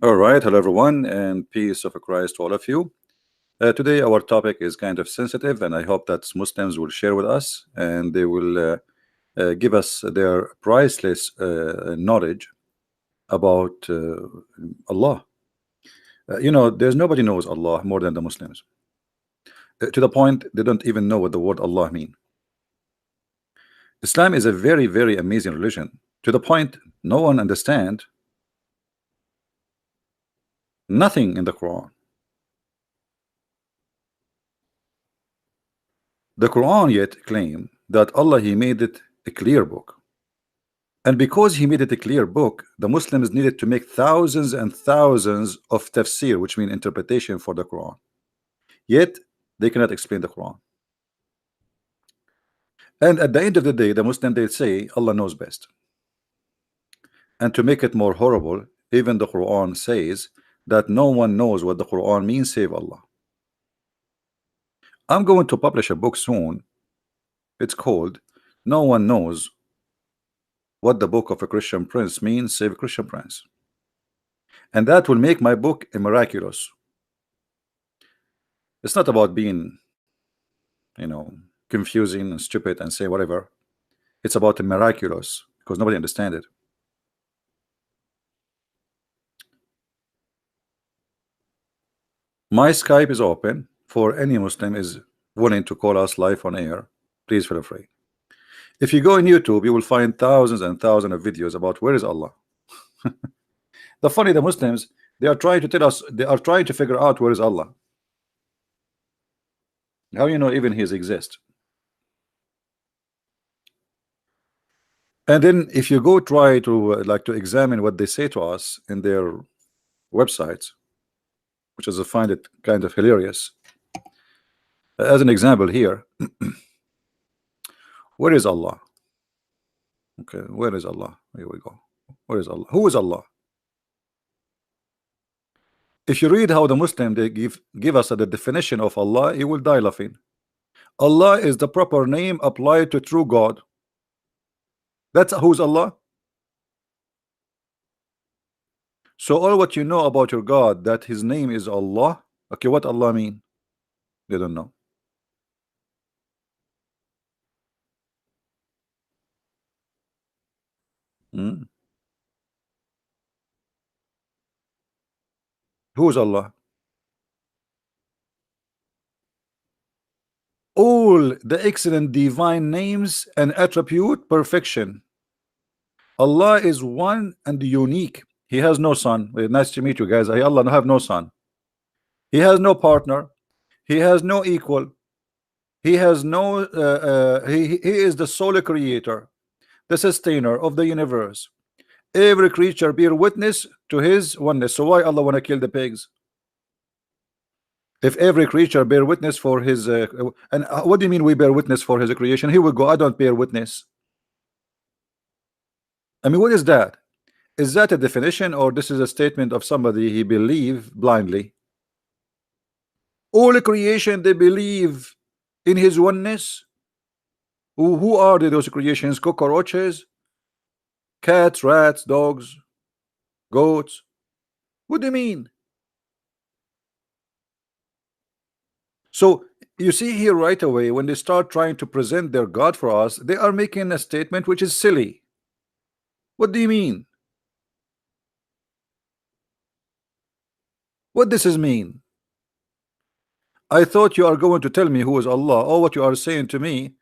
All right, hello everyone, and peace of Christ to all of you. Today, our topic is kind of sensitive, and I hope that Muslims will share with us and they will give us their priceless knowledge about Allah. There's nobody knows Allah more than the Muslims, to the point they don't even know what the word Allah mean. Islam is a very, very amazing religion, to the point no one understand nothing in the Quran. The Quran yet claim that Allah He made it a clear book. And because He made it a clear book, the Muslims needed to make thousands and thousands of tafsir, which mean interpretation for the Quran. Yet they cannot explain the Quran. And at the end of the day, the Muslim they say Allah knows best. And to make it more horrible, even the Quran says that no one knows what the Quran means save Allah. I'm going to publish a book soon. It's called No One Knows What the Book of a Christian Prince means save a Christian Prince. And that will make my book a miraculous. It's not about being, confusing and stupid and say whatever. It's about a miraculous, because nobody understands it. My Skype is open for any Muslim is willing to call us live on air. Please feel free. If you go on YouTube, you will find thousands and thousands of videos about where is Allah. The Muslims, they are trying to tell us, they are trying to figure out where is Allah. How even He exists? And then if you go try to to examine what they say to us in their websites, which is I find it kind of hilarious. As an example here, where is Allah? Okay, where is Allah? Here we go. Where is Allah? Who is Allah? If you read how the Muslim they give us the definition of Allah, you will die laughing. Allah is the proper name applied to true God. That's who's Allah. So all what you know about your God, that His name is Allah. Okay, what Allah mean? They don't know. Who is Allah? All the excellent divine names and attribute perfection. Allah is one and unique. He has no son. Nice to meet you guys. Allah have no son. He has no partner. He has no equal. He has no he is the sole creator, the sustainer of the universe. Every creature bear witness to His oneness. So why Allah want to kill the pigs? If every creature bear witness for His and what do you mean we bear witness for His creation? Here we go. I don't bear witness. I mean, what is that? Is that a definition, or this is a statement of somebody he believe blindly? All creation they believe in His oneness. Who are those creations? Cockroaches, cats, rats, dogs, goats. What do you mean? So you see here right away, when they start trying to present their God for us, they are making a statement which is silly. What do you mean? What does this mean? I thought you are going to tell me who is Allah. All what you are saying to me,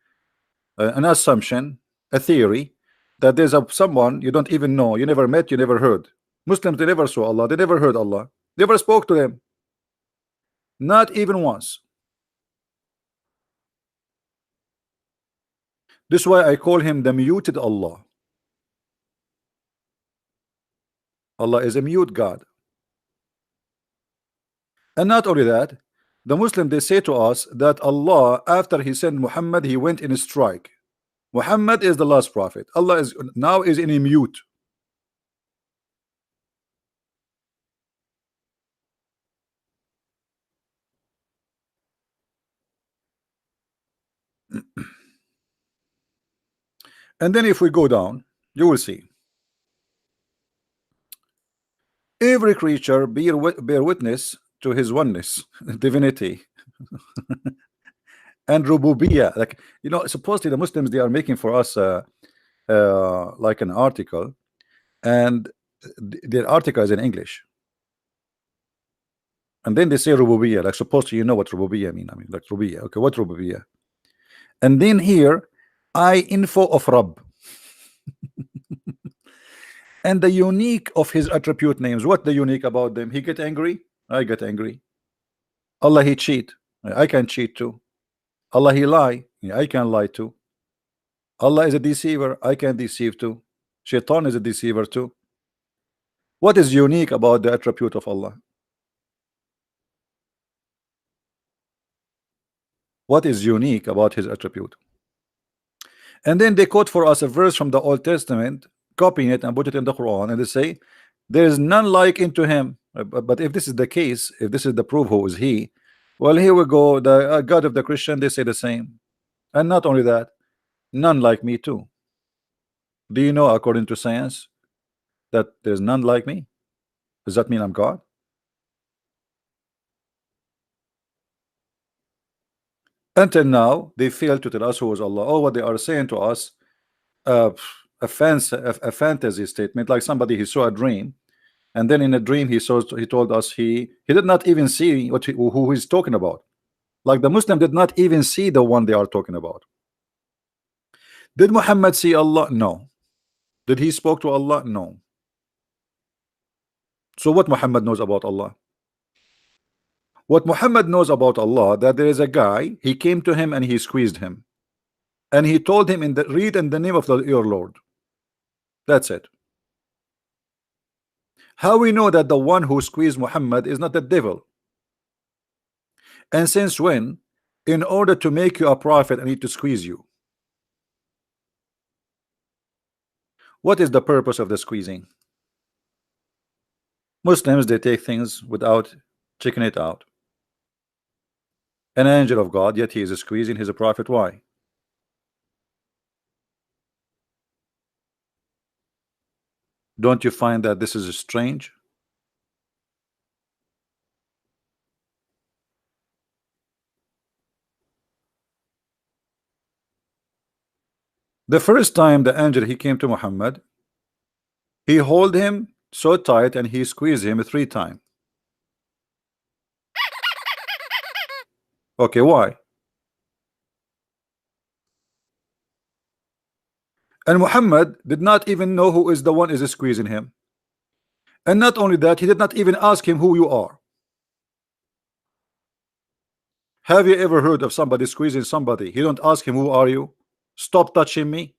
an assumption, a theory, that there's someone you don't even know, you never met, you never heard. Muslims, they never saw Allah, they never heard Allah, never spoke to them, not even once. This is why I call him the muted Allah. Allah is a mute God. And not only that, the Muslim they say to us that Allah, after He sent Muhammad, He went in a strike. Muhammad is the last prophet. Allah is now in a mute. And then if we go down, you will see. Every creature bear witness to his oneness, divinity, and rububiyyah. Like, you know, supposedly the Muslims, they are making for us like an article, and their article is in English, and then they say rububiyyah. Like, supposedly, you know what rububiyyah mean. I mean, like rububiyyah. Okay, what rububiyyah? And then here, I info of Rabb. And the unique of his attribute names. What the unique about them? He get angry, I get angry. Allah, he cheat, I can cheat too. Allah, he lie, I can lie too. Allah is a deceiver, I can deceive too. Shaitan is a deceiver too. What is unique about the attribute of Allah? What is unique about his attribute? And then they quote for us a verse from the Old Testament, copying it and put it in the Quran, and they say there is none like unto him. But if this is the case, if this is the proof, who is he? Well, here we go. The God of the Christian, they say the same. And not only that, none like me too. Do you know, according to science, that there's none like me? Does that mean I'm God? Until now, they fail to tell us who is Allah. All what they are saying to us, a fantasy statement, like somebody he saw a dream, and then in a dream he told us he did not even see who he's talking about. Like the Muslim did not even see the one they are talking about. Did Muhammad see Allah? No. Did he spoke to Allah? No. So what Muhammad knows about Allah? What Muhammad knows about Allah, that there is a guy, he came to him and he squeezed him, and he told him, read in the name of your Lord. That's it. How we know that the one who squeezed Muhammad is not the devil? And since when, in order to make you a prophet, I need to squeeze you? What is the purpose of the squeezing? Muslims, they take things without checking it out. An angel of God, yet he is squeezing, he's a prophet. Why? Don't you find that this is strange? The first time the angel he came to Muhammad, he hold him so tight and he squeezed him 3 times. Okay, why? And Muhammad did not even know who is the one is squeezing him. And not only that, he did not even ask him who you are. Have you ever heard of somebody squeezing somebody? He don't ask him, who are you? Stop touching me.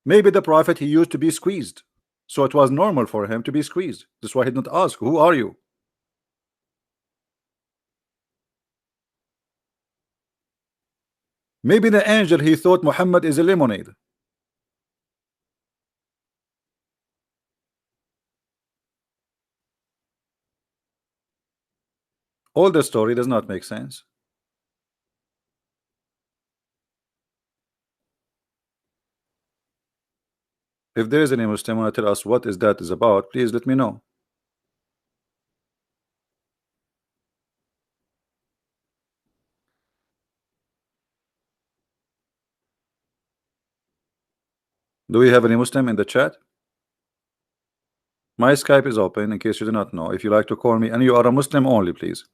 Maybe the prophet, he used to be squeezed, so it was normal for him to be squeezed. That's why he didn't ask, who are you? Maybe the angel, he thought Muhammad is a lemonade. All the story does not make sense. If there is any Muslim want to tell us what is that is about, please let me know. Do we have any Muslim in the chat? My Skype is open in case you do not know. If you like to call me, and you are a Muslim only, please.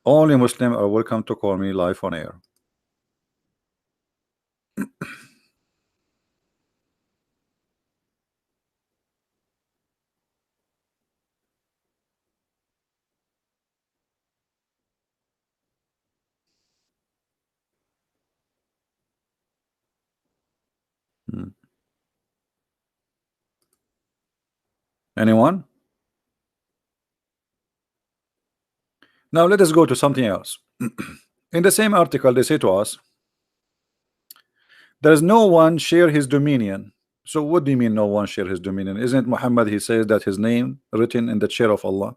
Only Muslim are welcome to call me live on air. Anyone? Now let us go to something else. In the same article, they say to us, there's no one share his dominion. So what do you mean no one share his dominion? Isn't Muhammad, he says that his name written in the chair of Allah?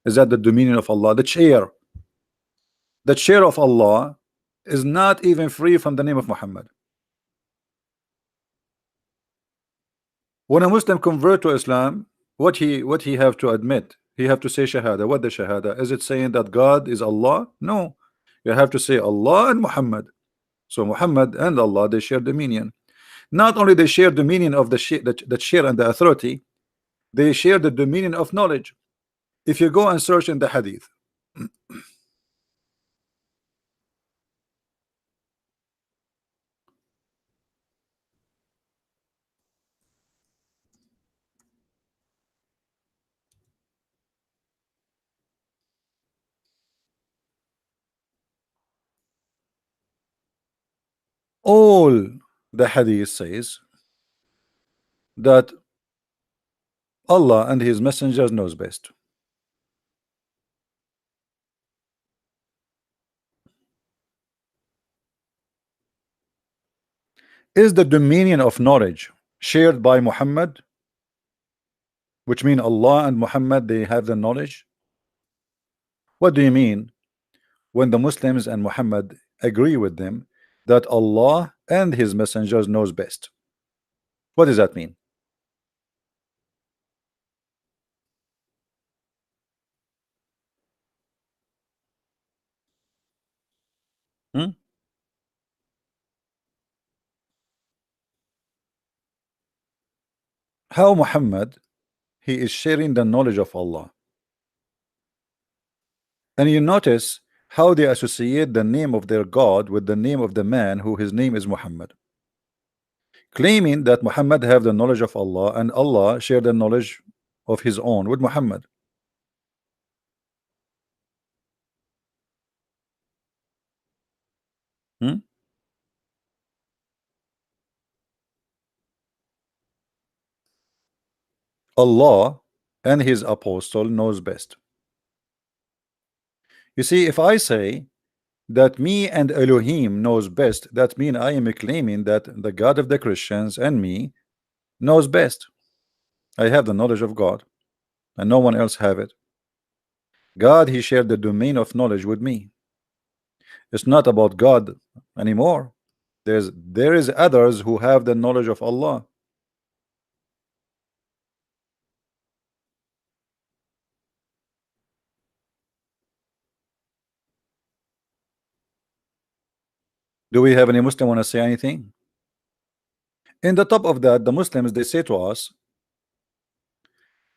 Is that the dominion of Allah? The chair of Allah is not even free from the name of Muhammad. When a Muslim convert to Islam, what he have to admit? He have to say Shahada. What the Shahada? Is it saying that God is Allah? No. You have to say Allah and Muhammad. So Muhammad and Allah, they share dominion. Not only they share dominion of the share and the authority, they share the dominion of knowledge. If you go and search in the Hadith, all the Hadith says that Allah and His messengers knows best. Is the dominion of knowledge shared by Muhammad, which mean Allah and Muhammad, they have the knowledge? What do you mean when the Muslims and Muhammad agree with them that Allah and His messengers knows best? What does that mean? Hmm? How Muhammad, he is sharing the knowledge of Allah? And you notice how they associate the name of their God with the name of the man who his name is Muhammad, claiming that Muhammad have the knowledge of Allah and Allah share the knowledge of his own with Muhammad. Hmm? Allah and his apostle knows best. You see, if I say that me and Elohim knows best, that means I am claiming that the God of the Christians and me knows best. I have the knowledge of God and no one else have it. God, he shared the domain of knowledge with me. It's not about God anymore. There is others who have the knowledge of Allah. Do we have any Muslim want to say anything? In the top of that, the Muslims, they say to us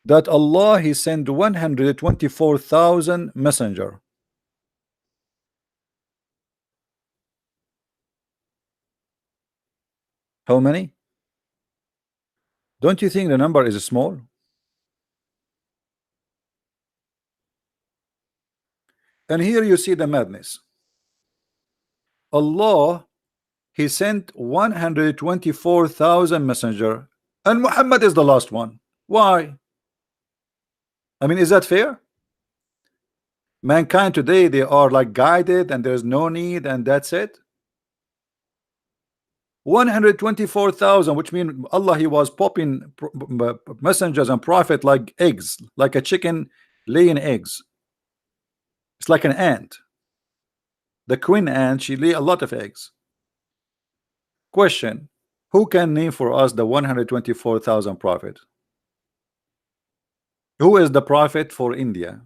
that Allah, he sent 124,000 messenger. How many? Don't you think the number is small? And here you see the madness. Allah, he sent 124,000 messenger and Muhammad is the last one. Why? I mean, is that fair? Mankind today, they are like guided and there's no need and that's it. 124,000, which means Allah, he was popping messengers and prophet like eggs, like a chicken laying eggs. It's like an ant. The queen ant, she lay a lot of eggs. Question: who can name for us the 124,000 prophet? Who is the prophet for India?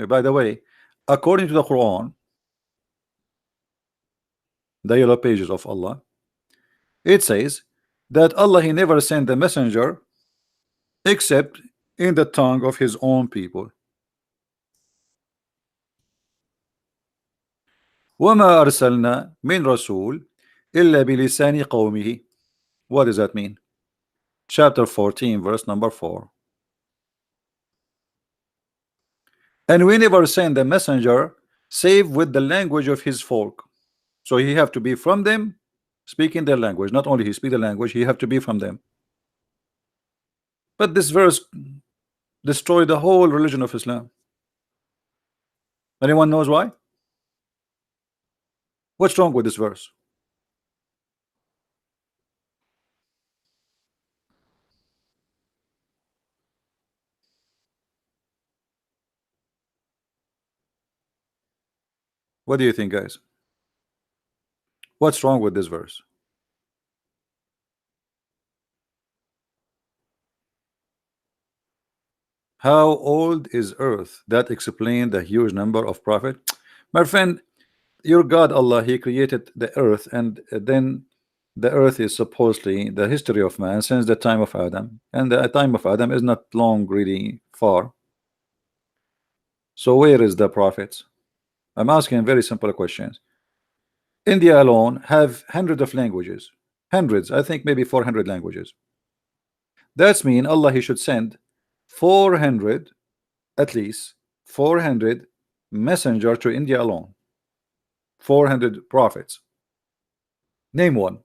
By the way, according to the Quran, the yellow pages of Allah, it says that Allah, he never sent a messenger except in the tongue of his own people. وَمَا أَرْسَلْنَا مِنْ رَسُولٍ إِلَّا بِلِسَانِ قَوْمِهِ. What does that mean? Chapter 14, verse number 4. And we never send a messenger save with the language of his folk. So he have to be from them, speaking their language. Not only he speak the language, he have to be from them. But this verse destroyed the whole religion of Islam. Anyone knows why? What's wrong with this verse? What do you think, guys? What's wrong with this verse? How old is Earth? That explained the huge number of prophets. My friend, your God Allah, He created the Earth, and then the Earth is supposedly the history of man since the time of Adam, and the time of Adam is not long, really far. So where is the prophets? I'm asking very simple questions. India alone have hundreds of languages, hundreds, I think maybe 400 languages. That's mean Allah He should send 400, at least 400 messenger to India alone. 400 prophets. Name one.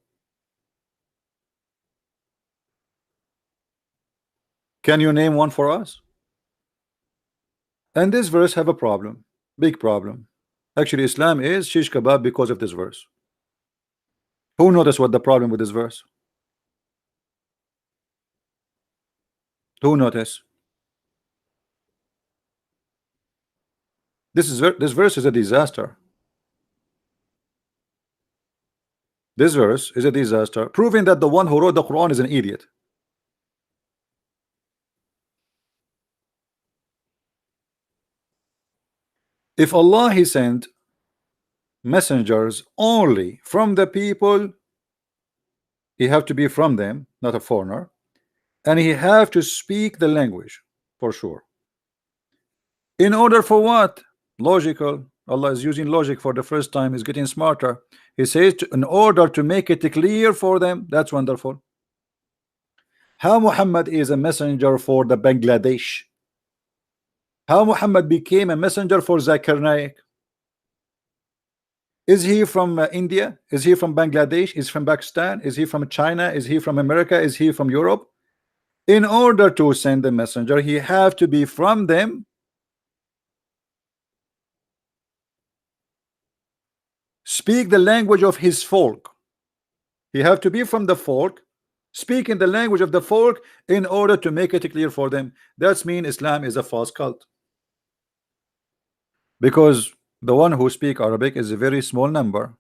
Can you name one for us? And this verse have a problem, big problem. Actually, Islam is shish kebab because of this verse. Who noticed what the problem with this verse? Who noticed? This verse is a disaster. This verse is a disaster, proving that the one who wrote the Quran is an idiot. If Allah He sent messengers only from the people, He have to be from them, not a foreigner, and He have to speak the language for sure. In order for what? Logical. Allah is using logic for the first time. He's getting smarter. He says in order to make it clear for them. That's wonderful. How Muhammad is a messenger for the Bangladesh? How Muhammad became a messenger for Zakir Naik? Is he from India? Is he from Bangladesh? Is he from Pakistan? Is he from China? Is he from America? Is he from Europe? In order to send a messenger, he have to be from them, speak the language of his folk. He have to be from the folk, speak in the language of the folk in order to make it clear for them. That's mean Islam is a false cult, because the one who speak Arabic is a very small number,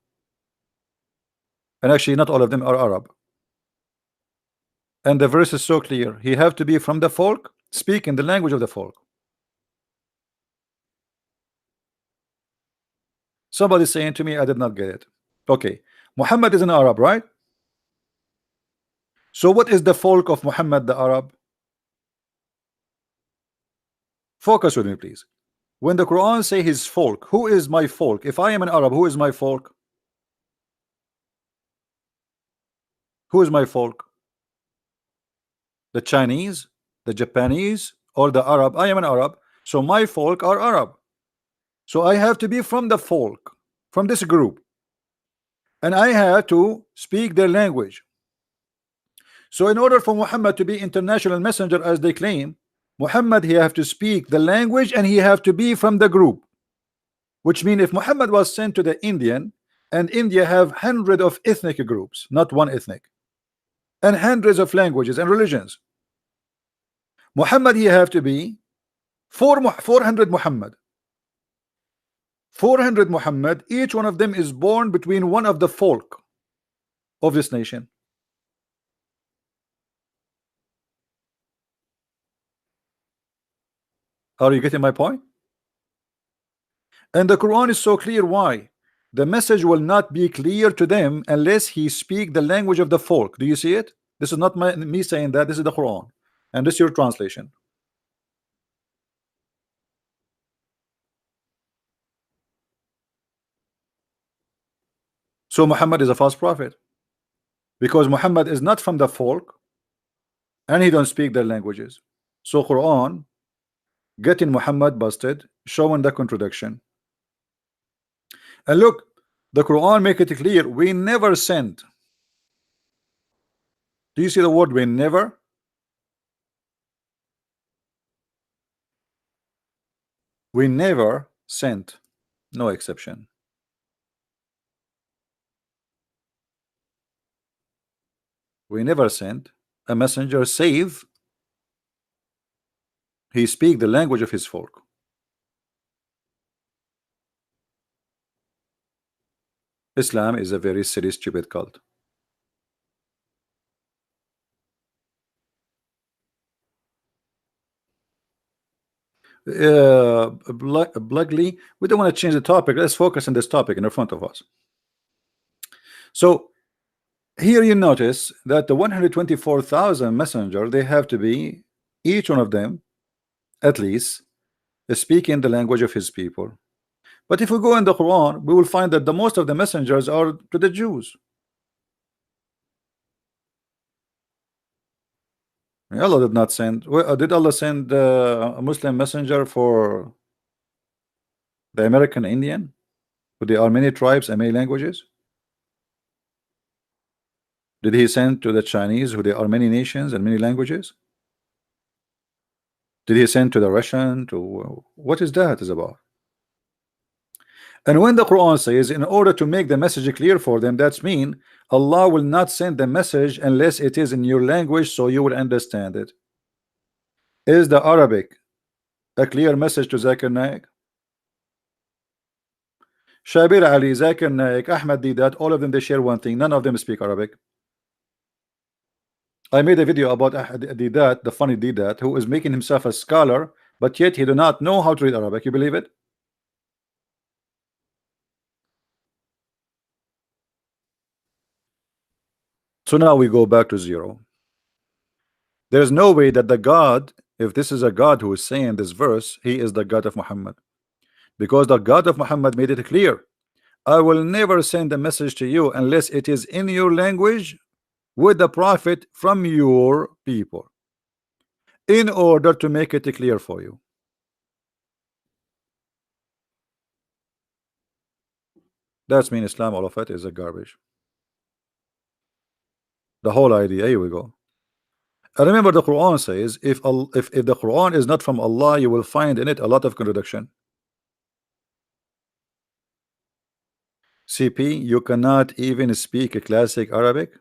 and actually not all of them are Arab. And the verse is so clear. He have to be from the folk, speak in the language of the folk. Somebody saying to me, I did not get it. Okay, Muhammad is an Arab, right? So what is the folk of Muhammad the Arab? Focus with me, please. When the Quran say his folk, who is my folk? If I am an Arab, who is my folk? Who is my folk? The Chinese, the Japanese, or the Arab? I am an Arab, so my folk are Arab. So I have to be from the folk, from this group, and I have to speak their language. So in order for Muhammad to be international messenger as they claim, Muhammad, he have to speak the language and he have to be from the group. Which means if Muhammad was sent to the Indian, and India have hundreds of ethnic groups, not one ethnic, and hundreds of languages and religions, Muhammad, he have to be 400 Muhammad. 400 Muhammad, each one of them is born between one of the folk of this nation. Are you getting my point? And the Quran is so clear. Why? The message will not be clear to them unless he speak the language of the folk. Do you see it? This is not me saying that. This is the Quran, and this is your translation. So Muhammad is a false prophet, because Muhammad is not from the folk and he don't speak their languages. So Quran getting Muhammad busted, showing the contradiction. And look, the Quran make it clear, we never sent. Do you see the word we never? We never sent, no exception. We never sent a messenger save he speak the language of his folk. Islam is a very silly, stupid cult. Blugly, we don't want to change the topic. Let's focus on this topic in front of us. So here you notice that the 124,000 messenger, they have to be, each one of them at least, speaking the language of his people. But if we go in the Quran, we will find that the most of the messengers are to the Jews. Allah did not send. Did Allah send a Muslim messenger for the American Indian, who there are many tribes and many languages? Did he send to the Chinese, who there are many nations and many languages? Did he send to the Russian? To what is that is about? And when the Quran says, in order to make the message clear for them, that's mean Allah will not send the message unless it is in your language, so you will understand it. Is the Arabic a clear message to Zakir Naik? Shabir Ali, Zakir Naik, Ahmad Didat, all of them, they share one thing: none of them speak Arabic. I made a video about Didat, the funny Didat, who is making himself a scholar, but yet he do not know how to read Arabic. You believe it? So now we go back to zero. There's no way that the God, if this is a God who is saying this verse, he is the God of Muhammad, because the God of Muhammad made it clear: I will never send a message to you unless it is in your language with the prophet from your people, in order to make it clear for you. That's mean Islam, all of it is a garbage. The whole idea. Here we go. I remember the Quran says, if the Quran is not from Allah, you will find in it a lot of contradiction. CP, you cannot even speak a classic Arabic.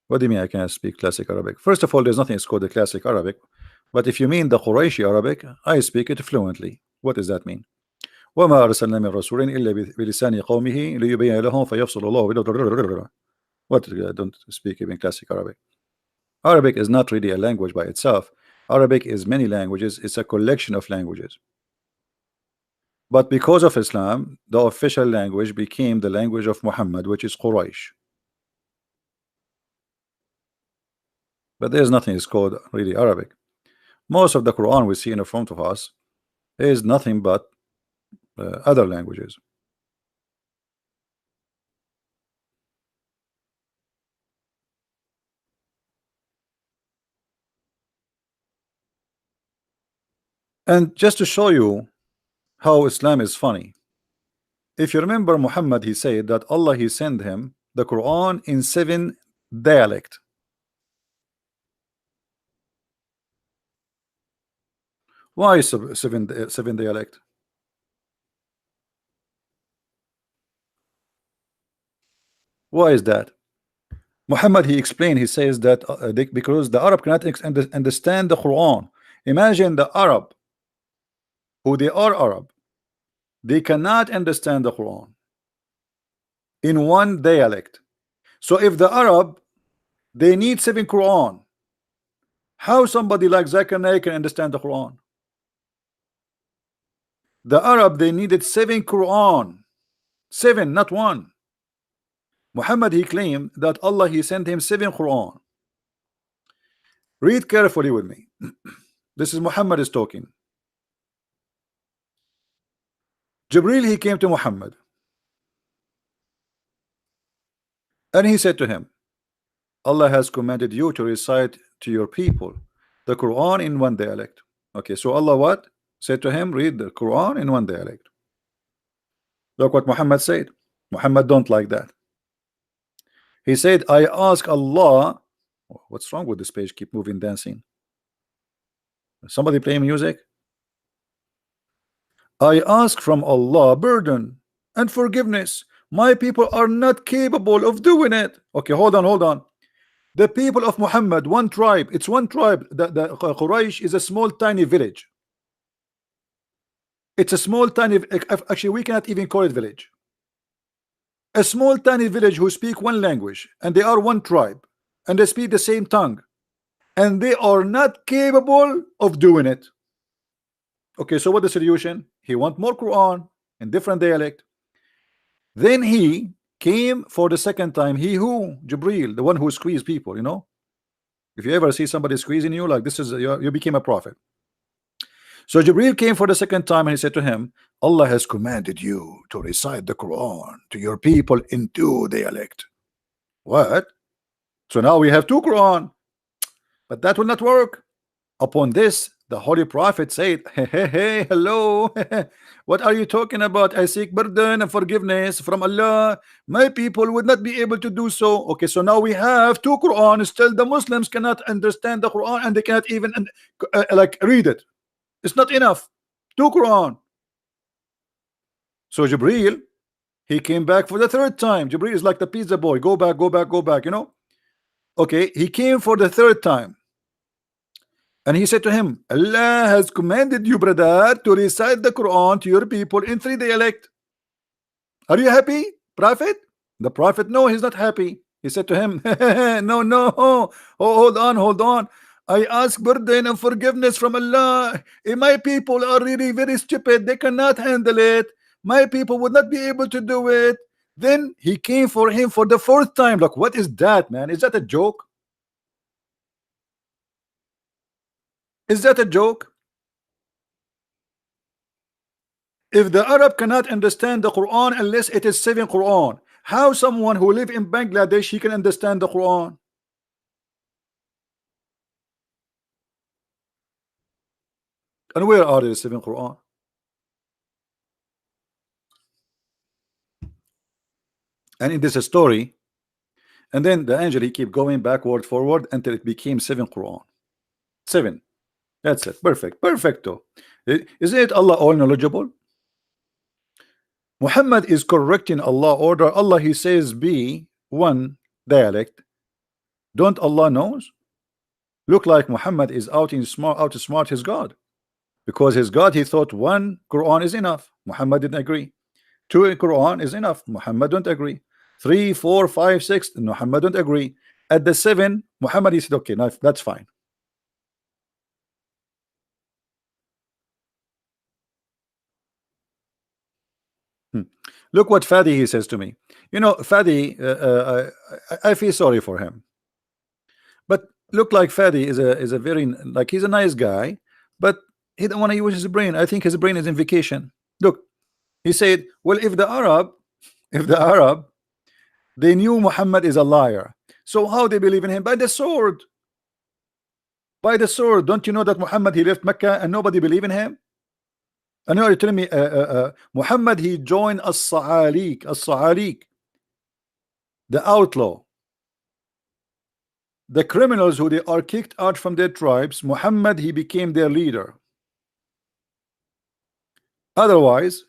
What do you mean I cannot speak classic Arabic? First of all, there's nothing called the classic Arabic. But if you mean the Qurayshi Arabic, I speak it fluently. What does that mean? وما أرسلنا من رسول إلا بلسان قومه ليبين لهم فيفصل الله. What, don't speak even classic Arabic? Arabic is not really a language by itself. Arabic is many languages. It's a collection of languages. But because of Islam, the official language became the language of Muhammad, which is Quraysh. But there's nothing is called really Arabic. Most of the Quran we see in front of us is nothing but other languages. And just to show you how Islam is funny, if you remember Muhammad, he said that Allah, he sent him the Quran in 7 dialects. Why seven dialect? Why is that? Muhammad, he explained, he says that because the Arab cannot understand the Quran. Imagine the Arab, who they are Arab, they cannot understand the Quran in one dialect. So if the Arab, they need 7 Quran, how somebody like Zakir Naik can understand the Quran? The Arab, they needed 7 Quran, 7, not 1. Muhammad, he claimed that Allah, he sent him 7 Quran. Read carefully with me. This is Muhammad is talking. Jibril, he came to Muhammad and he said to him, Allah has commanded you to recite to your people the Quran in 1 dialect. Okay, so Allah what? Said to him, read the Quran in 1 dialect. Look what Muhammad said. Muhammad don't like that. He said, I ask Allah. What's wrong with this page? Keep moving, dancing. Somebody playing music? I ask from Allah burden and forgiveness. My people are not capable of doing it. Okay, hold on. The people of Muhammad, 1 tribe, it's 1 tribe. The Quraysh is a small tiny village. It's a small tiny, actually we cannot even call it village. A small tiny village who speak 1 language, and they are 1 tribe, and they speak the same tongue, and they are not capable of doing it. Okay, so what the solution? He want more Quran in different dialect. Then he came for the second time. He who? Jibril, the one who squeezed people, you know. If you ever see somebody squeezing you, like this is you became a prophet. So Jibril came for the second time and he said to him, Allah has commanded you to recite the Quran to your people in two dialect. What? So now we have two Quran, but that will not work. Upon this, the Holy Prophet said, hey, hello. What are you talking about? I seek pardon and forgiveness from Allah. My people would not be able to do so. Okay, so now we have two Quran. Still, the Muslims cannot understand the Quran and they cannot even like read it. It's not enough. Two Quran. So Jibril, he came back for the third time. Jibril is like the pizza boy. Go back, go back, go back, you know. Okay, he came for the third time. And he said to him, Allah has commanded you, brother, to recite the Quran to your people in three dialect. Are you happy, Prophet? The Prophet, no, he's not happy. He said to him, no. Oh, hold on, hold on. I ask pardon and forgiveness from Allah. My people are really very stupid. They cannot handle it. My people would not be able to do it. Then he came for him for the fourth time. Like, what is that, man? Is that a joke? Is that a joke? If the Arab cannot understand the Quran unless it is 7 Quran, how someone who live in Bangladesh he can understand the Quran? And where are the 7 Quran? And in this story, and then the angel he keep going backward forward until it became 7 Quran. 7. That's it. Perfect. Perfecto. Isn't it Allah all knowledgeable? Muhammad is correcting Allah order. Allah he says be one dialect. Don't Allah knows? Look like Muhammad is out to smart his God. Because his God he thought one Quran is enough. Muhammad didn't agree. 2 Quran is enough. Muhammad don't agree. 3, 4, 5, 6, Muhammad don't agree. At the 7, Muhammad he said, okay, now that's fine. Look what Fadi he says to me. You know, Fadi, I feel sorry for him. But look like Fadi is a very like he's a nice guy, but he don't want to use his brain. I think his brain is in vacation. Look, he said, well, if the Arab, they knew Muhammad is a liar. So how they believe in him? By the sword. By the sword. Don't you know that Muhammad he left Mecca and nobody believe in him? I know you're telling me Muhammad he joined as-Sa'alik, the outlaw, the criminals who they are kicked out from their tribes. Muhammad he became their leader. Otherwise,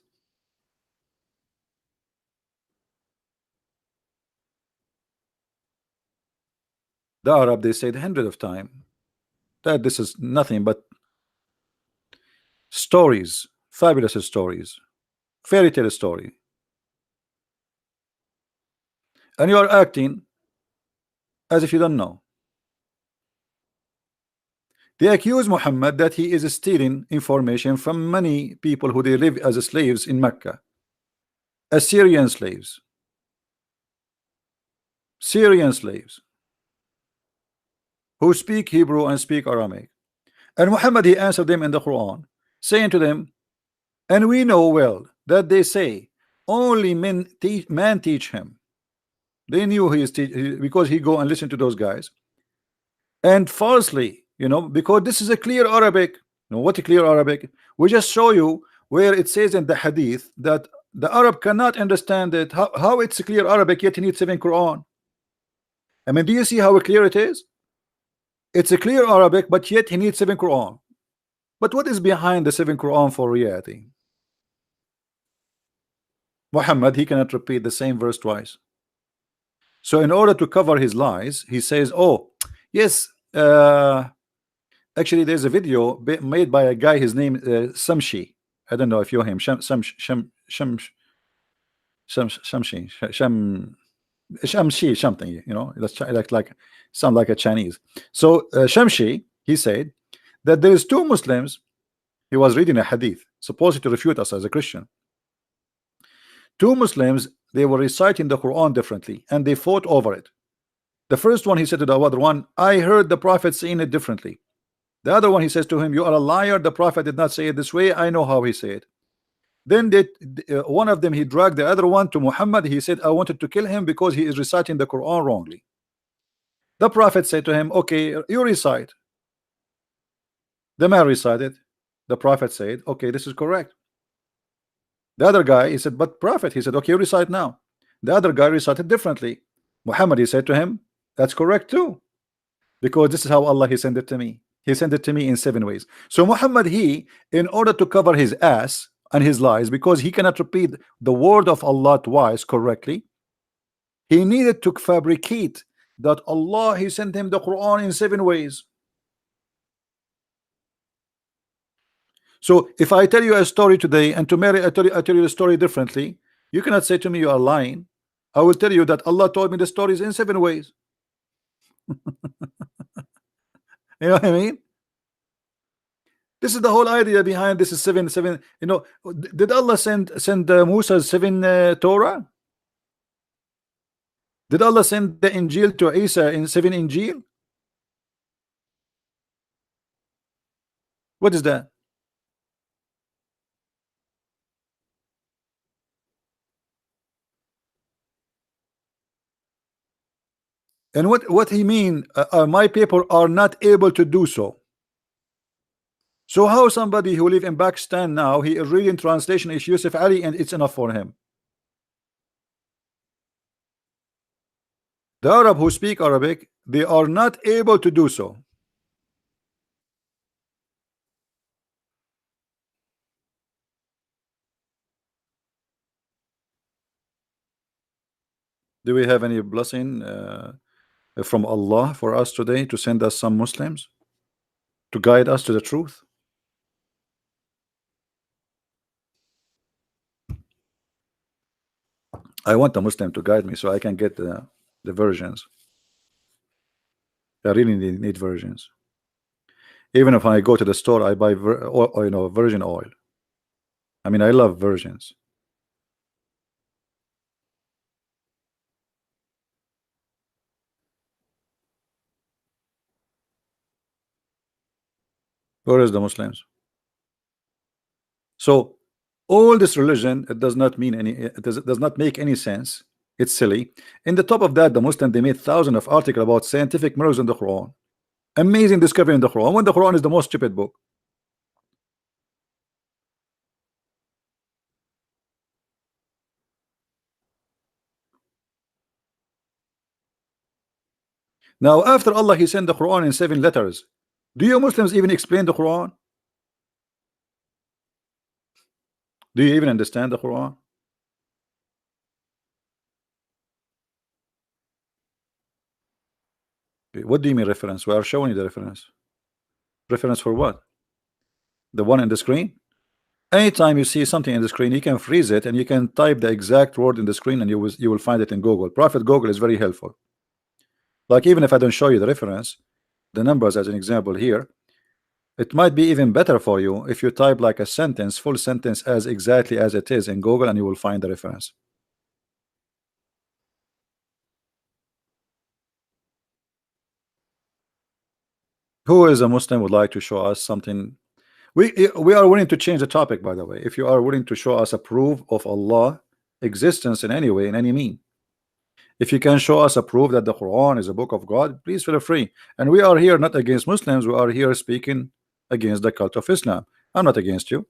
the Arab they said hundreds of times that this is nothing but stories, fabulous stories, fairy tale story, and you are acting as if you don't know. They accuse Muhammad that he is stealing information from many people who they live as slaves in Mecca, Assyrian slaves, Syrian slaves who speak Hebrew and speak Aramaic. And Muhammad he answered them in the Quran, saying to them, and we know well that they say only man teach him. They knew he is because he go and listen to those guys, and falsely, you know, because this is a clear Arabic. You know what a clear Arabic? We just show you where it says in the Hadith that the Arab cannot understand it. How it's a clear Arabic yet he needs 7 Quran. I mean, do you see how clear it is? It's a clear Arabic, but yet he needs 7 Quran. But what is behind the 7 Quran for reality? Muhammad he cannot repeat the same verse twice. So in order to cover his lies, he says, oh yes, actually there's a video made by a guy, his name Samshi. I don't know if you know him. Shamshi something, you know, that's like sound like a Chinese. So Shamshi he said that there is 2 Muslims He was reading a hadith, supposed to refute us as a Christian. Two Muslims, they were reciting the Quran differently, and they fought over it. The first one, he said to the other one, I heard the Prophet saying it differently. The other one, he says to him, you are a liar. The Prophet did not say it this way. I know how he said it. Then one of them, he dragged the other one to Muhammad. He said, I wanted to kill him because he is reciting the Quran wrongly. The Prophet said to him, okay, you recite. The man recited. The Prophet said, okay, this is correct. The other guy, he said, but Prophet, he said, okay, you recite now. The other guy recited differently. Muhammad, he said to him, that's correct too, because this is how Allah, he sent it to me. He sent it to me in 7 ways. So Muhammad, he, in order to cover his ass and his lies, because he cannot repeat the word of Allah twice correctly, he needed to fabricate that Allah, he sent him the Quran in 7 ways. So if I tell you a story today, and tomorrow I tell you the story differently, you cannot say to me you are lying. I will tell you that Allah told me the stories in 7 ways. You know what I mean? This is the whole idea behind this is seven. You know, did Allah send Musa's 7 Torah? Did Allah send the Injil to Isa in 7 Injil? What is that? And what he mean? My people are not able to do so. So how somebody who live in Pakistan now, he is reading translation is Yusuf Ali and it's enough for him? The Arab who speak Arabic, they are not able to do so. Do we have any blessing from Allah for us today to send us some Muslims to guide us to the truth? I want a Muslim to guide me so I can get the versions. I really need versions. Even if I go to the store, I buy virgin oil. I mean, I love virgins. Where is the Muslims? So all this religion, it does not mean any, it does not make any sense. It's silly. In the top of that, the Muslim, they made thousands of articles about scientific miracles in the Quran. Amazing discovery in the Quran, when the Quran is the most stupid book. Now after Allah, he sent the Quran in 7 letters. Do you Muslims even explain the Quran? Do you even understand the Quran? What do you mean reference? We are showing you the reference. Reference for what? The one in the screen? Anytime you see something in the screen, you can freeze it and you can type the exact word in the screen and you will find it in Google. Prophet Google is very helpful. Like even if I don't show you the reference, the numbers as an example here, it might be even better for you if you type like a sentence, full sentence as exactly as it is in Google, and you will find the reference. Who is a Muslim would like to show us something? We are willing to change the topic, by the way. If you are willing to show us a proof of Allah existence in any way, in any mean. If you can show us a proof that the Quran is a book of God, please feel free. And we are here not against Muslims, we are here speaking against the cult of Islam. I'm not against you.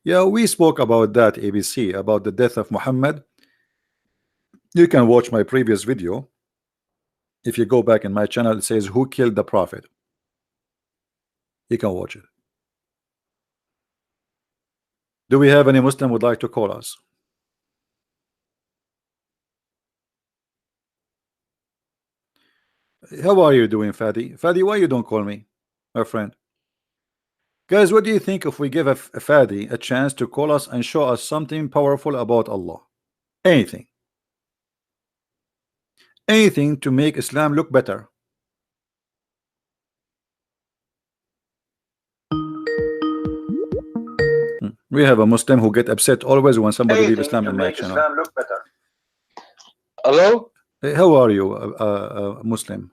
Yeah, we spoke about that, ABC, about the death of Muhammad. You can watch my previous video. If you go back in my channel, it says who killed the prophet. You can watch it. Do we have any Muslim would like to call us? How are you doing, Fadi? Fadi, why you don't call me, my friend? Guys, what do you think if we give a Fadi a chance to call us and show us something powerful about Allah? Anything. anything to make Islam look better. We have a Muslim who get upset always when somebody leave Islam in my channel. Hello? Hey, how are you, Muslim?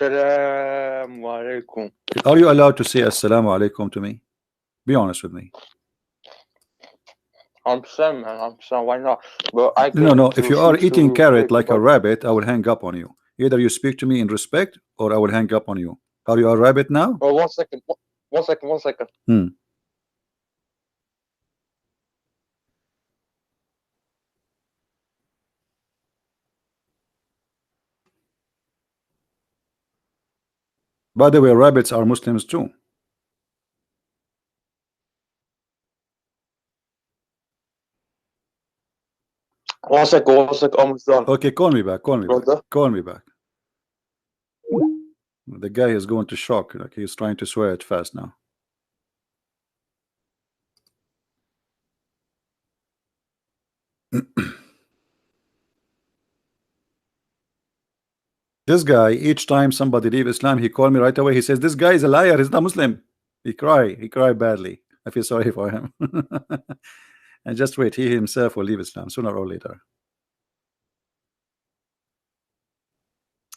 Assalamu alaikum. Are you allowed to say assalamu alaikum to me? Be honest with me. I'm Sam, man. I'm Sam. Why not? But I No. If you are eating real carrot quick, like a but rabbit, I will hang up on you. Either you speak to me in respect, or I will hang up on you. Are you a rabbit now? oh, 1 second. 1 second. 1 second. By the way, rabbits are Muslims too. One second. 1 second. Almost done. Okay, call me back. Call me back. Brother. Call me back. The guy is going to shock. Like he's trying to swear it fast now. This guy, each time somebody leave Islam, he called me right away. He says, this guy is a liar. He's not Muslim. He cried badly. I feel sorry for him. And just wait, he himself will leave Islam sooner or later.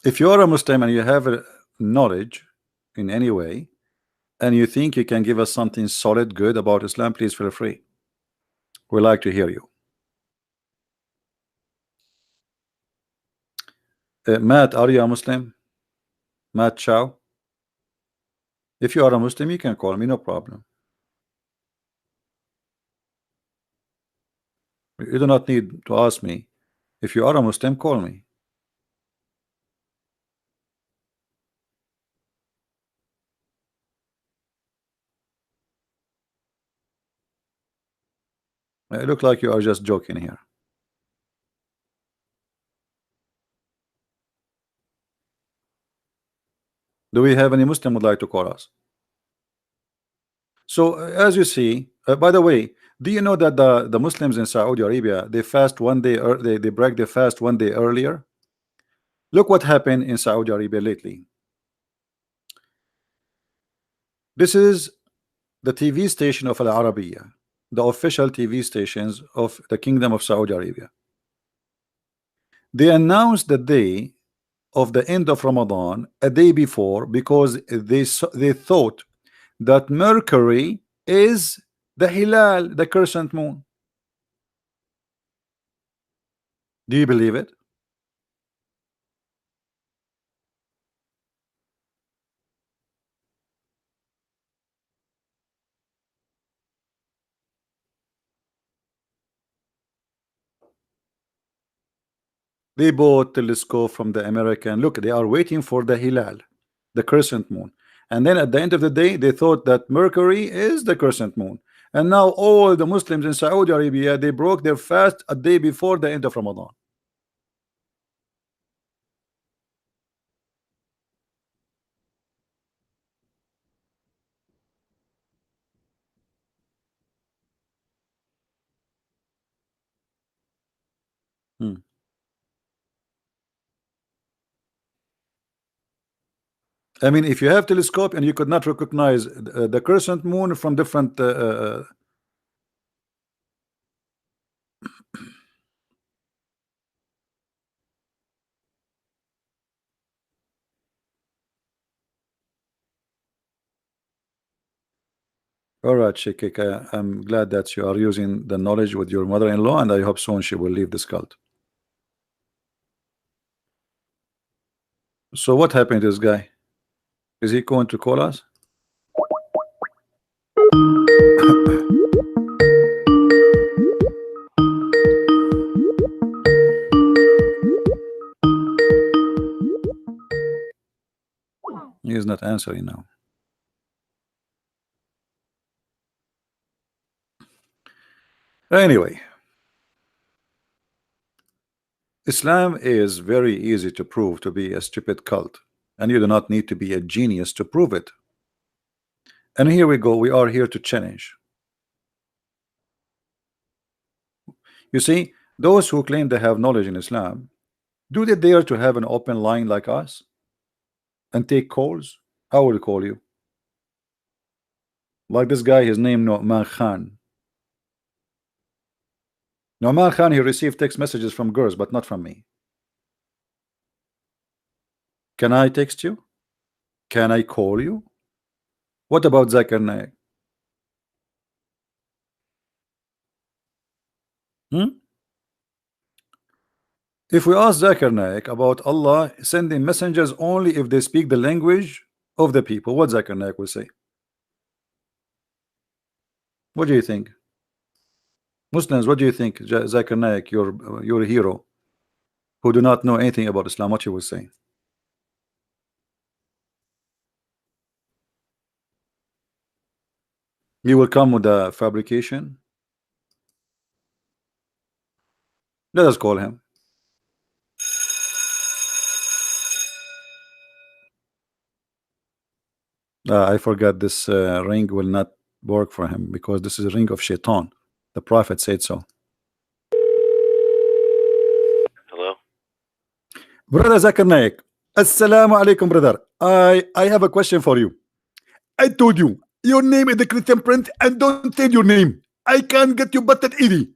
If you are a Muslim and you have a knowledge in any way, and you think you can give us something solid, good about Islam, please feel free. We like to hear you. Matt, are you a Muslim? Matt Chow? If you are a Muslim, you can call me, no problem. You do not need to ask me. If you are a Muslim, call me. It looks like you are just joking here. Do we have any Muslim would like to call us? So as you see, by the way, do you know that the Muslims in Saudi Arabia, they fast 1 day, they break the fast 1 day earlier? Look what happened in Saudi Arabia lately. This is the TV station of Al Arabiya, the official TV stations of the Kingdom of Saudi Arabia. They announced the day of the end of Ramadan a day before because they thought that Mercury is the Hilal, the crescent moon. Do you believe it? They bought telescope from the American. Look, they are waiting for the Hilal, the crescent moon. And then at the end of the day, they thought that Mercury is the crescent moon. And now all the Muslims in Saudi Arabia, they broke their fast a day before the end of Ramadan. I mean, if you have telescope and you could not recognize the crescent moon from different all right, Shekik, I'm glad that you are using the knowledge with your mother-in-law, and I hope soon she will leave this cult. So what happened to this guy? Is he going to call us? He is not answering now. Anyway, Islam is very easy to prove to be a stupid cult, and you do not need to be a genius to prove it. And here we go, we are here to challenge. You see, Those who claim they have knowledge in Islam, do they dare to have an open line like us and take calls? I will call you. Like this guy, his name Nu'man Khan. Nu'man Khan, he received text messages from girls, but not from me. Can I text you? Can I call you? What about Zakir Naik? If we ask Zakir Naik about Allah sending messengers only if they speak the language of the people, what Zakir Naik will say? What do you think? Muslims, what do you think? Zakir Naik, your hero, who do not know anything about Islam, what you will say? You will come with a fabrication? Let us call him. I forgot this ring will not work for him because this is a ring of shaitan. The Prophet said so. Hello? Brother Zakir Naik, Assalamu alaikum, brother. I have a question for you. I told you your name is the Christian print and don't tell your name. I can't get you butted easy.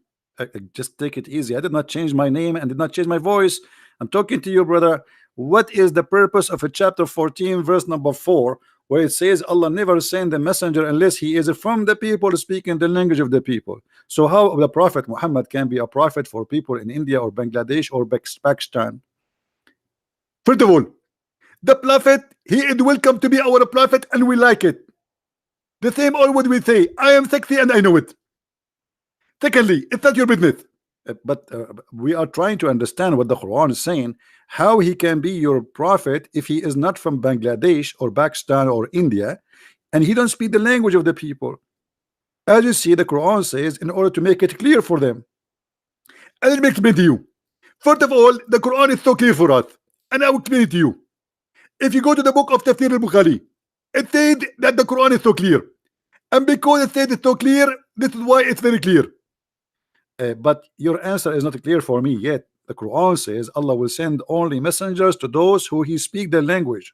Just take it easy. I did not change my name and did not change my voice. I'm talking to you, brother. What is the purpose of a chapter 14 verse number 4 where it says Allah never send a messenger unless he is from the people speaking the language of the people? So how the Prophet Muhammad can be a prophet for people in India or Bangladesh or Pakistan? First of all, the Prophet, he is welcome to be our prophet and we like it. The same always we say, I am sexy and I know it. Secondly, it's not your business. But we are trying to understand what the Quran is saying, how he can be your prophet if he is not from Bangladesh or Pakistan or India and he don't speak the language of the people. As you see, the Quran says in order to make it clear for them. And let me explain to you. First of all, the Quran is so clear for us, and I will explain it to you. If you go to the book of Tafsir al-Bukhari, it said that the Quran is so clear, and because it said it's so clear, this is why it's very clear. But your answer is not clear for me yet. The Quran says Allah will send only messengers to those who he speak their language,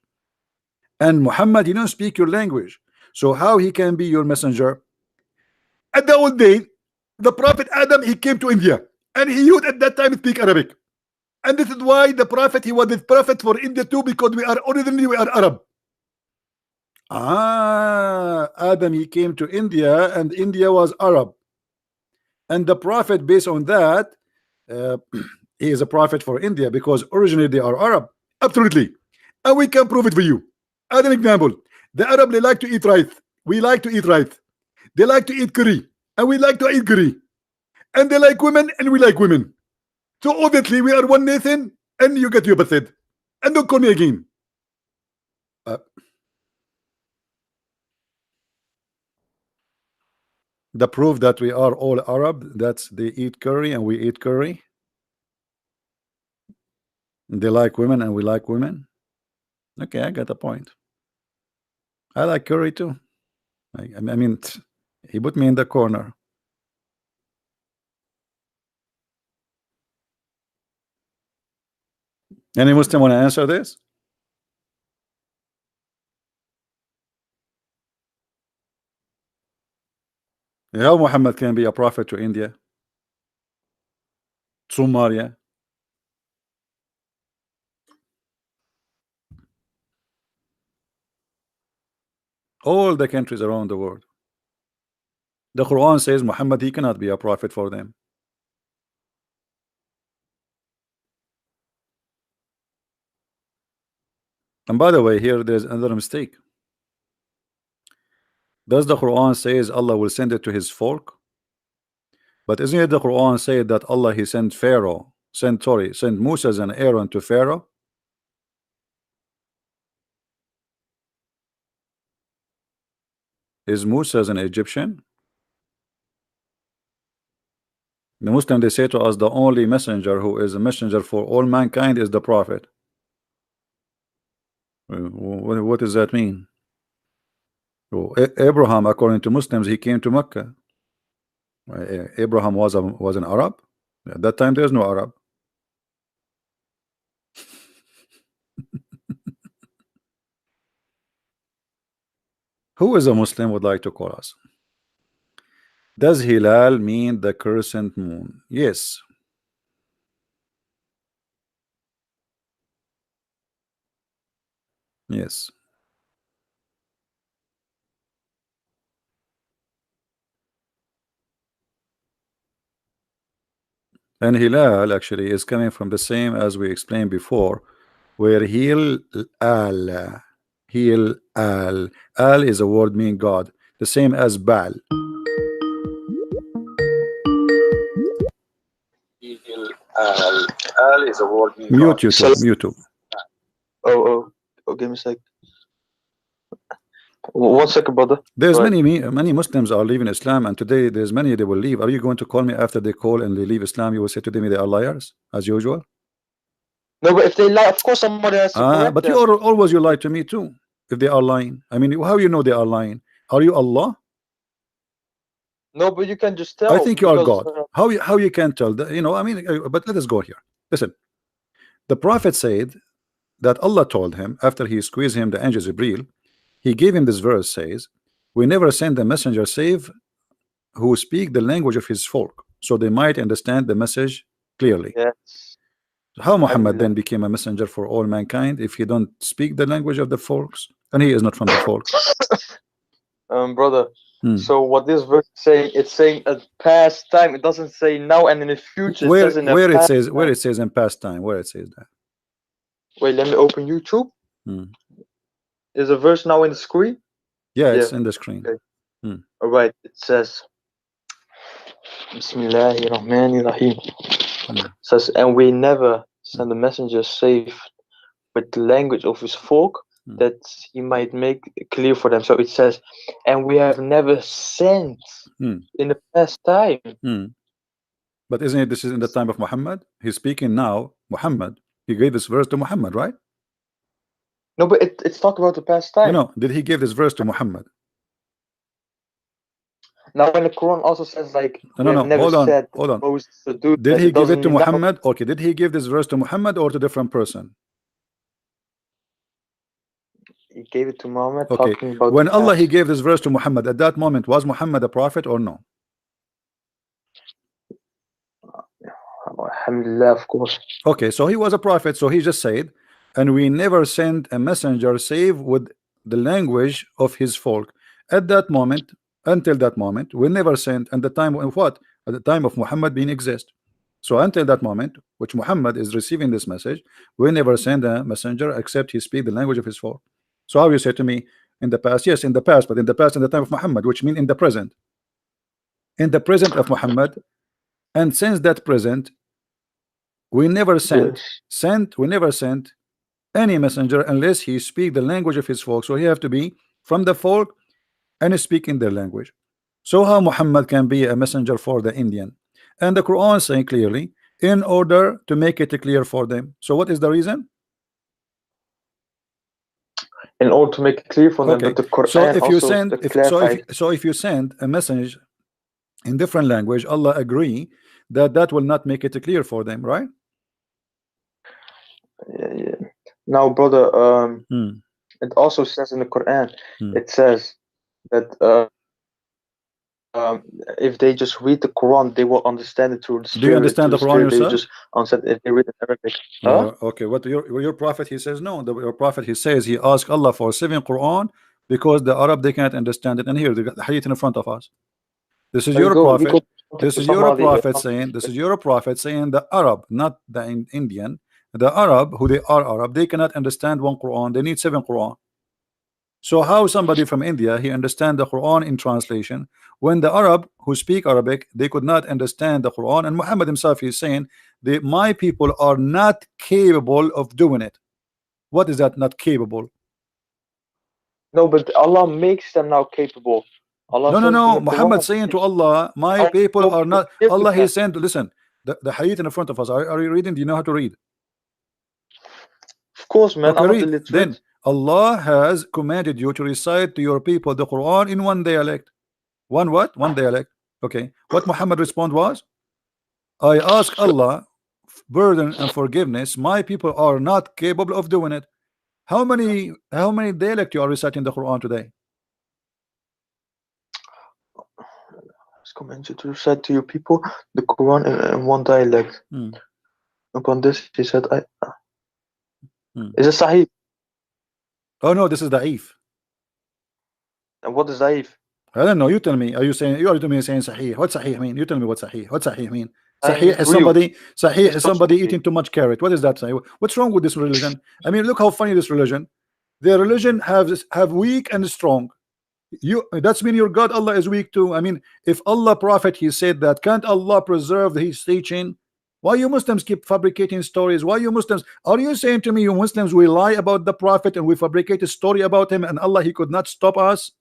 and Muhammad, he don't speak your language, so how he can be your messenger? At the old day, the Prophet Adam, he came to India and he used at that time speak Arabic, and this is why the Prophet, he was the prophet for India too, because we are Arab. Adam, he came to India and India was Arab, and the Prophet, based on that, he is a prophet for India because originally they are Arab. Absolutely, and we can prove it for you. As an example, the Arab, they like to eat rice. We like to eat rice. They like to eat curry, and we like to eat curry. And they like women, and we like women. So obviously we are one nation, and you get your basid. And don't call me again. The proof that we are all Arab, that's they eat curry and we eat curry. They like women and we like women. Okay, I got the point. I like curry too. I mean, he put me in the corner. Any Muslim want to answer this? How Muhammad can be a prophet to India, Somalia? All the countries around the world. The Quran says Muhammad, he cannot be a prophet for them. And by the way, here there's another mistake. Does the Quran says Allah will send it to his folk? But isn't it the Quran say that Allah, he sent sent Moses and Aaron to Pharaoh? Is Moses an Egyptian? The Muslim, they say to us the only messenger who is a messenger for all mankind is the Prophet. What does that mean? Abraham, according to Muslims, he came to Mecca. Abraham was an Arab. At that time, there's no Arab. Who is a Muslim would like to call us? Does Hilal mean the crescent moon? Yes. Yes. And Hilal actually is coming from the same as we explained before, where Hil al al is a word meaning God, the same as Baal. Al is a word meaning Mute YouTube. YouTube. Oh, give me a sec. 1 second, brother. There's many Muslims are leaving Islam, and today there's many they will leave. Are you going to call me after they call and they leave Islam? You will say to them they are liars as usual. No, but if they lie, of course somebody has to correct But them. you always you lie to me too. If they are lying, I mean, how you know they are lying? Are you Allah? No, but you can just tell. I think you are because, God. How you can tell that? You know, I mean, but let us go here. Listen, the Prophet said that Allah told him after he squeezed him, the angel Jibreel, he gave him this verse, says, we never send a messenger save who speak the language of his folk, so they might understand the message clearly. Yes. How Muhammad then became a messenger for all mankind if he don't speak the language of the folks and he is not from the folk? Brother. So what this verse is saying, it's saying a past time. It doesn't say now and in the future. Where it says in where the it past says time. where it says in past time, where it says that. Wait, let me open YouTube. Is a verse now in the screen? Yeah, it's in the screen. Okay. All right, it says Bismillahirrahmanirrahim. Says, and we never send a messenger save with the language of his folk that he might make it clear for them. So it says, and we have never sent in the past time. But isn't it this is in the time of Muhammad? He's speaking now, Muhammad. He gave this verse to Muhammad, right? No, but it's talking about the past time. No, did he give this verse to Muhammad? Now when the Quran also says like no, hold on. Moses to do Did he give it to Muhammad? Now. Okay, did he give this verse to Muhammad or to a different person? He gave it to Muhammad. Okay, talking about when Allah he gave this verse to Muhammad, at that moment was Muhammad a prophet or no? Alhamdulillah, of course. Okay, so he was a prophet, so he just said, and we never send a messenger save with the language of his folk. At that moment, until that moment, we never sent, and the time of what? At the time of Muhammad being exist. So until that moment, which Muhammad is receiving this message, we never send a messenger except he speak the language of his folk. So how you say to me in the past? Yes, in the past, but in the past, in the time of Muhammad, which means in the present. In the present of Muhammad, and since that present, we never sent any messenger unless he speak the language of his folk. So he have to be from the folk and speak in their language. So how Muhammad can be a messenger for the Indian? And the Quran saying clearly, in order to make it clear for them. So what is the reason? In order to make it clear for them that the Quran so if you also send if you send a message in different language, Allah agree that will not make it clear for them, right? Yeah. Now, brother, it also says in the Quran, it says that if they just read the Quran, they will understand it through the Spirit. Do you understand the Quran yourself? They just understand if they read it in Arabic. Okay, what your prophet he says no. Your prophet he says he asked Allah for 7 Quran because the Arab they can't understand it. And here they got the hadith in front of us. This is your prophet. This is your prophet saying. This is your prophet saying the Arab, not the Indian. The Arab, who they are Arab, they cannot understand 1 Quran. They need 7 Quran. So how somebody from India he understand the Quran in translation when the Arab who speak Arabic they could not understand the Quran? And Muhammad himself is saying that my people are not capable of doing it. What is that? Not capable? No, but Allah makes them now capable. Allah no. Muhammad saying to Allah, my people are not. Allah he sent. Listen, the hadith in front of us. Are you reading? Do you know how to read? Of course, man. Okay, read. Then Allah has commanded you to recite to your people the Quran in one dialect. One what? One dialect. Okay. What Muhammad respond was? I ask Allah burden and forgiveness. My people are not capable of doing it. How many dialect you are reciting the Quran today? It's commented to said to you people the Quran in one dialect. Upon this, he said, Is it Sahih? Oh no, this is da'if. And what is Sahih? I don't know. You tell me. Are you saying you are to me saying Sahih? What Sahih mean? You tell me what Sahih. What Sahih mean? Sahih is somebody eating too much carrot. What is that say? What's wrong with this religion? I mean, look how funny this religion. Their religion have weak and strong. That's mean your God Allah is weak too. I mean, if Allah Prophet he said that, can't Allah preserve his teaching? Why you Muslims keep fabricating stories? Why you Muslims are you saying to me you Muslims we lie about the Prophet and we fabricate a story about him and Allah he could not stop us?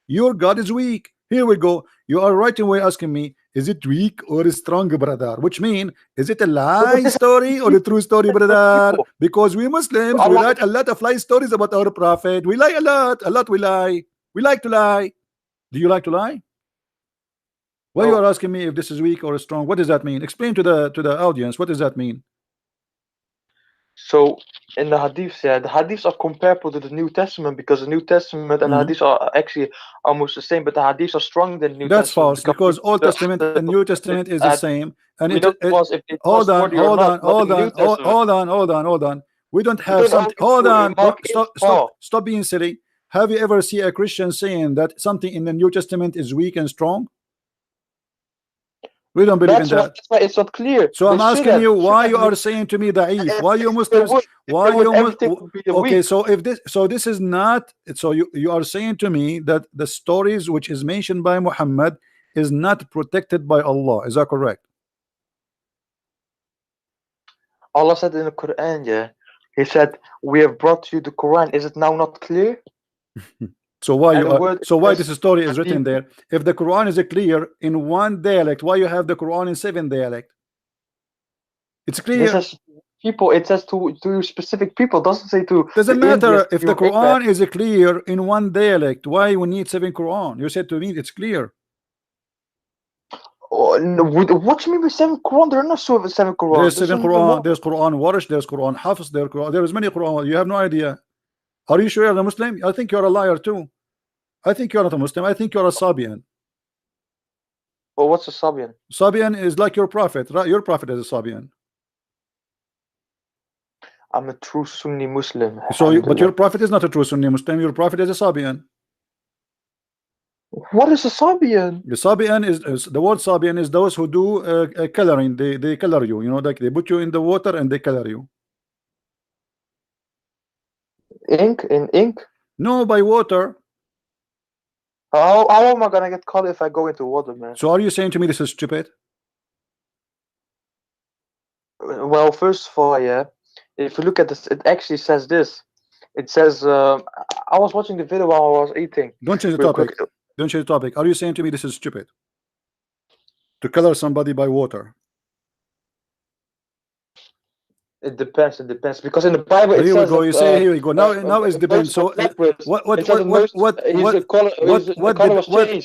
Your God is weak. Here we go. You are right away asking me, is it weak or strong, brother? Which mean, is it a lie story or a true story, brother? Because we Muslims, we write a lot of lie stories about our Prophet. We lie a lot we lie. We like to lie. Do you like to lie? Why you are asking me if this is weak or strong? What does that mean? Explain to the audience. What does that mean? So in the hadiths, yeah, the hadiths are comparable to the New Testament because the New Testament and the hadiths are actually almost the same, but the hadiths are stronger than the New That's Testament. That's false because Old Testament and New Testament is the same. And hold on. We don't have something. Hold on. Stop being silly. Have you ever seen a Christian saying that something in the New Testament is weak and strong? We don't believe in that. That's why it's not clear. So I'm asking you why you are saying to me da'if. Why you Muslims? Why you okay? So if this is not. So you are saying to me that the stories which is mentioned by Muhammad is not protected by Allah. Is that correct? Allah said in the Quran, yeah. He said, "We have brought you the Quran." Is it now not clear? So why this story is written there? If the Quran is clear in one dialect, why you have the Quran in 7 dialect? It's clear. It says people. It says to specific people. Doesn't say to. Doesn't matter if the Quran is clear in one dialect. Why we need 7 Quran? You said to me it's clear. Oh, no, what do you mean by 7 Quran? There are not 7 Quran. There's 7 Quran. There's Quran Warish. There's Quran Hafiz. There's many Quran. You have no idea. Are you sure you're a Muslim? I think you're a liar too. I think you're not a Muslim. I think you're a Sabian. Well, what's a Sabian? Sabian is like your prophet, right? Your prophet is a Sabian. I'm a true Sunni Muslim. So, but your prophet is not a true Sunni Muslim. Your prophet is a Sabian. What is a Sabian? The Sabian is the word Sabian is those who do coloring. They color you. You know, like they put you in the water and they color you. Ink? No, by water. How am I gonna get caught if I go into water, man? So are you saying to me this is stupid? Well, first of all, yeah. If you look at this, it actually says this. It says, I was watching the video while I was eating. Don't change the topic. Don't change the topic. Are you saying to me this is stupid? To color somebody by water? It depends. Because in the Bible, it here says we go. You say here we go. Now it depends. So what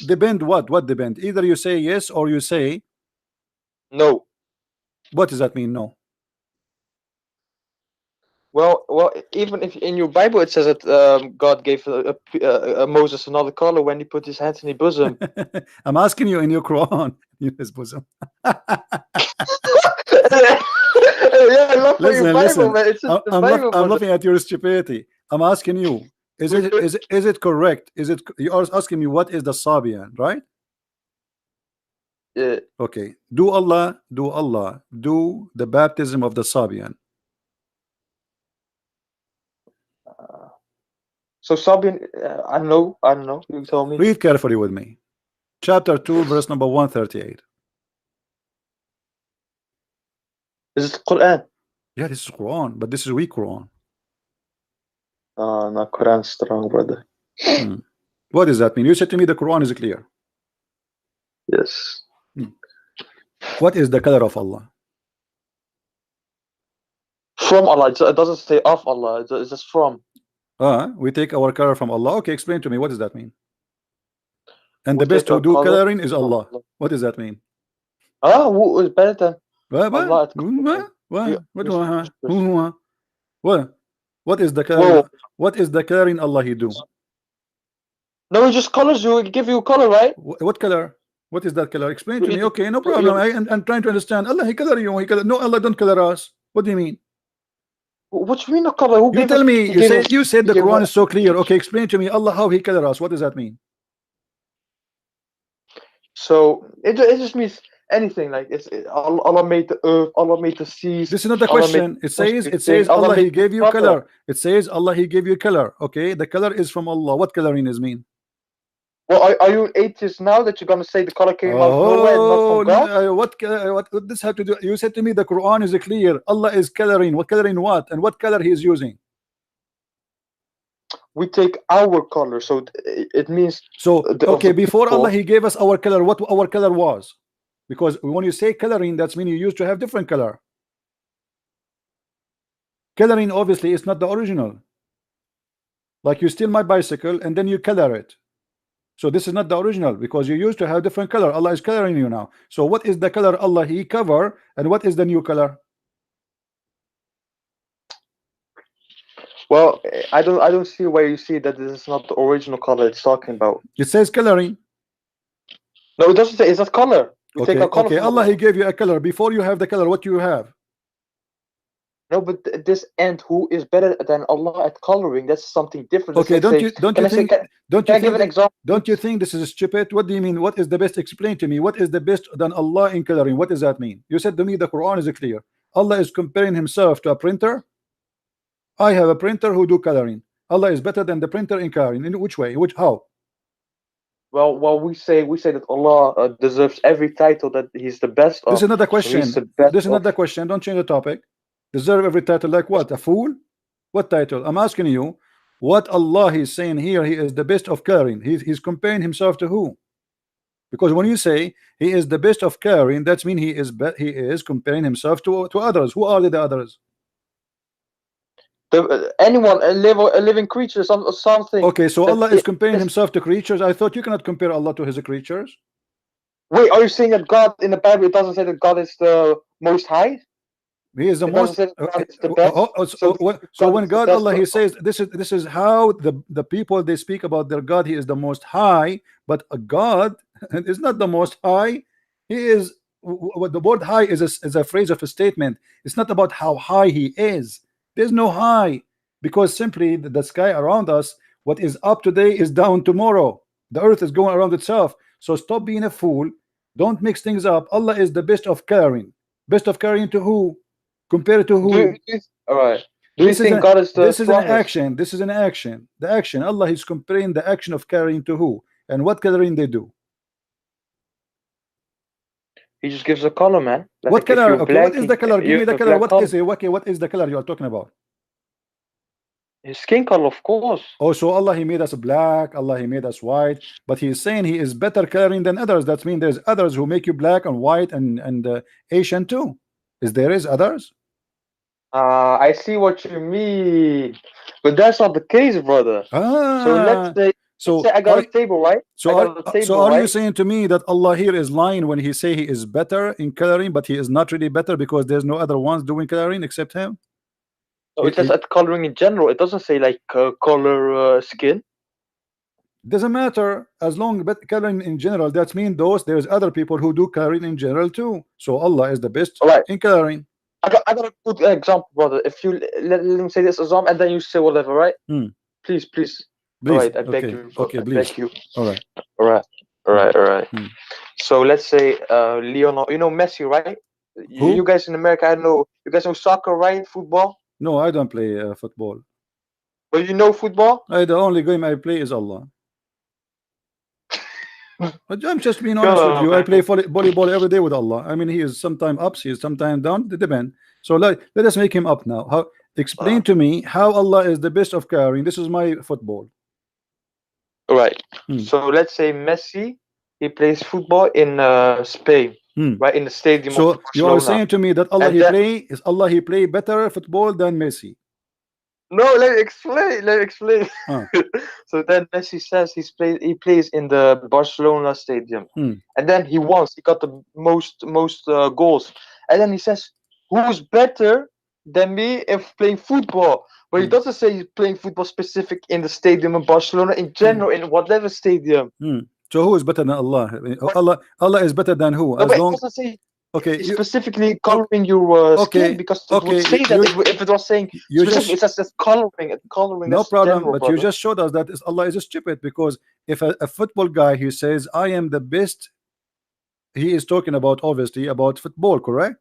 depend? What depend? Either you say yes or you say no. What does that mean? No. Well, even if in your Bible it says that God gave Moses another color when he put his hands in his bosom. I'm asking you in your Quran, in his bosom. Yeah, listen. I'm looking at your stupidity. I'm asking you, is it correct? You are asking me what is the Sabian, right? Yeah. Okay. Do Allah do the baptism of the Sabian? So Sabian, I don't know. You tell me. Read carefully with me. Chapter 2, verse number 138. Is it Quran? Yeah, this is Quran, but this is weak Quran. No, Quran strong, brother. What does that mean? You said to me the Quran is clear. Yes. What is the color of Allah? From Allah. It doesn't say of Allah. It's just from. We take our color from Allah. Okay, explain to me. What does that mean? And the best to do coloring is Allah. What does that mean? Who is better than Allah at What is the coloring? Whoa. What is the coloring Allah he do? No, it just colors you. It give you color, right? What color? What is that color? Explain to me. Okay, no problem. I'm trying to understand. Allah he color you. He color. No, Allah don't color us. What do you mean? What you mean a color? Who You tell me. You said the Quran is so clear. Okay, explain to me. Allah how he color us. What does that mean? So it just means anything. Like Allah made the earth. Allah made the seas. This is not the question. It says Allah he gave you color. It says Allah he gave you color. Okay, the color is from Allah. What coloring is mean? Well, are you atheist now that you're gonna say the color came out of nowhere and not from God? What this have to do? You said to me the Quran is clear. Allah is coloring. What coloring what? And what color he is using? We take our color, so it means. So okay, before Allah he gave us our color. What our color was? Because when you say coloring, that's mean you used to have different color. Coloring obviously is not the original. Like you steal my bicycle and then you color it. So this is not the original because you used to have different color. Allah is coloring you now. So what is the color Allah he cover and what is the new color? Well, I don't see where you see that this is not the original color it's talking about. It says coloring. No, it doesn't say. It's not color. You okay, take a color okay. Allah he gave you a color. Before you have the color, what do you have? No, but this and who is better than Allah at coloring? That's something different. Okay, don't you think give an example? Don't you think this is stupid? What do you mean? What is the best? Explain to me. What is the best than Allah in coloring? What does that mean? You said to me the Quran is clear. Allah is comparing himself to a printer. I have a printer who do coloring. Allah is better than the printer in coloring. In which way? How? Well, we say that Allah deserves every title that He's the best of. This is not the question. This is not the question. Don't change the topic. Deserve every title like what? A fool? What title? I'm asking you what Allah is saying here. He is the best of coloring. He's comparing himself to who? Because when you say he is the best of coloring, that means he is comparing himself to others. Who are the others? Anyone, a living creature, something. Okay, so Allah is comparing himself to creatures. I thought you cannot compare Allah to his creatures. Wait, are you saying that God in the Bible it doesn't say that God is the most high? He is the most. So when God Allah he says this is how the people they speak about their God. He is the most high, but a God is not the most high. He is what the word high is a phrase of a statement. It's not about how high he is. There's no high because simply the sky around us, what is up today is down tomorrow. The earth is going around itself. So stop being a fool. Don't mix things up. Allah is the best of caring. Best of caring to who? Compared to who? All right. Do you think God is the this is an action. This is an action. The action. Allah is comparing the action of caring to who? And what coloring they do? He just gives a color, man. Like what color? Okay, what is the color? Give me the color. What is it? Okay, what is the color you are talking about? His skin color, of course. Oh, so Allah he made us black. Allah he made us white. But he is saying he is better coloring than others. That means there's others who make you black and white and Asian too. There is others? I see what you mean, but that's not the case, brother. So let's say I got a table, right? So are you saying to me that Allah here is lying when he say he is better in coloring, but he is not really better because there's no other ones doing coloring except him? So it says at coloring in general. It doesn't say like color skin. Doesn't matter as long but coloring in general. That means there's other people who do coloring in general too. So Allah is the best in coloring. I got a good example, brother. If you let me say this example and then you say whatever, right? Please. All right, I beg you. Okay, please. Beg you. All right. So let's say Lionel, you know Messi, right? You guys in America, I know you guys know soccer, right? Football. No, I don't play football. But you know football? The only game I play is Allah. But I'm just being honest with you. I play volleyball every day with Allah. I mean, he is sometimes up, he is sometimes down. It depends. So let us make him up now. Explain to me how Allah is the best of caring. This is my football. Right. So let's say Messi, he plays football in Spain, right in the stadium. So you are saying to me that Allah he play better football than Messi? No, let me explain. So then Messi says he plays in the Barcelona stadium, and then he got the most goals. and then he says, "Who's better than me if playing football?" But he doesn't say he's playing football specific in the stadium in Barcelona, in general, in whatever stadium. So who is better than Allah? Allah is better than who? No, As but it long, doesn't say okay, specifically coloring your skin, okay, because it okay, would say that if it was saying you specific, just it says coloring. Coloring no is problem, general, but you brother. just showed us that Allah is stupid, because if a football guy he says I am the best, he is talking about obviously about football, correct?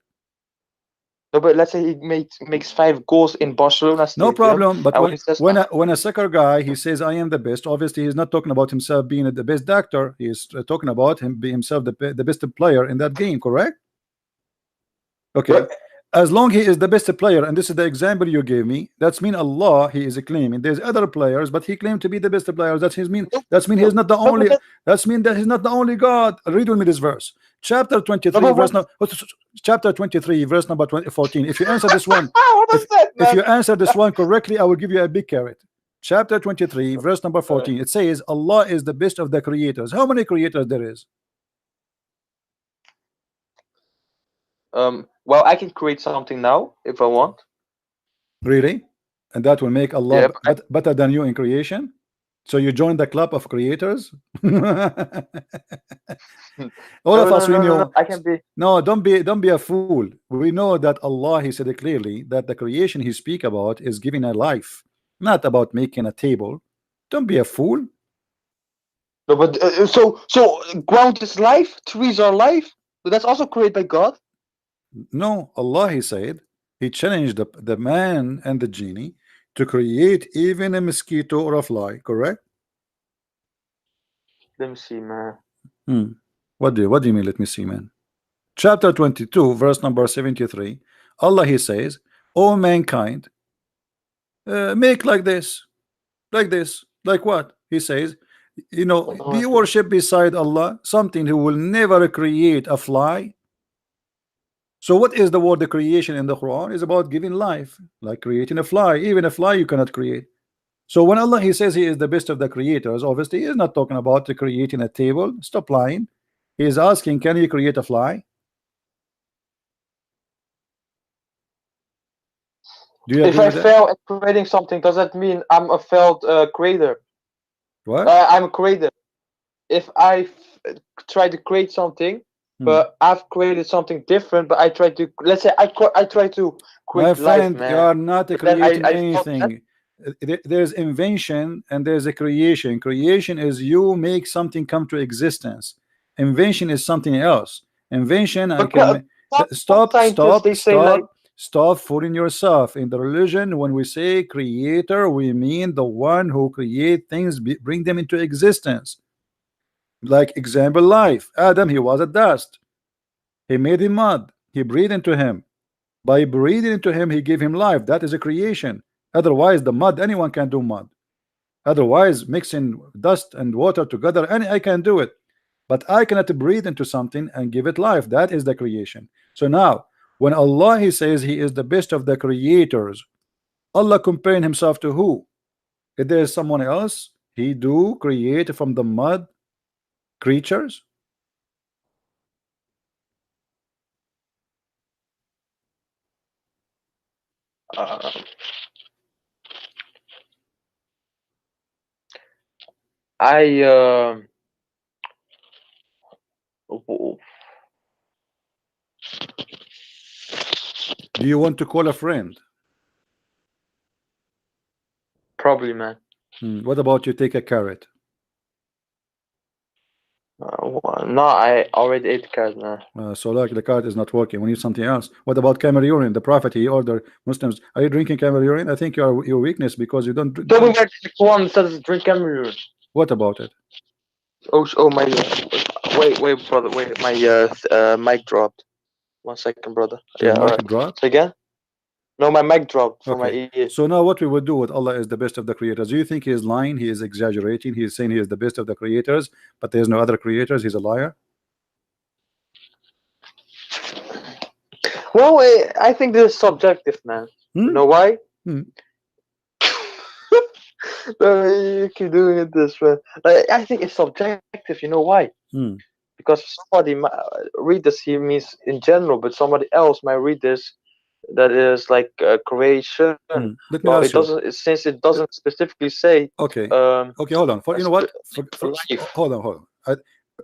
No, but let's say he makes 5 goals in Barcelona No stadium. problem, but and when he says, when a soccer guy he says I am the best, obviously he's not talking about himself being the best doctor. He is talking about him being himself the best player in that game, correct? Okay, but, as long he is the best player, and this is the example you gave me, that's mean Allah he is claiming there's other players, but he claimed to be the best player. That's his mean. That's mean he's not the only. That's mean that he's not the only God. Read with me this verse, chapter 23, verse no, chapter 23, verse number 14. If you answer this one, if you answer this one correctly, I will give you a big carrot. Chapter 23, verse number 14. It says Allah is the best of the creators. How many creators there is? well, I can create something now if I want. Really? And that will make Allah Yeah, better than you in creation? So you join the club of creators? All of us we know. I can be. No, don't be a fool. We know that Allah he said it clearly that the creation he speak about is giving a life, not about making a table. Don't be a fool. No, but so ground is life, trees are life, but that's also created by God. No, Allah he said he challenged the man and the genie to create even a mosquito or a fly, correct? Let me see, man. What do you mean? Let me see, man. Chapter 22, verse number 73. Allah he says, "O mankind, make like this, like what?" He says, you know, do you worship beside Allah something who will never create a fly? So what is the word the creation in the Quran is about giving life, like creating a fly. Even a fly you cannot create. So when Allah he says he is the best of the creators, obviously he is not talking about creating a table. Stop lying. He is asking, can you create a fly? Do you if I fail at creating something, does that mean I'm a failed creator? What? I'm a creator. If I try to create something, but I've created something different, but I try to, let's say I try to create my friend, life, man. You are not creating anything. There's invention and there's a creation. Creation is you make something come to existence. Invention is something else. Invention, I can stop fooling yourself. In the religion, when we say creator, we mean the one who create things, bring them into existence. Like example, life. Adam, he was a dust. He made him mud. He breathed into him. By breathing into him, he gave him life. That is a creation. Otherwise, the mud, anyone can do mud. Otherwise, mixing dust and water together, I can do it. But I cannot breathe into something and give it life. That is the creation. So now, when Allah he says he is the best of the creators, Allah comparing himself to who? If there is someone else, he do create from the mud creatures? Do you want to call a friend? Probably, man. What about you take a carrot? No, I already ate the carrot, man. So like the carrot is not working. We need something else. What about camel urine? The Prophet he ordered Muslims. Are you drinking camel urine? I think your weakness because you don't. Tell me back to the Quran says drink camel urine. What about it? Oh my! Wait, brother, wait. My mic dropped. 1 second, brother. Your yeah, mic dropped? Say again? No, my mic dropped from Okay. my ear. So now what we would do with Allah is the best of the creators. Do you think he is lying? He is exaggerating. He is saying he is the best of the creators, but there's no other creators. He's a liar. Well, I think this is subjective, man. You know why? You keep doing it this way. I think it's subjective. You know why? because somebody might read this here means in general, but somebody else might read this that is like creation. Let me Well, ask it doesn't, since it doesn't specifically say. Okay. Um, Okay, hold on. For you know what? life. Hold on.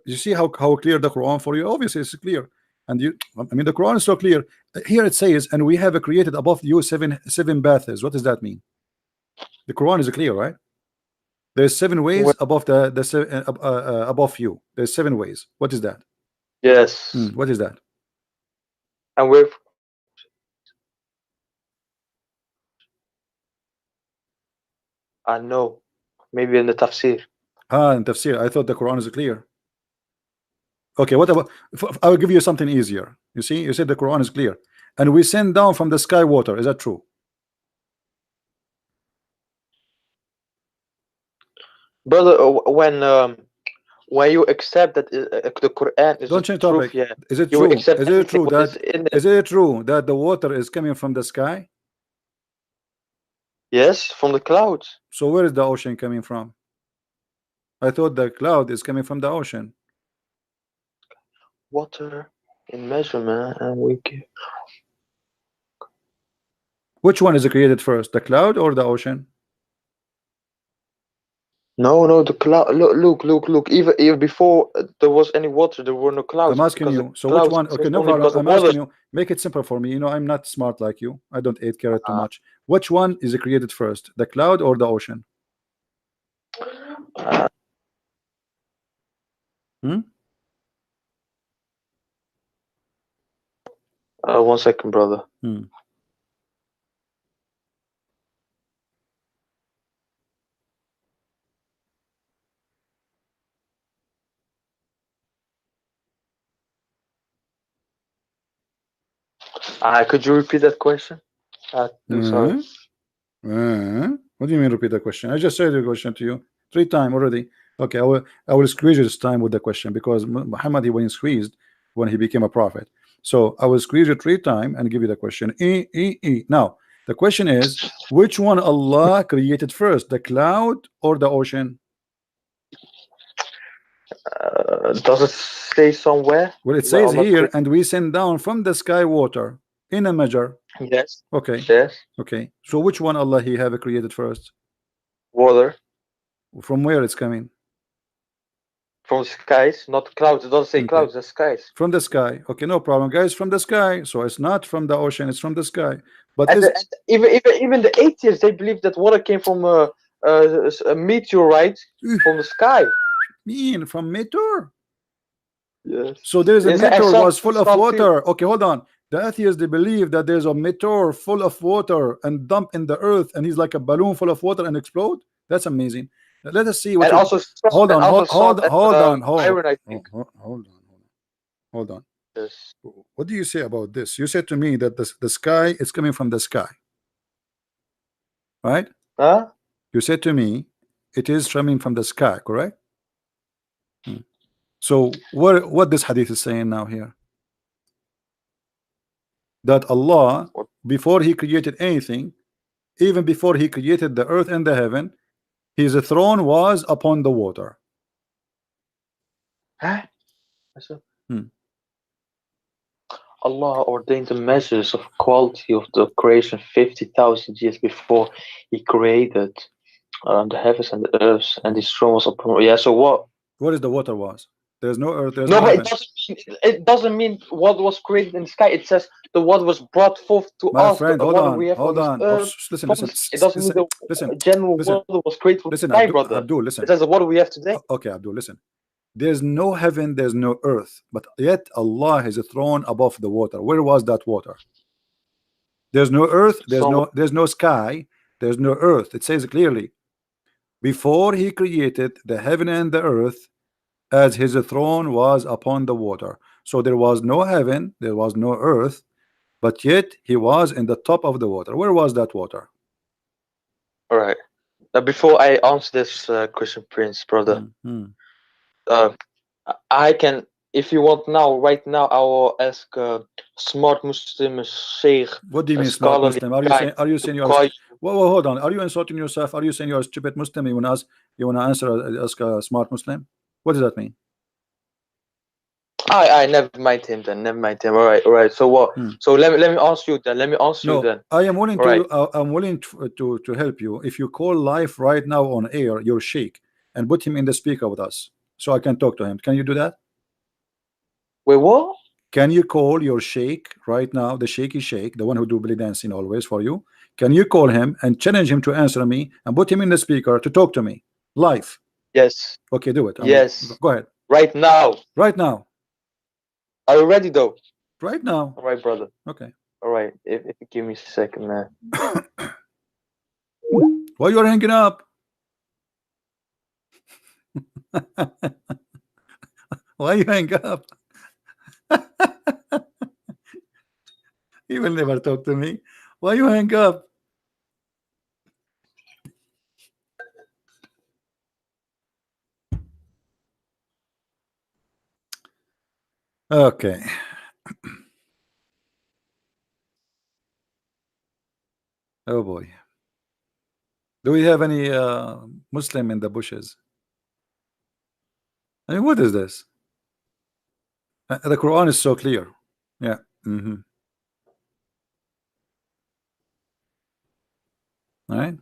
You see how clear the Quran for you? Obviously, it's clear. And I mean, the Quran is so clear. Here it says, and we have created above you seven baths. What does that mean? The Quran is clear, right? There's 7 ways above above you. There's 7 ways. What is that? Yes. What is that? And we're I know. Maybe in the tafsir. In tafsir. I thought the Quran is clear. Okay, what about? I will give you something easier. You see, you said the Quran is clear, and we send down from the sky water. Is that true? Brother, when you accept that the Quran is Don't change truth, topic. yeah, Is it you true? accept Is it true everything what that is in it. is it true that the water is coming from the sky? Yes, from the clouds. So where is the ocean coming from? I thought the cloud is coming from the ocean. Water in measurement, and we give. Which one is created first, the cloud or the ocean? No, the cloud. Look. Even before there was any water, there were no clouds. I'm asking you. So which one? Okay, no problem. I'm asking you. Make it simple for me. You know, I'm not smart like you. I don't eat carrot too much. Which one is created first, the cloud or the ocean? 1 second, brother. Could you repeat that question? I'm sorry. What do you mean repeat the question? I just said the question to you 3 times already. Okay, I will squeeze this time with the question, because Muhammad, he was squeezed when he became a prophet. So I will squeeze it 3 times and give you the question. Now the question is, which one Allah created first, the cloud or the ocean? Does it say somewhere? Well, it says here, and we send down from the sky water in a measure. Yes. Okay. Yes. Okay. So which one Allah he have created first? Water. From where it's coming? From skies, not clouds. It doesn't say clouds, the skies. From the sky. Okay, no problem, guys. From the sky. So it's not from the ocean, it's from the sky. But even the atheists, they believe that water came from a meteorite from the sky. From meteor? Yes. So there's a meteor was full of water. Okay, hold on. The atheists, they believe that there's a meteor full of water and dump in the earth, and he's like a balloon full of water and explode. That's amazing. Let us see what. And also, hold on. Yes. What do you say about this? You said to me that the sky is coming from the sky, right? Huh? You said to me it is coming from the sky, correct? So what this hadith is saying now here? That Allah, before he created anything, even before he created the earth and the heaven, his throne was upon the water. Huh? Allah ordained the measures of quality of the creation 50,000 years before he created the heavens and the earth, and his throne was upon. Yeah, so what is the water was? There's no earth, there's no, no but it doesn't mean what was created in the sky. It says the what was brought forth to my us. Friend, hold on. Listen. It doesn't mean the general water was created from the sky, brother. Abdul, listen. It says the water we have today. Okay, Abdul, listen. There's no heaven, there's no earth, but yet Allah has a throne above the water. Where was that water? There's no earth, there's no sky, there's no earth. It says clearly, before he created the heaven and the earth, as his throne was upon the water. So there was no heaven, there was no earth, but yet he was in the top of the water. Where was that water? All right. Now, before I answer this, Christian Prince, brother, I can, if you want now, right now, I will ask smart Muslim Sheikh. What do you mean smart Muslim? Are you saying you're? Whoa, hold on. Are you insulting yourself? Are you saying you're a stupid Muslim? You wanna answer, ask a smart Muslim? What does that mean? I never mind him then. Never mind him. All right. So what? So let me ask you then. No, I am willing All to. I'm willing to help you. If you call live right now on air, your sheikh, and put him in the speaker with us, so I can talk to him. Can you do that? Wait, what? Can you call your sheikh right now, the shaky sheikh, the one who do belly dancing always for you? Can you call him and challenge him to answer me and put him in the speaker to talk to me live? Yes. Okay, do it. Yes. Go ahead. Right now. Right now. Are you ready though? Right now. All right, brother. Okay. All right. If you give me a second, man. Why you're hanging up? Why you hang up? He will never talk to me. Why you hang up? Okay. Oh boy. Do we have any Muslim in the bushes? I mean, what is this? The Quran is so clear. Yeah. All right.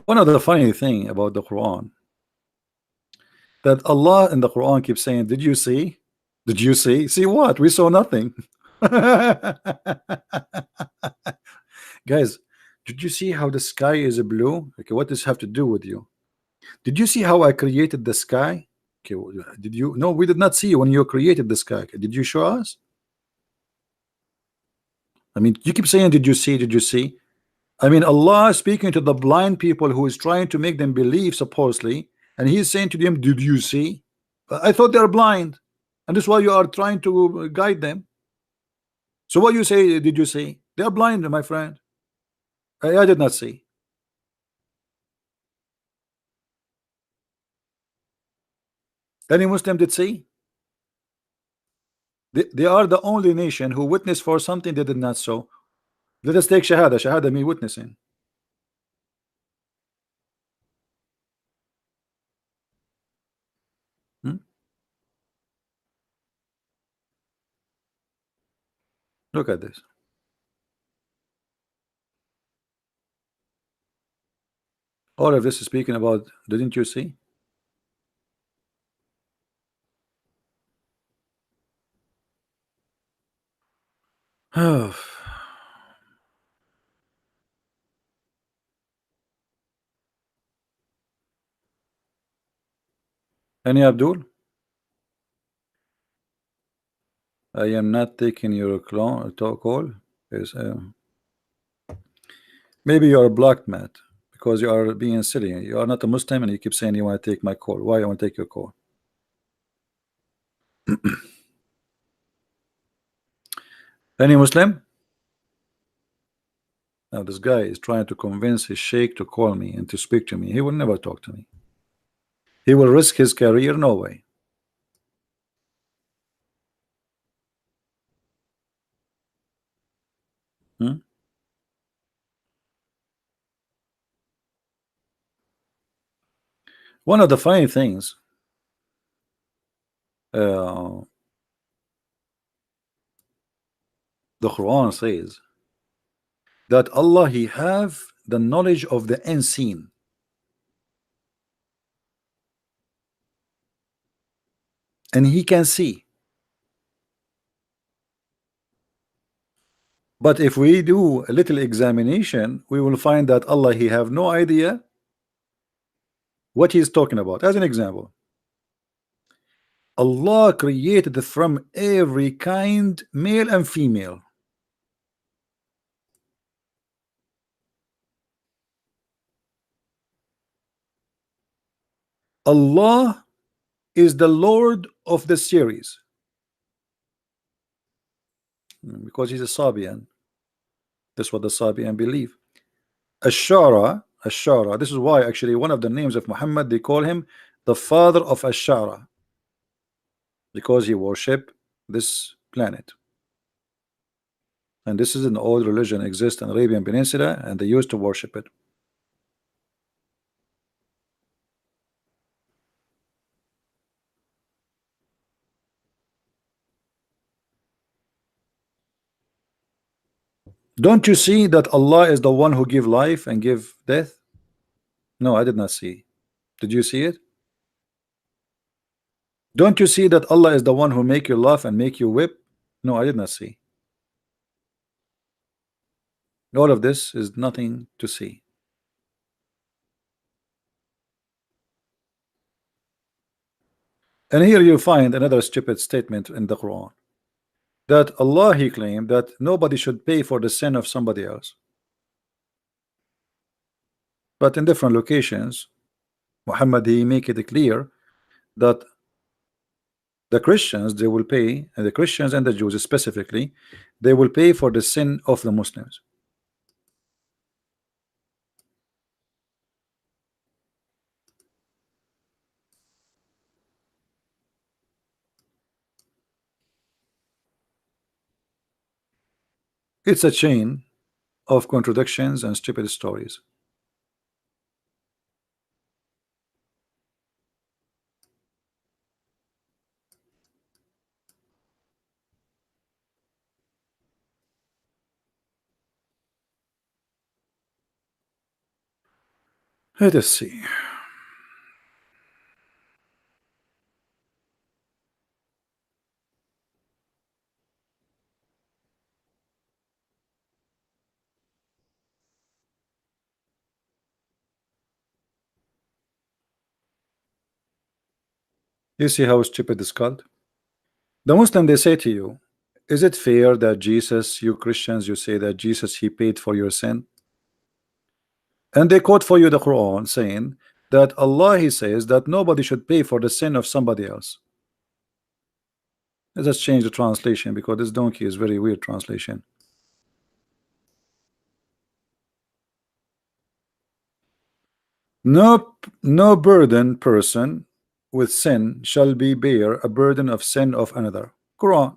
One of the funny thing about the Quran, that Allah in the Quran keeps saying, did you see? Did you see? See what? We saw nothing. Guys, did you see how the sky is blue? Okay, what does this have to do with you? Did you see how I created the sky? Okay, did you? No, we did not see when you created the sky. Okay, did you show us? I mean, you keep saying, did you see? Did you see? I mean, Allah is speaking to the blind people who is trying to make them believe, supposedly, and He's saying to them, did you see? I thought they're blind, and this is why you are trying to guide them. So what you say, did you see? They're blind, my friend. I did not see. Any Muslim did see? They are the only nation who witnessed for something they did not show. Let us take Shahada. Shahada means witnessing. Look at this. All of this is speaking about, didn't you see? Any Abdul? I am not taking your call. Yes, maybe you are blocked, Matt, because you are being silly. You are not a Muslim and you keep saying you want to take my call. Why you want to take your call? Any Muslim? Now this guy is trying to convince his sheikh to call me and to speak to me. He will never talk to me. He will risk his career. No way. One of the funny things, the Quran says that Allah, He have the knowledge of the unseen. And He can see. But if we do a little examination, we will find that Allah, He have no idea what He is talking about. As an example, Allah created from every kind, male and female. Allah is the Lord of the series, because He's a Sabian. That's what the Sabian believe. Ashara, this is why actually one of the names of Muhammad, they call him the father of Ashara, because he worship this planet. And this is an old religion, exists in Arabian Peninsula, and they used to worship it. Don't you see that Allah is the one who give life and give death? No, I did not see. Did you see it? Don't you see that Allah is the one who make you laugh and make you whip? No, I did not see. All of this is nothing to see. And here you find another stupid statement in the Quran, that Allah, he claimed that nobody should pay for the sin of somebody else. But in different locations, Muhammad, he make it clear that the Christians, they will pay, and the Christians and the Jews specifically, they will pay for the sin of the Muslims. It's a chain of contradictions and stupid stories. Let us see. You see how stupid is called? The Muslim, they say to you, is it fair that Jesus, you Christians, you say that Jesus, he paid for your sin? And they quote for you the Quran saying that Allah, he says that nobody should pay for the sin of somebody else. Let's just change the translation, because this donkey is very weird translation. No burden person with sin shall be bear a burden of sin of another. Quran.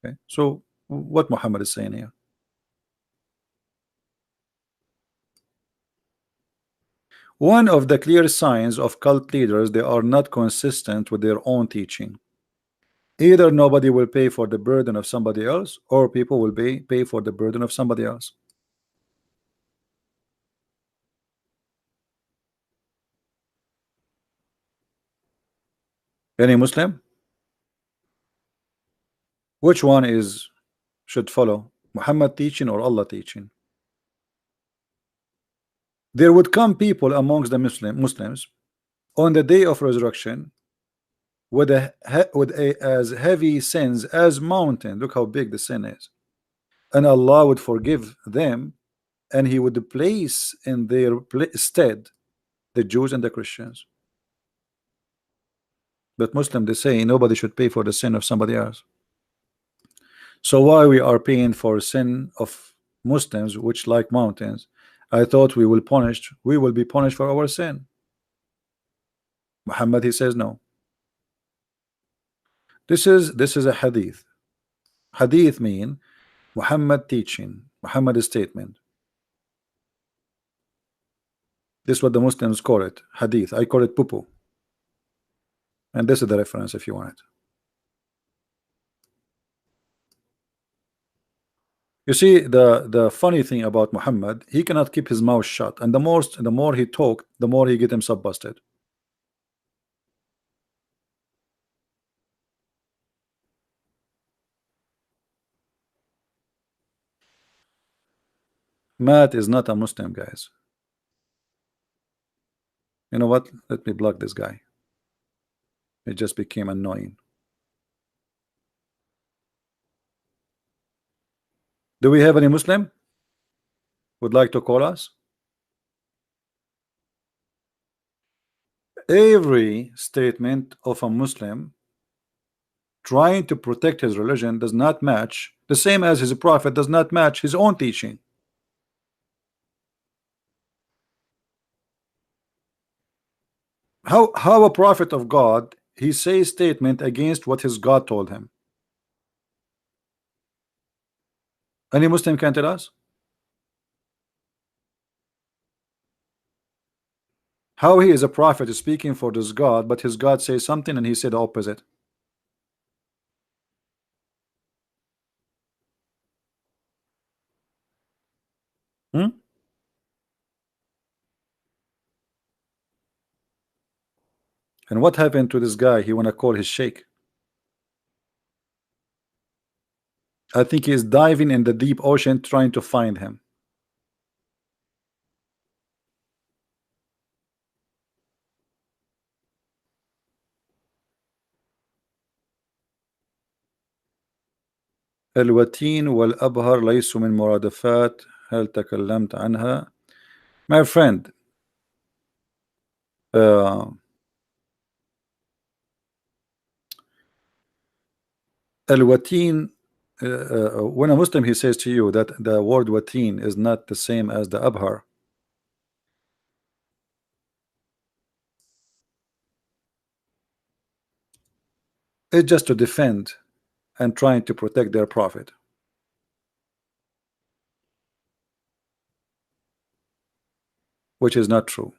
Okay, so what Muhammad is saying here? One of the clear signs of cult leaders, they are not consistent with their own teaching. Either nobody will pay for the burden of somebody else, or people will pay for the burden of somebody else. Any Muslim? Which one should follow? Muhammad teaching or Allah teaching? There would come people amongst the Muslims on the day of resurrection with as heavy sins as mountain. Look how big the sin is, and Allah would forgive them, and he would place in their stead the Jews and the Christians. But Muslim, they say nobody should pay for the sin of somebody else. So why we are paying for sin of Muslims, which like mountains? I thought we will be punished for our sin. Muhammad, he says no. This is a hadith. Hadith mean Muhammad teaching, Muhammad statement. This is what the Muslims call it, hadith. I call it pupu. And this is the reference if you want it. You see, the funny thing about Muhammad, he cannot keep his mouth shut, and the more he talked, the more he get himself busted. Matt is not a Muslim, guys. You know what? Let me block this guy. It just became annoying. Do we have any Muslim would like to call us? Every statement of a Muslim trying to protect his religion does not match, the same as his prophet does not match his own teaching. How a prophet of God, he says statement against what his God told him? Any Muslim can tell us? How he is a prophet is speaking for this God, but his God says something and he said the opposite. Hmm? And what happened to this guy? He want to call his sheikh. I think he is diving in the deep ocean trying to find him. الوتين والأبهر ليسوا من مرادفات هل تكلمت عنها. My friend, الوتين, when a Muslim he says to you that the word watin is not the same as the abhar, it's just to defend and trying to protect their prophet. Which is not true.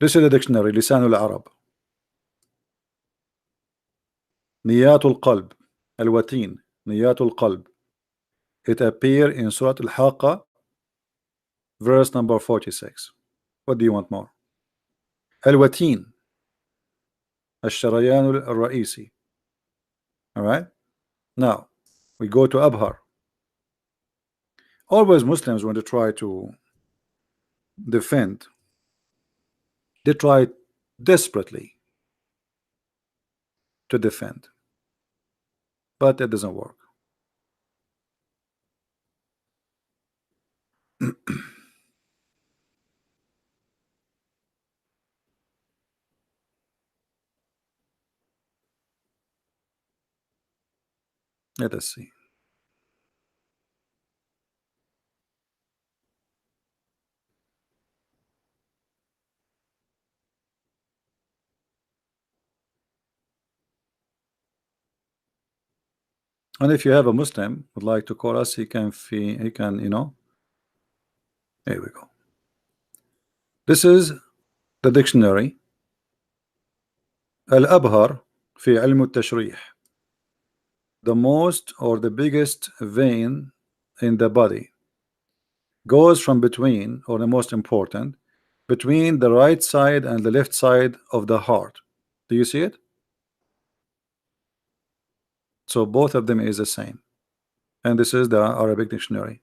This is the dictionary, لسان العرب. نيات القلب, الوتين, نيات القلب. It appears in Surah Al-Haqqa, verse number 46. What do you want more? الوتين, الشريان الرئيسي. All right. Now we go to Abhar. Always Muslims, when they try to defend, they try desperately to defend, but it doesn't work. Let us see. And if you have a Muslim would like to call us, he can, you know. Here we go. This is the dictionary. Al-Abhar fi ilm al-tashrih. The most or the biggest vein in the body goes from between, or the most important, between the right side and the left side of the heart. Do you see it? So both of them is the same. And this is the Arabic dictionary.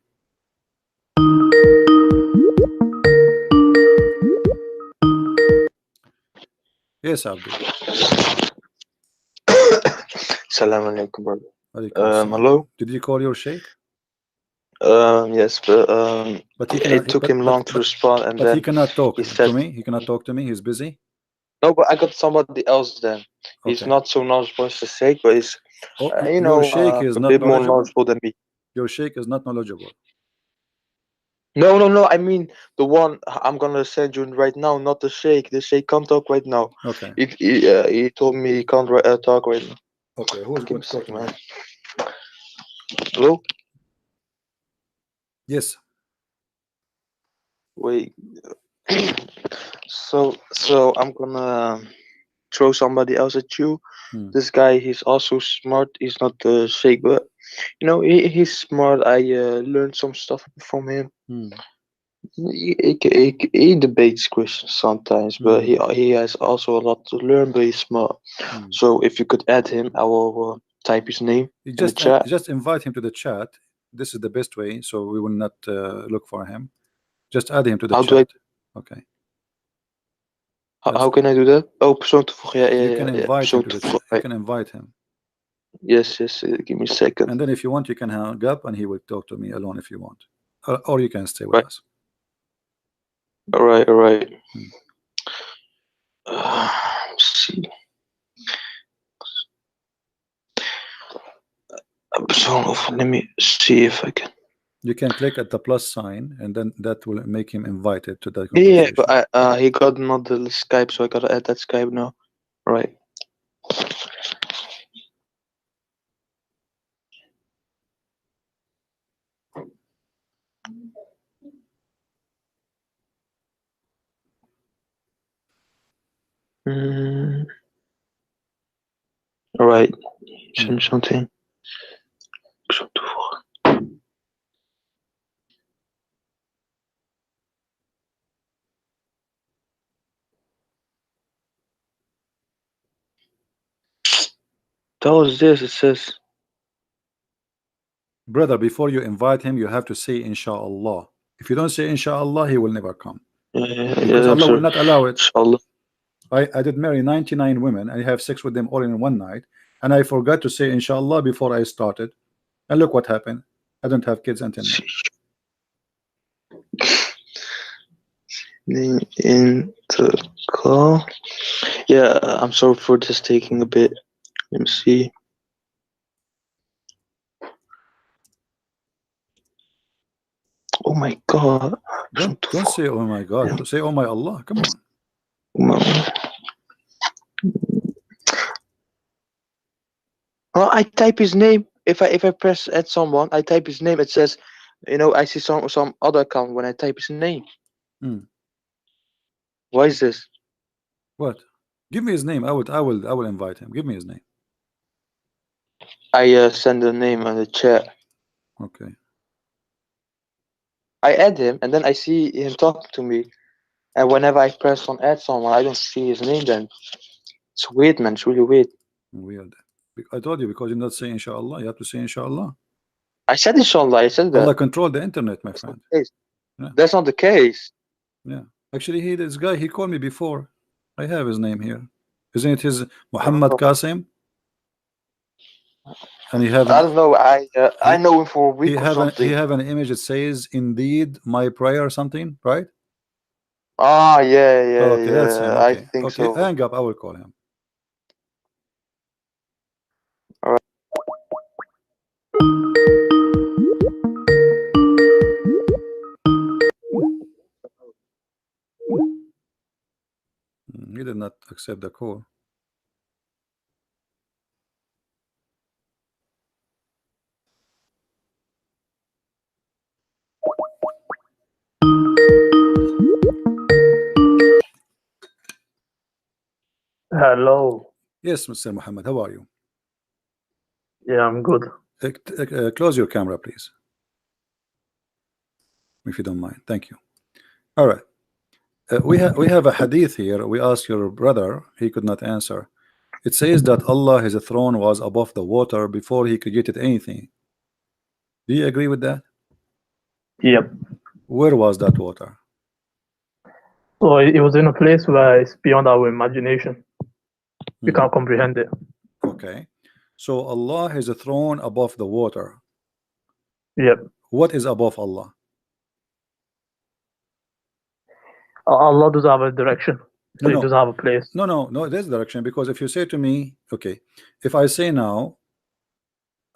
Yes, Abdul. Assalamu alaikum, brother. Hello. Hello. Did you call your sheikh? Yes, but he cannot, it took him long to respond, and but then he cannot talk he to said, me. He cannot talk to me. He's busy. "No, but I got somebody else." Then he's Okay. not so knowledgeable as the sheikh, but he's you know, your sheikh is a not bit more knowledgeable. knowledgeable than me. Your sheikh is not knowledgeable. No. I mean the one I'm gonna send you right now, not the sheikh. The sheikh can't talk right now. Okay. He told me he can't talk right now. Okay. Who's Give going me to a talk second, to me? man. Hello. Yes. Wait. So I'm gonna throw somebody else at you. This guy, he's also smart. He's not the sheikh, but you know, he's smart. I learned some stuff from him. He debates Christians sometimes, but he has also a lot to learn. But he's smart. So if you could add him, I will type his name in the chat. Just invite him to the chat. This is the best way, so we will not look for him. Just add him to the chat. Okay. How can I do that? Oh, persoon toevoegen. Yeah, you can invite him to the chat. You can invite him. Yes. Give me a second. And then if you want, you can hang up, and he will talk to me alone if you want, or you can stay with us. All right. Let's see. Let me see if I can. You can click at the plus sign, and then that will make him invited to the conversation. Yeah, but he got not the Skype, so I gotta add that Skype now. Right. something. Ik zal toevoegen. That was this. It says, Brother, before you invite him, you have to say inshallah. If you don't say inshallah, he will never come. Because Allah will not allow it. Inshallah. I did marry 99 women and I have sex with them all in one night, and I forgot to say inshallah before I started, and look what happened. I don't have kids until now. In the call. Yeah, I'm sorry for this taking a bit. Let me see. Oh my God. Don't say oh my God. Say oh my Allah. Come on. Well, I type his name. If I press add someone, I type his name. It says, I see some other account when I type his name. Why is this? What? Give me his name. I will invite him. Give me his name. I send the name on the chat. Okay. I add him and then I see him talking to me. And whenever I press on add someone, I don't see his name then. It's weird, man. It's really weird. Weird. I told you, because you're not saying inshallah. You have to say inshallah. I said inshallah. I said that. Allah control the internet, my friend. Yeah. That's not the case. Yeah. Actually, this guy, he called me before. I have his name here. Isn't it his Muhammad Qasim? And he have I don't know. I know him for a week or something. He have an image that says indeed my prayer or something, right? Ah, yeah. Okay, that's him. Okay. I think so. Hang up. I will call him. All right. He did not accept the call. Hello. Yes, Mr. Muhammad, how are you? Yeah, I'm good. Close your camera, please, if you don't mind. Thank you. All right. We have a hadith here. We asked your brother, he could not answer. It says that Allah, his throne was above the water before he created anything. Do you agree with that? Yep. Where was that water? So it was in a place where it's beyond our imagination. We can't comprehend it. Okay. So Allah has a throne above the water. Yep. What is above Allah? Allah does have a direction. So He does have a place. No, there's direction. Because if you say to me, okay, if I say now,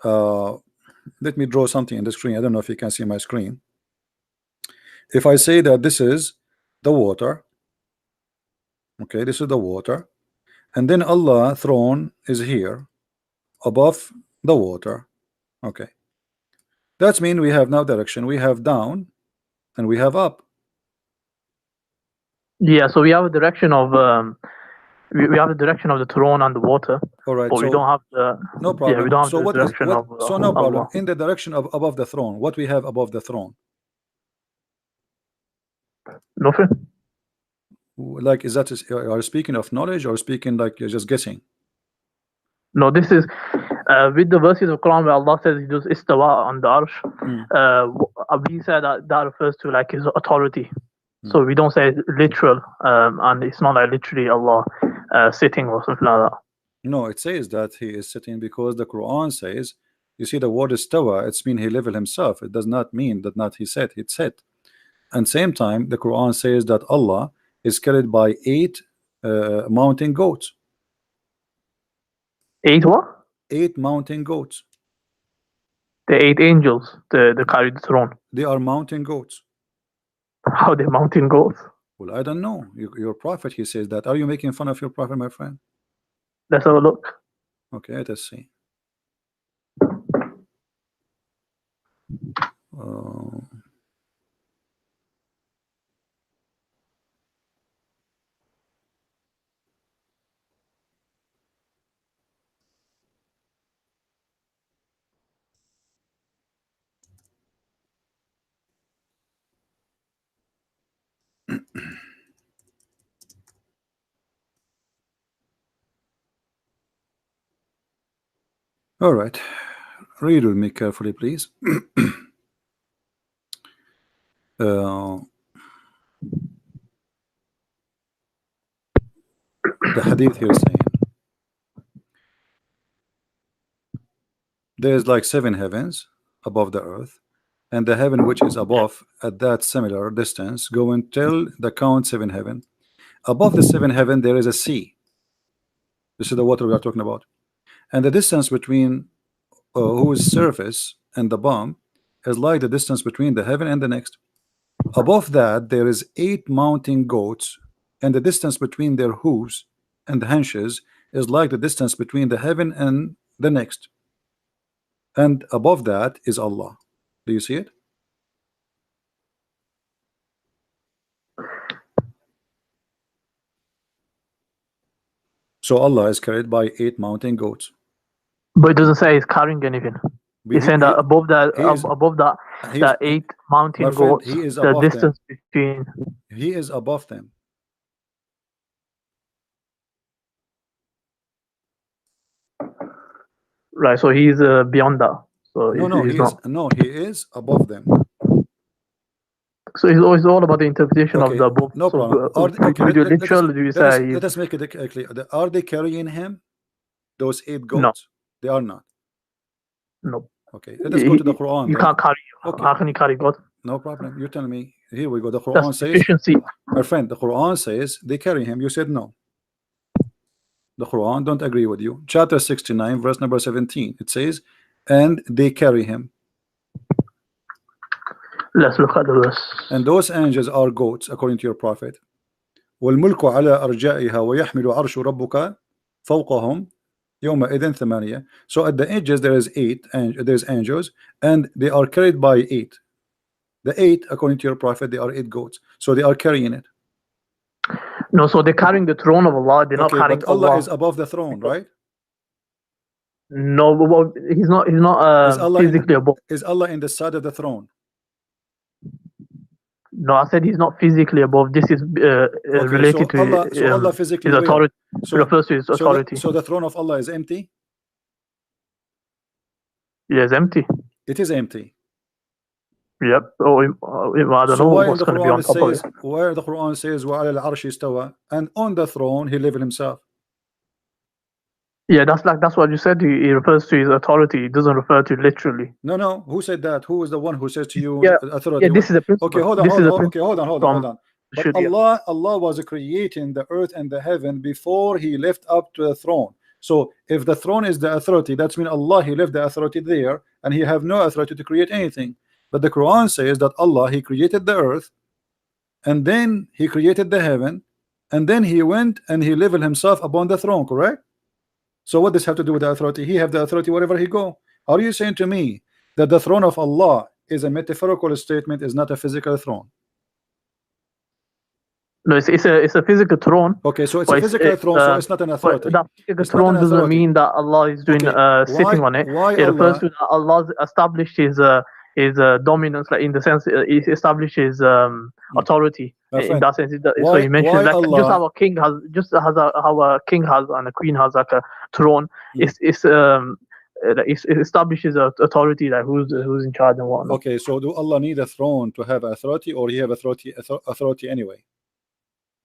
let me draw something in the screen. I don't know if you can see my screen. If I say that this is the water, okay, this is the water, and then Allah throne is here above the water, okay, that means we have now direction. We have down and we have up. Yeah, so we have a direction of we have the direction of the throne and the water. All right, but so we don't have the no problem. Yeah, we don't have So the direction of so no problem. Allah. In the direction of above the throne, what we have above the throne? Nothing. Like, is that are you speaking of knowledge or speaking like you're just guessing? No, this is with the verses of Quran where Allah says He does istawa on the arsh. We say that refers to like His authority. So we don't say literal, and it's not like literally Allah sitting or something like that. No, it says that He is sitting because the Quran says, you see the word istawa, it's mean He level Himself. It does not mean that not He sat, it's set. And same time the Quran says that Allah is carried by 8 mountain goats. 8 what? 8 mountain goats. The 8 angels, the carry the throne. They are mountain goats. How they mountain goats? Well, I don't know. Your prophet, he says that. Are you making fun of your prophet, my friend? Let's have a look. Okay, let us see. All right, read with me carefully, please. The hadith here is saying there's like 7 heavens above the earth, and the heaven which is above at that similar distance go until the count 7 heaven. Above the 7 heaven there is a sea. This is the water we are talking about, and the distance between whose surface and the bottom is like the distance between the heaven and the next. Above that there is 8 mountain goats, and the distance between their hooves and the haunches is like the distance between the heaven and the next. And above that is Allah. Do you see it? So Allah is carried by 8 mountain goats. But it doesn't say he's carrying anything. He's saying that above that, the 8 mountain goats, the distance between. He is above them. Right, so he's beyond that. So he is above them. So it's all about the interpretation of the above. No problem. Let us make it clear. Are they carrying him? Those 8 goats? No. They are not. No. Okay, let us go to the Quran. You can't carry. Okay. How can you carry God? No problem. You're telling me. Here we go. The Quran says, my friend, the Quran says they carry him. You said no. The Quran don't agree with you. Chapter 69, verse number 17. It says, and they carry him. Let's look at the verse. And those angels are goats, according to your prophet. والملك على أرجائها ويحمل عرش ربك فوقهم يومئذ ثمانية. So at the edges there is 8, and there's angels, and they are carried by 8. The 8, according to your prophet, they are 8 goats. So they are carrying it. No, so they're carrying the throne of Allah. They're not carrying but Allah is above the throne, right? No, but he's not physically above. Is Allah in the side of the throne? No, I said he's not physically above. This is related to Allah physically his authority. Refers to his authority. So the throne of Allah is empty? Yeah, it's empty. It is empty. Yep. I don't know what's going to be on top of it. Where the Quran says وَعَلَى الْعَرْشِ اسْتَوَى, and on the throne he lived himself. Yeah, that's what you said. He refers to his authority. It doesn't refer to literally. No. Who said that? Who is the one who says to you authority? Yeah, this is a principle. Okay, hold on. But Allah was creating the earth and the heaven before he left up to the throne. So if the throne is the authority, that's mean Allah, he left the authority there, and he have no authority to create anything. But the Quran says that Allah, he created the earth, and then he created the heaven, and then he went and he leveled himself upon the throne, correct? So what does have to do with the authority? He have the authority wherever he go. Are you saying to me that the throne of Allah is a metaphorical statement, is not a physical throne? No, it's a physical throne. Okay, so it's a physical throne, so it's not an authority. That physical throne doesn't mean that Allah is doing sitting on it. It refers to that Allah established his dominance, like in the sense he established his authority. In that sense, so he mentioned like Allah, just how a king has, how a king has and a queen has like a throne. It establishes authority, like who's in charge and whatnot. Okay, so do Allah need a throne to have authority, or he have authority anyway?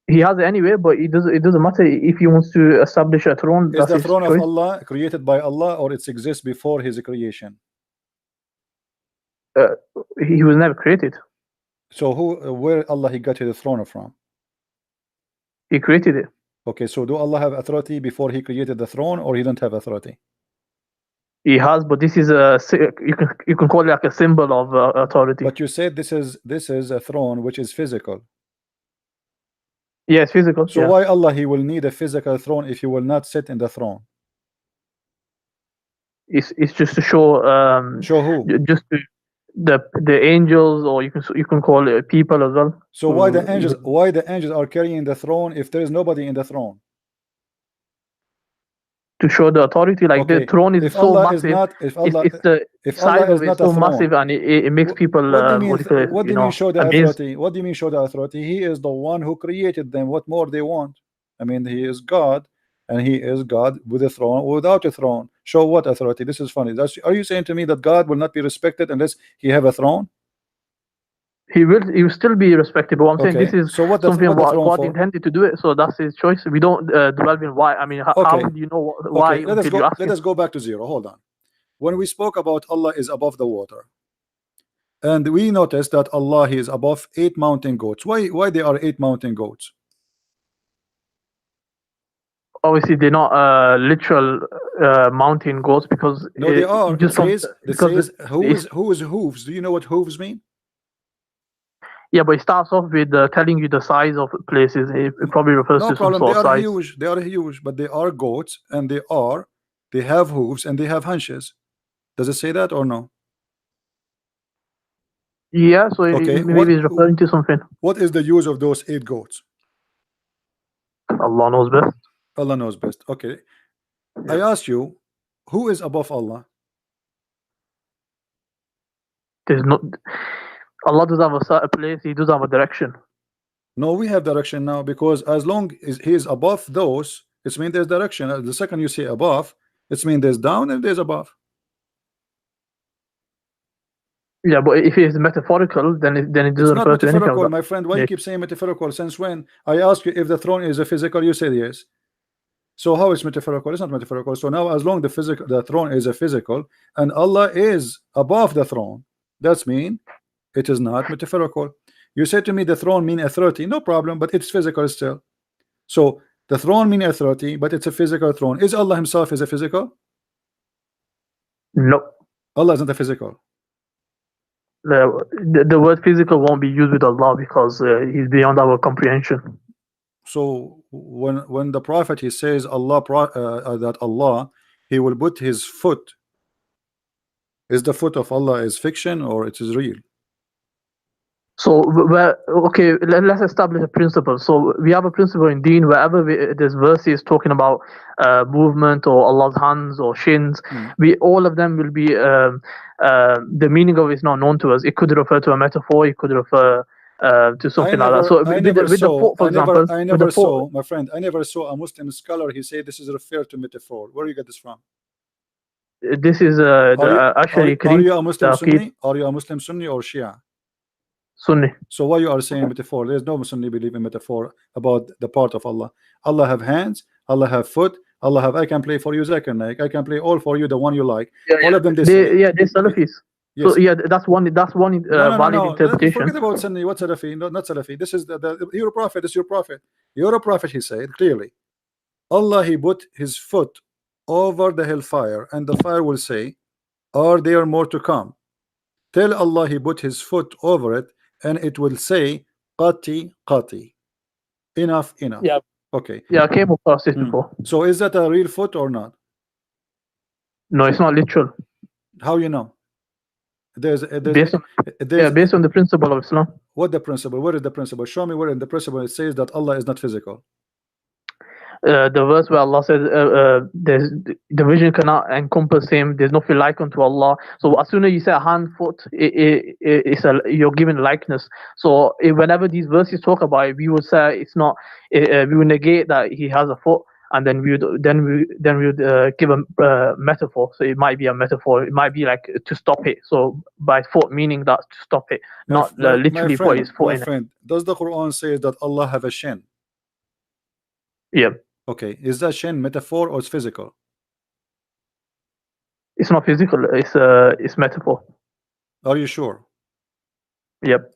He has it anyway, but it doesn't matter if he wants to establish a throne. Is the throne of Allah created by Allah, or it exists before his creation? He was never created. So where Allah he got the throne from? He created it. Okay, so do Allah have authority before he created the throne, or he don't have authority? He has, but this is you can call it like a symbol of authority. But you said this is a throne which is physical. Yeah, it's physical. So why Allah he will need a physical throne if he will not sit in the throne? It's just to show show who? Just to the angels, or you can call it people as well. So why the angels are carrying the throne if there is nobody in the throne? To show the authority, like the throne is so massive. If size of it so massive, and it makes people. What do you mean show the authority? What do you mean show the authority? He is the one who created them. What more they want? I mean, he is God, and he is God with a throne or without a throne. Show what authority? This is funny. Are you saying to me that God will not be respected unless he have a throne? He will still be respected, but I'm saying Okay. this is So what the something throne God for? intended to do it, so that's his choice. We don't dwell in why. I mean, how Okay. would you know why Okay, let us until you ask let him? us go back to zero. Hold on. When we spoke about Allah is above the water, and we noticed that Allah is above 8 mountain goats. Why there are 8 mountain goats? Obviously, they're not literal mountain goats, because No, they are. just from It because says it's- who is hooves? Do you know what hooves mean? yeah, but it starts off with telling you the size of places. It probably refers No to some problem. sort They of are size. huge. They are huge, but they are goats, and they have hooves and they have hunches. Does it say that or no? Yeah, so Okay. maybe it's referring to something. What is the use of those 8 goats? Allah knows best. Allah knows best. Okay. I ask you, who is above Allah? There's no. Allah does have a certain place. He does have a direction. No, we have direction now, because as long as he is above those, it means there's direction. The second you say above, it means there's down and there's above. Yeah, but if it is metaphorical, then it It's doesn't not refer to anything. metaphorical, my friend. Why you keep saying metaphorical? Since when? I ask you if the throne is a physical, you said yes. So how is metaphorical? It's not metaphorical. So now, as long the throne is a physical and Allah is above the throne, that's mean it is not metaphorical. You said to me the throne mean authority, no problem, but it's physical still. So the throne mean authority, but it's a physical throne. Is Allah himself is a physical? No. Allah isn't a physical. The word physical won't be used with Allah, because he's beyond our comprehension. So when the prophet he says that Allah he will put his foot, is the foot of Allah is fiction or it is real? So, okay, let's establish a principle. So we have a principle in Deen, wherever there's verses talking about movement or Allah's hands or shins, all of them will be the meaning of it is not known to us. It could refer to a metaphor. It could refer to something like that. So I never saw, my friend, I never saw a Muslim scholar he said this is referred to metaphor. Where do you get this from? This is actually are you a Muslim Sunni? Are you a Muslim Sunni or Shia? Sunni. So why you are saying metaphor? There's no Sunni believe in metaphor about the part of Allah. Allah have hands, Allah have foot, Allah have I can play for you Zakir Naik, I can play all for you the one you like. All of them they're Salafis. Yes. So yeah, that's one valid interpretation. Forget about Sunni. What Salafi? No, not Salafi. This is your prophet. Is your prophet. Your prophet. He said clearly, Allah he put his foot over the hellfire, and the fire will say, "Are there more to come?" Tell Allah he put his foot over it, and it will say, "Qati, qati." Enough, enough. Yeah. Okay. Yeah, I came across this before. So is that a real foot or not? No, it's not literal. How you know? Based on the principle of Islam. What the principle? Where is the principle? Show me where in the principle it says that Allah is not physical. The verse where Allah says there's the vision cannot encompass him, there's nothing like unto Allah. So as soon as you say hand, foot, you're given likeness. So whenever these verses talk about it, we would say it's not, we would negate that he has a foot, and then we would give a metaphor. So it might be a metaphor, it might be like to stop it. So by foot meaning that to stop it, not literally put his foot in it. Does the Quran say that Allah have a shin? Yeah. Okay, is that shin metaphor or it's physical? It's not physical, it's metaphor. Are you sure? Yep.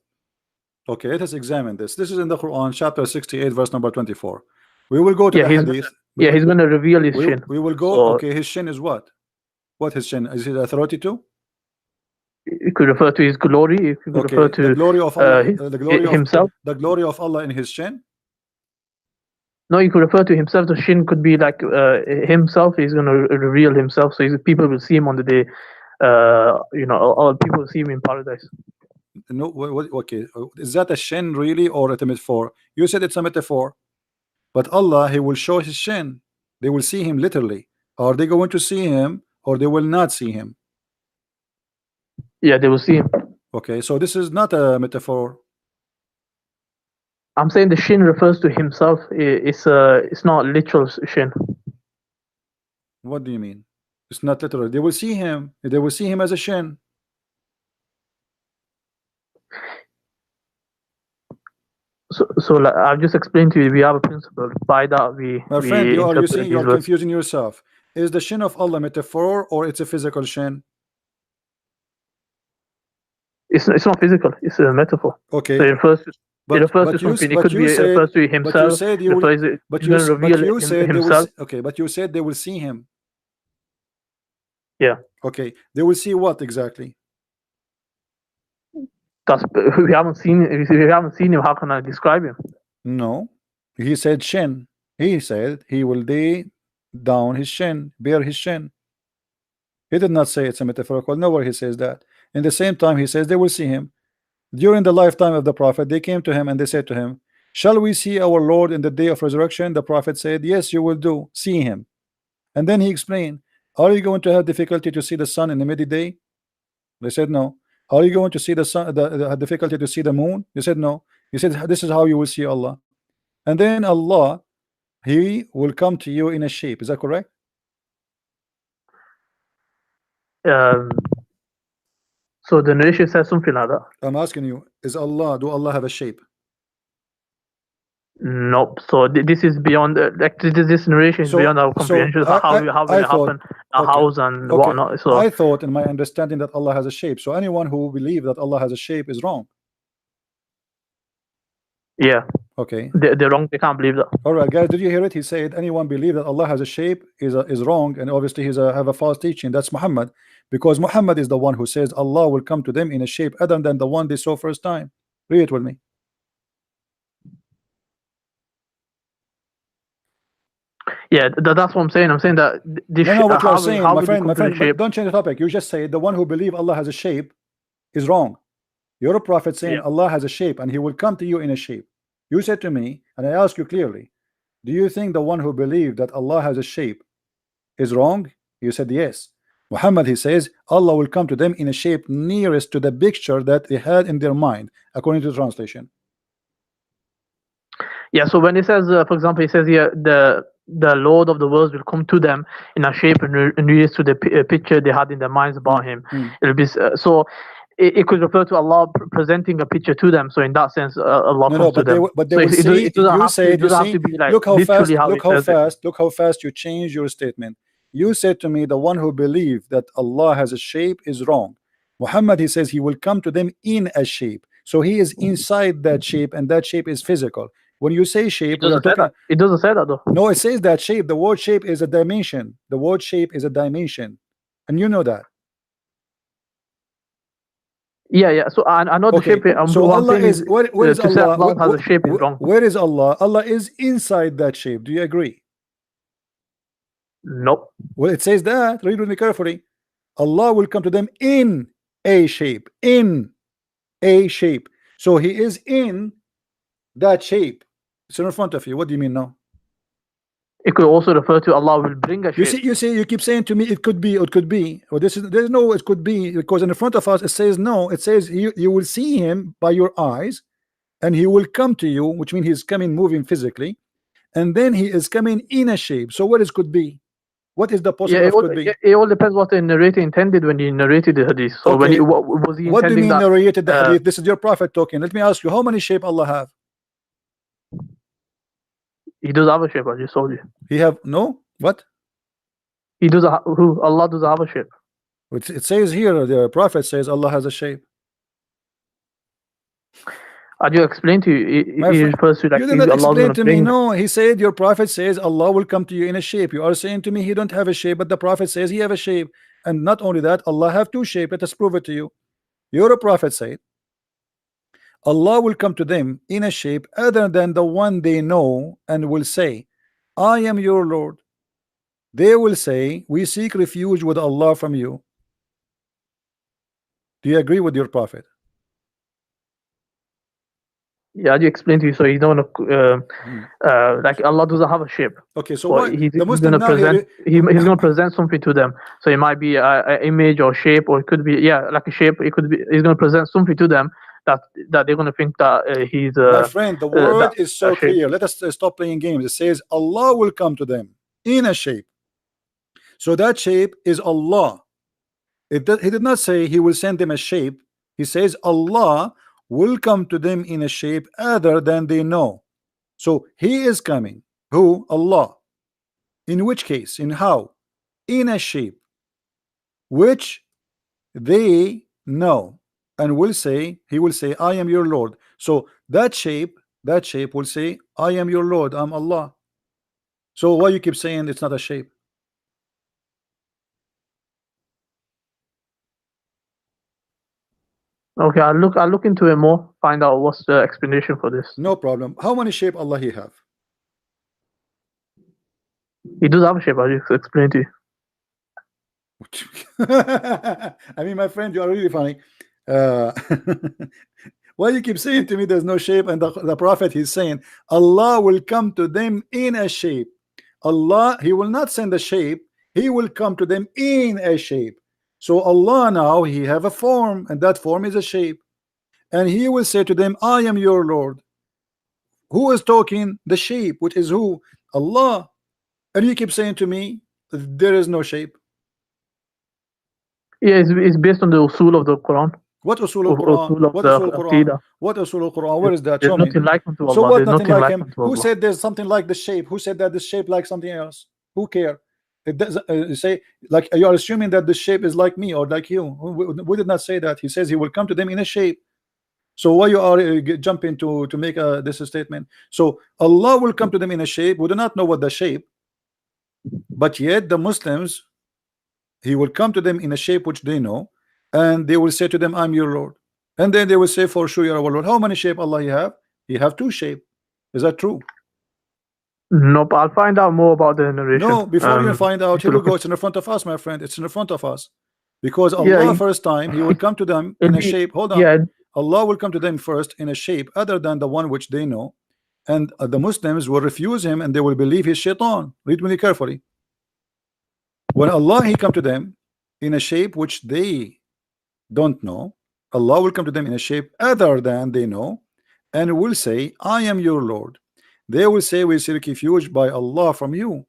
Okay, let us examine this. This is in the Quran, chapter 68, verse number 24. We will go to the hadith. He's going to reveal his shin. We will go. Okay, his shin is what? What his shin? Is it authority too? It could refer to his glory. It could refer to the glory of Allah, himself. The glory of Allah in his shin. No, you could refer to himself. The shin could be like himself. He's going to reveal himself, so people will see him on the day. All people will see him in paradise. No, okay. Is that a shin really or a metaphor? You said it's a metaphor, but Allah, He will show His shin. They will see Him literally. Are they going to see Him or they will not see Him? Yeah, they will see Him. Okay, so this is not a metaphor. I'm saying the shin refers to himself. It's not literal shin. What do you mean? It's not literal. They will see him. They will see him as a shin. So like, I've just explained to you, we have a principle. By that, we My friend, you are interpret these words. confusing yourself. Is the shin of Allah metaphor or it's a physical shin? It's not physical. It's a metaphor. Okay. So it refers to something. It could be refers to himself. But you said you will, but you said himself. okay, but you said they will see him. Yeah. Okay. They will see what exactly? We haven't seen him. How can I describe him? No. He said shin. He said he will lay down his shin, bear his shin. He did not say it's a metaphorical. Nowhere he says that. In the same time, he says they will see him. During the lifetime of the prophet, they came to him and they said to him, shall we see our Lord in the day of resurrection? The prophet said, yes, you will do. See him. And then he explained, are you going to have difficulty to see the sun in the midday? They said no. Are you going to see the sun, the difficulty to see the moon? He said no. He said, this is how you will see Allah. And then Allah, he will come to you in a shape. Is that correct? So the narration says something like that. I'm asking you, do Allah have a shape? Nope. So this is beyond this narration is beyond our comprehension. How will it happen? A house and whatnot. So I thought in my understanding that Allah has a shape. So anyone who believes that Allah has a shape is wrong. Yeah. Okay. They're wrong. They can't believe that. All right, guys. Did you hear it? He said anyone believe that Allah has a shape is wrong, and obviously have a false teaching. That's Muhammad, because Muhammad is the one who says Allah will come to them in a shape other than the one they saw first time. Read it with me. Yeah, that's what I'm saying. I'm saying that this what you're saying, my friend, don't change the topic. You just say the one who believe Allah has a shape is wrong. You're a prophet saying Allah has a shape and he will come to you in a shape. You said to me, and I ask you clearly, do you think the one who believed that Allah has a shape is wrong? You said yes. Muhammad, he says Allah will come to them in a shape nearest to the picture that they had in their mind, according to the translation. Yeah, so when he says, for example, he says here the Lord of the worlds will come to them in a shape and nearest to the picture they had in their minds about him. It'll be so. It could refer to Allah presenting a picture to them. So in that sense, Allah comes to them. But they will see. Look how fast you change your statement. You said to me, the one who believes that Allah has a shape is wrong. Muhammad, he says he will come to them in a shape. So he is inside that shape, and that shape is physical. When you say shape, it doesn't say that though. No, it says that shape. The word shape is a dimension. The word shape is a dimension, and you know that. Yeah. So I know the shape. So Allah is where is Allah? Allah has a shape is wrong. Where is Allah? Allah is inside that shape. Do you agree? Nope. Well, it says that. Read with me carefully. Allah will come to them in a shape. In a shape. So he is in that shape. It's in front of you. What do you mean now? It could also refer to Allah will bring a shape. You keep saying to me it could be, it could be. Well, there's no it could be, because in front of us it says no. It says you will see him by your eyes, and he will come to you, which means he's coming, moving physically, and then he is coming in a shape. So what is could be? What is the possible could be? It all depends what the narrator intended when he narrated the hadith. So when he was he what do you mean that, narrated the hadith? This is your prophet talking. Let me ask you, how many shape Allah have? He does have a shape. I just told you. He have no what? He does. Allah does have a shape. It says here, the prophet says Allah has a shape. I just explained to you. He refers to like you did not explain to me. No, he said your prophet says Allah will come to you in a shape. You are saying to me he don't have a shape, but the prophet says he have a shape. And not only that, Allah have two shapes. Let us prove it to you. You're a prophet said Allah will come to them in a shape other than the one they know, and will say, I am your Lord. They will say, we seek refuge with Allah from you. Do you agree with your prophet? Yeah, I just explained to you. So he's not like Allah doesn't have a shape. Okay, so what he's going to present something to them. So it might be an image or shape, or it could be like a shape. It could be he's going to present something to them that they're going to think that he's. My friend, the word is so clear. Let us stop playing games. It says Allah will come to them in a shape. So that shape is Allah. He did not say he will send them a shape. He says Allah will come to them in a shape other than they know. So he is coming. Who? Allah. In which case? In how? In a shape which they know, and will say, he will say, I am your Lord. So that shape will say, I am your Lord, I'm Allah. So why you keep saying it's not a shape? Okay, I'll look into it more, find out what's the explanation for this. No problem. How many shape Allah he have? He does have a shape, I'll just explain to you. I mean, my friend, you are really funny. Why you keep saying to me there's no shape, and the prophet he's saying Allah will come to them in a shape. Allah, he will not send a shape, he will come to them in a shape. So Allah now, he have a form, and that form is a shape, and he will say to them, I am your Lord. Who is talking? The shape, which is who? Allah. And you keep saying to me there is no shape. Yeah, it's based on the usul of the Quran. What usul al-Quran? What usul al-Quran? What usul al-Quran? Where is that? There's Show me. nothing like unto Allah. So what? There's Nothing like him. unto Who Allah. said there's something like the shape? Who said that the shape like something else? Who care? It doesn't say, like, you are assuming that the shape is like me or like you. We did not say that. He says he will come to them in a shape. So why you are jumping to make this statement? So Allah will come to them in a shape. We do not know what the shape, but yet the Muslims, he will come to them in a shape which they know, and they will say to them, I'm your Lord. And then they will say, for sure, you're our Lord. How many shape Allah you have? You have two shape. Is that true? Nope, I'll find out more about the narration. No, before you find out, here we go. It's in the front of us, my friend. It's in the front of us. Because Allah, Yeah, first time, he will come to them in a shape. Hold on. Yeah, Allah will come to them first in a shape other than the one which they know. And the Muslims will refuse him, and they will believe he's shaitan. Read me carefully. When Allah, he come to them in a shape which they don't know, Allah will come to them in a shape other than they know, and will say, I am your Lord. They will say, we seek refuge by Allah from you,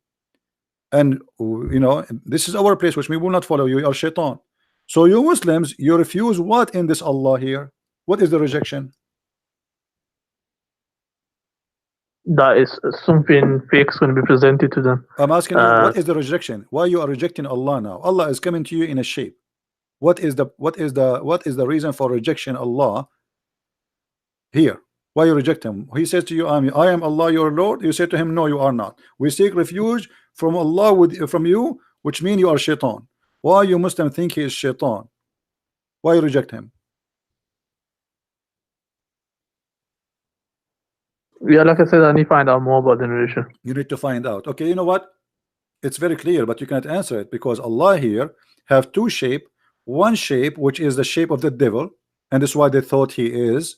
and you know, this is our place which we will not follow you, you are shaitan. So you Muslims, you refuse what in this Allah here? What is the rejection? that is something fake is going to be presented to them. I'm asking you, what is the rejection? Why you are rejecting Allah now? Allah is coming to you in a shape. What is the reason for rejection Allah here? Why you reject him? He says to you, I am Allah your Lord. You say to him, no, you are not. We seek refuge from Allah from you, which means you are shaitan. Why you Muslim think he is shaitan? Why you reject him? Yeah, like I said, I need to find out more about the narration. You need to find out. Okay, you know what? It's very clear, but you cannot answer it because Allah here have two shape. One shape which is the shape of the devil, and that's why they thought he is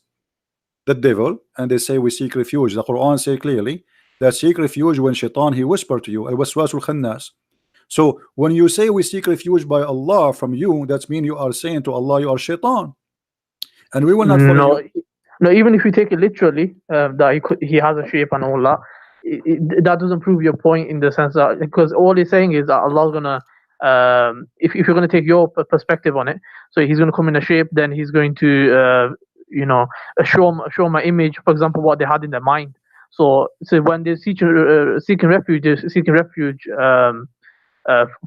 the devil, and they say we seek refuge. The Quran say clearly that seek refuge when shaitan he whisper to you, al-waswasul khannas. So when you say we seek refuge by Allah from you, that means you are saying to Allah you are shaitan, and we will not follow you. No, even if you take it literally, that he has a shape and all that, that doesn't prove your point in the sense that, because all he's saying is that Allah's gonna, if you're gonna take your perspective on it, so he's gonna come in a shape, then he's going to, you know, show my image, for example, what they had in their mind. So when they're seeking refuge,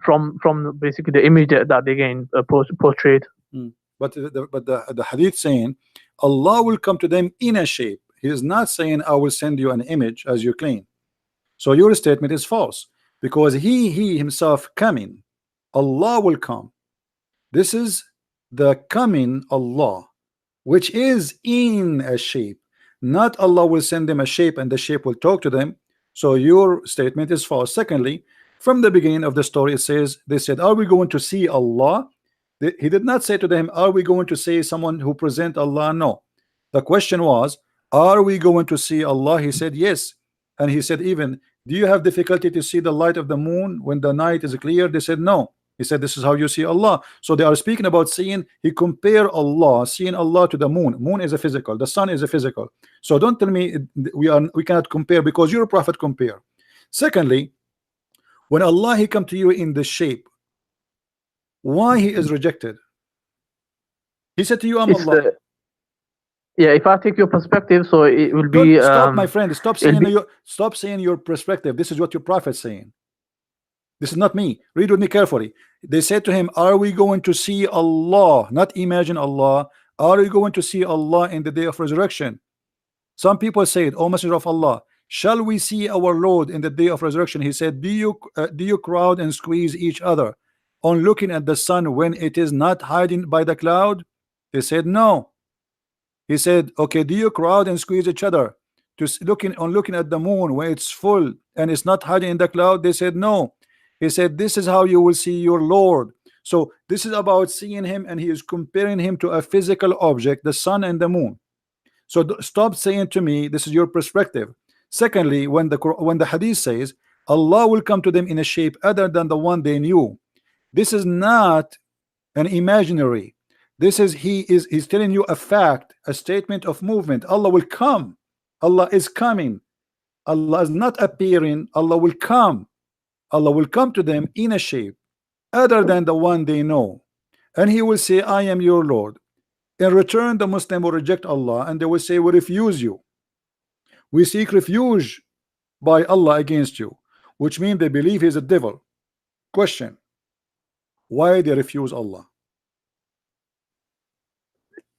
from basically the image that they gain portrayed. But the hadith saying Allah will come to them in a shape. He is not saying I will send you an image as you claim. So your statement is false because he himself coming, Allah will come. This is the coming Allah, which is in a shape. Not Allah will send them a shape and the shape will talk to them. So your statement is false. Secondly, from the beginning of the story, it says they said, are we going to see Allah? He did not say to them, are we going to see someone who present Allah? No. The question was, are we going to see Allah? He said yes. And he said, even, do you have difficulty to see the light of the moon when the night is clear? They said no. He said, this is how you see Allah. So they are speaking about seeing. He compare Allah, seeing Allah, to the moon. Moon is a physical, the sun is a physical. So don't tell me we cannot compare because your prophet compare. Secondly, When Allah he come to you in the shape, why he is rejected? He said to you, I'm It's Allah. yeah, if I take your perspective, so it will Don't be stop, my friend. Stop saying be- stop saying your perspective. This is what your prophet's saying. This is not me. Read with me carefully. They said to him, are we going to see Allah? Not imagine Allah. Are we going to see Allah in the day of resurrection? Some people said, O Messenger of Allah, shall we see our Lord in the day of resurrection? He said, do you crowd and squeeze each other on looking at the sun when it is not hiding by the cloud? They said no. He said, okay, do you crowd and squeeze each other to looking at the moon when it's full and it's not hiding in the cloud? They said no. He said, this is how you will see your Lord. So this is about seeing him, and he is comparing him to a physical object, the sun and the moon. So stop saying to me this is your perspective. Secondly, when the hadith says Allah will come to them in a shape other than the one they knew, this is not an imaginary. This is he's telling you a fact, a statement of movement. Allah will come. Allah is coming. Allah is not appearing. Allah will come. Allah will come to them in a shape other than the one they know, and he will say, I am your Lord. In return, the Muslim will reject Allah, and they will say, we refuse you. We seek refuge by Allah against you, which means they believe he's a devil. Question: why they refuse Allah?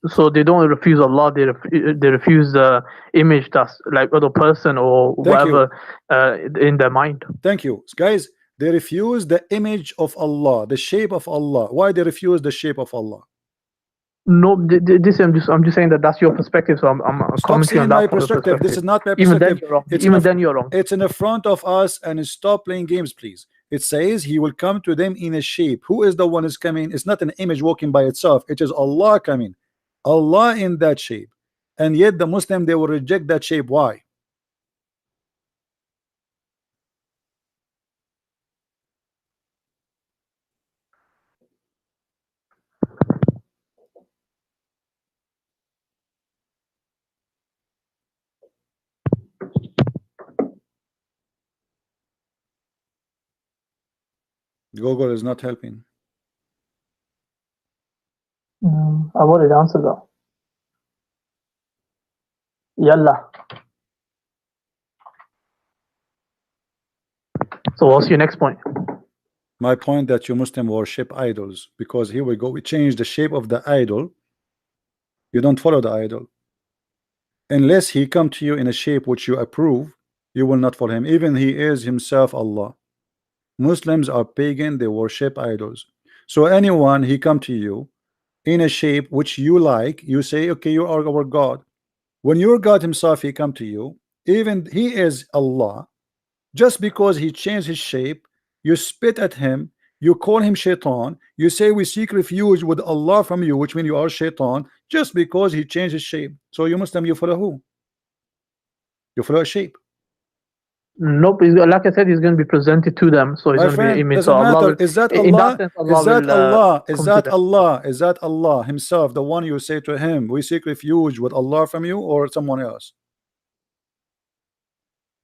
So they don't refuse Allah, they refuse the image that's like other person or whatever in their mind. Thank you, guys. They refuse the image of Allah, the shape of Allah. Why they refuse the shape of Allah? No, this I'm just saying that that's your perspective. So I'm commenting on that my perspective. This is not my perspective. Even then you're wrong. Even then you're wrong. It's in the front of us, and stop playing games, please. It says he will come to them in a shape. Who is the one is coming? It's not an image walking by itself. It is Allah coming. Allah in that shape. And yet the Muslim, they will reject that shape. Why? Google is not helping. I've already answered that. Yalla. So what's your next point? My point that you Muslim worship idols, because here we go, we change the shape of the idol. You don't follow the idol unless he come to you in a shape which you approve. You will not follow him, even he is himself Allah. Muslims are pagan, they worship idols. So anyone he come to you in a shape which you like, you say, okay, you are our God. When your God himself he come to you, even he is Allah, just because he changed his shape, you spit at him, you call him shaitan, you say we seek refuge with Allah from you, which means you are shaitan, just because he changed his shape. So you Muslim, you follow who? You follow a shape. Nope, like I said, he's going to be presented to them, so he's going to be an image. So Allah, is that Allah? Is that Allah? Is that Allah? Is that Allah himself, the one you say to him, we seek refuge with Allah from you, or someone else?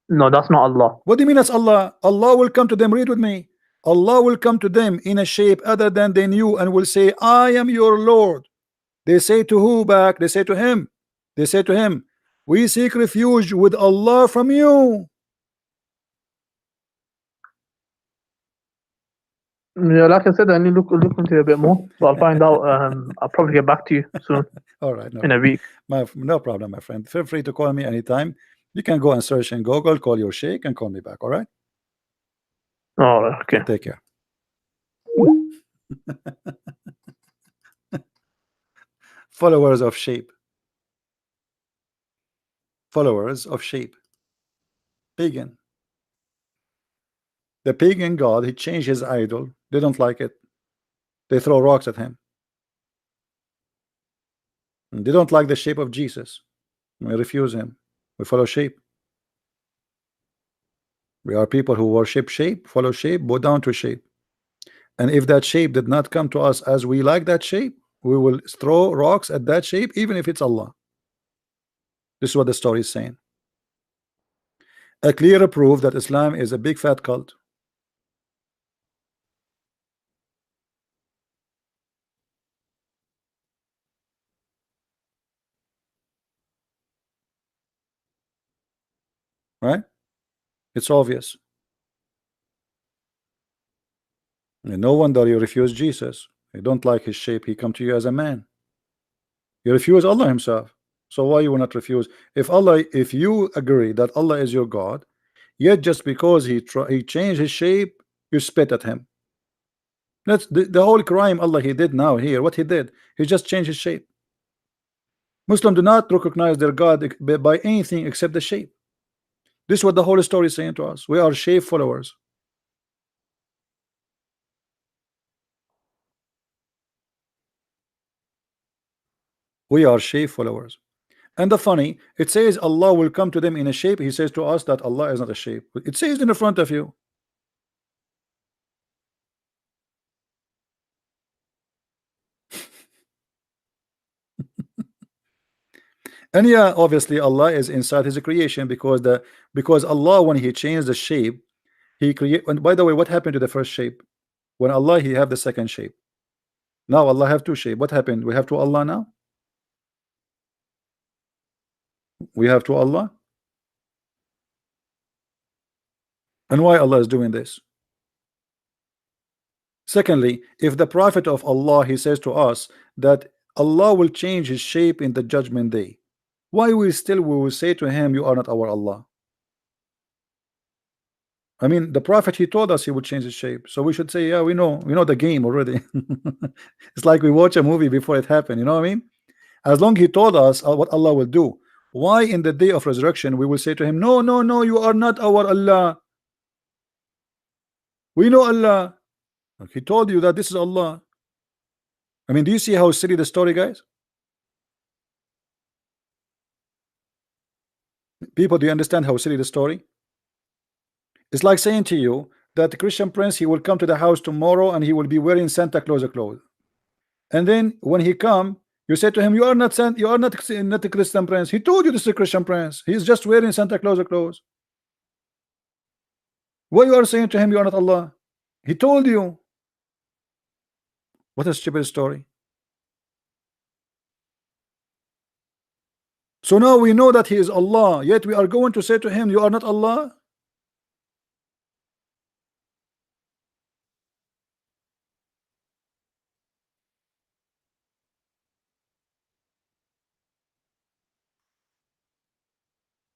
No, that's not Allah. What do you mean that's Allah? Allah will come to them. Read with me. Allah will come to them in a shape other than they knew, and will say, I am your Lord. They say to who back? They say to him. They say to him, we seek refuge with Allah from you. Yeah, like I said, I need to look into it a bit more. So I'll find out. I'll probably get back to you soon. All right, no, in a week. No problem, my friend. Feel free to call me anytime. You can go and search in Google, call your sheikh, and call me back. All right. All right. Okay. Take care. Followers of shape. Followers of shape. Pagan. The pagan god, he changed his idol. They don't like it. They throw rocks at him. And they don't like the shape of Jesus. We refuse him. We follow shape. We are people who worship shape, follow shape, bow down to shape. And if that shape did not come to us as we like that shape, we will throw rocks at that shape, even if it's Allah. This is what the story is saying. A clear proof that Islam is a big fat cult. right? It's obvious. And no wonder you refuse Jesus. You don't like his shape. He come to you as a man. You refuse Allah himself. So why you will not refuse? If you agree that Allah is your God, yet just because he changed his shape, you spit at him. That's the whole crime Allah he did now here. What he did, he just changed his shape. Muslims do not recognize their God by anything except the shape. This is what the whole story is saying to us. We are shape followers. We are shape followers. And the funny, it says Allah will come to them in a shape. He says to us that Allah is not a shape. It says in the front of you. And yeah, obviously Allah is inside his creation because Allah, when he changed the shape, he create. And by the way, what happened to the first shape? When Allah he have the second shape. Now Allah have two shape. What happened? We have two Allah now. We have two Allah. And why Allah is doing this? Secondly, if the Prophet of Allah he says to us that Allah will change his shape in the judgment day, why we will say to him, you are not our Allah? I mean, the Prophet he told us he would change his shape, so we should say, yeah, we know the game already. It's like we watch a movie before it happened, you know what I mean? As long he told us what Allah will do, why in the day of resurrection we will say to him, no, no, no, you are not our Allah. We know Allah. He told you that this is Allah. I mean, do you see how silly the story, guys? People, do you understand how silly the story? It's like saying to you that the Christian prince he will come to the house tomorrow and he will be wearing Santa Claus clothes. And then when he come, you say to him, you are not a Christian prince. He told you this is a Christian prince. He's just wearing Santa Claus clothes. Why you are saying to him you are not Allah? He told you. What a stupid story. So now we know that he is Allah, yet we are going to say to him, you are not Allah.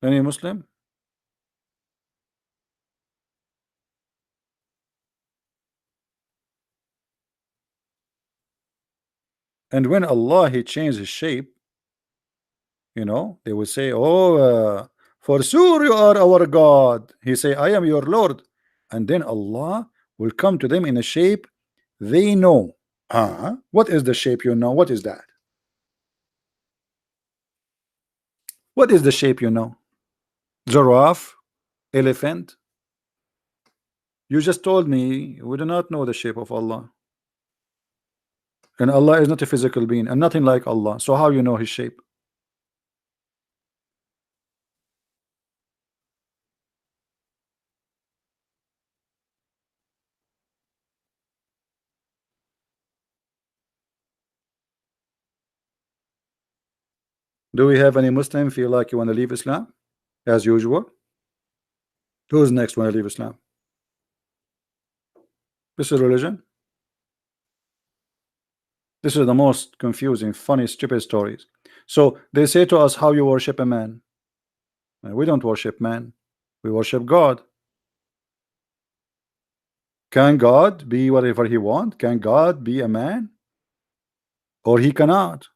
Any Muslim? And when Allah he changed his shape, they will say, oh, for sure you are our God. He say, I am your Lord. And then Allah will come to them in a shape they know. What is the shape you know? What is that? What is the shape you know? Giraffe? Elephant? You just told me we do not know the shape of Allah. And Allah is not a physical being and nothing like Allah. So how you know his shape? Do we have any Muslim feel like you want to leave Islam? As usual. Who's next want to leave Islam? This is religion. This is the most confusing, funny, stupid stories. So they say to us, how you worship a man? And we don't worship man. We worship God. Can God be whatever he wants? Can God be a man? Or he cannot?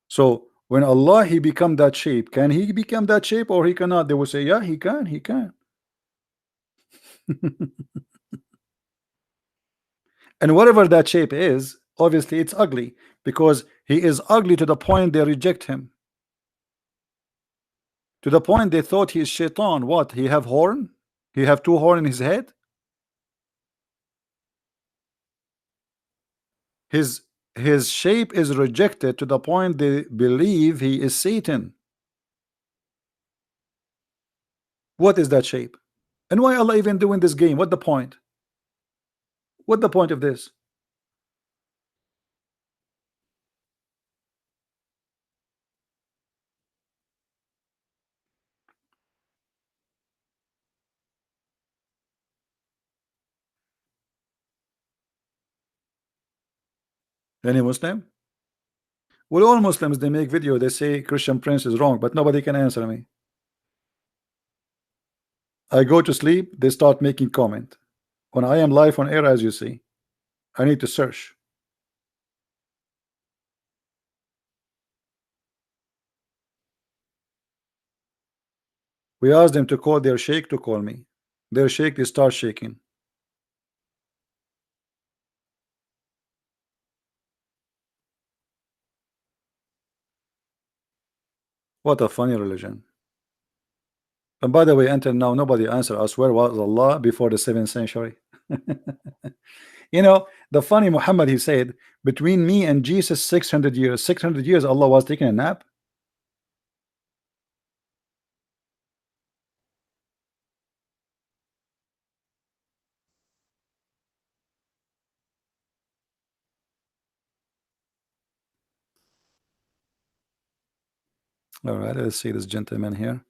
So when Allah he become that shape, can he become that shape or he cannot? They will say, yeah, he can, he can. And whatever that shape is, obviously it's ugly because he is ugly to the point they reject him. To the point they thought he is shaitan. What? He have horn? He have two horn in his head? His shape is rejected to the point they believe he is Satan. What is that shape? And why Allah even doing this game? What the point? What the point of this? Any Muslim? Well, all Muslims, they make video, they say Christian Prince is wrong, but nobody can answer me. I go to sleep, they start making comment. When I am live on air, as you see, I need to search. We asked them to call their sheikh to call me. Their sheikh, they start shaking. What a funny religion. And by the way, until now, nobody answered us where was Allah before the 7th century. You know, the funny Muhammad, he said, between me and Jesus 600 years. 600 years Allah was taking a nap. All right, let's see this gentleman here.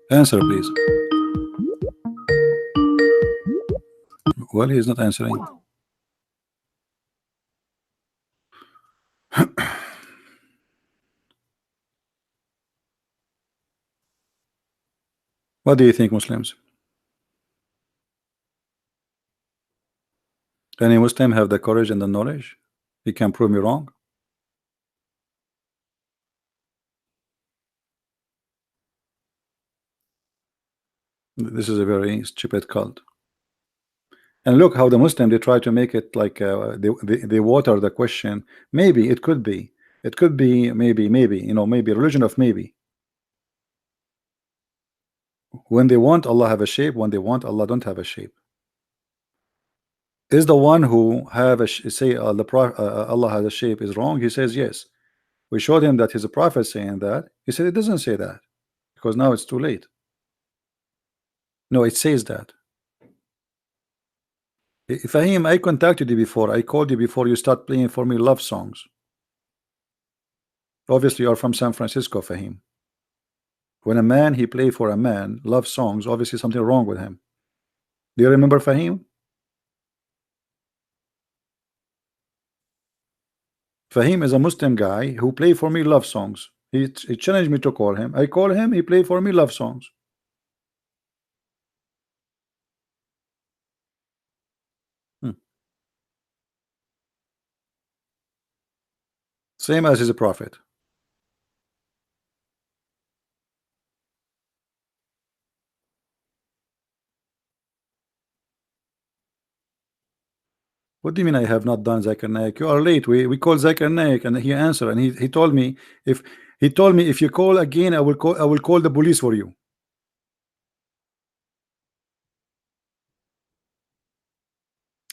Answer, please. Well, he's not answering. What do you think, Muslims? Any Muslim have the courage and the knowledge? He can prove me wrong. This is a very stupid cult. And look how the Muslim, they try to make it like they water the question. Maybe it could be. It could be maybe, you know, maybe religion of maybe. When they want Allah have a shape, when they want Allah don't have a shape. Is the one who have a say Allah has a shape is wrong? He says yes. We showed him that he's a prophet saying that. He said it doesn't say that because now it's too late. No, it says that. Fahim, I contacted you before. I called you before you start playing for me love songs. Obviously, you're from San Francisco, Fahim. When a man he play for a man love songs, obviously something wrong with him. Do you remember Fahim? Fahim is a Muslim guy who play for me love songs. He challenged me to call him. I call him. He play for me love songs. Same as he's a prophet. What do you mean I have not done Zakir Naik? You are late. We called Zakir Naik and he answered, and he told me if you call again, I will call the police for you.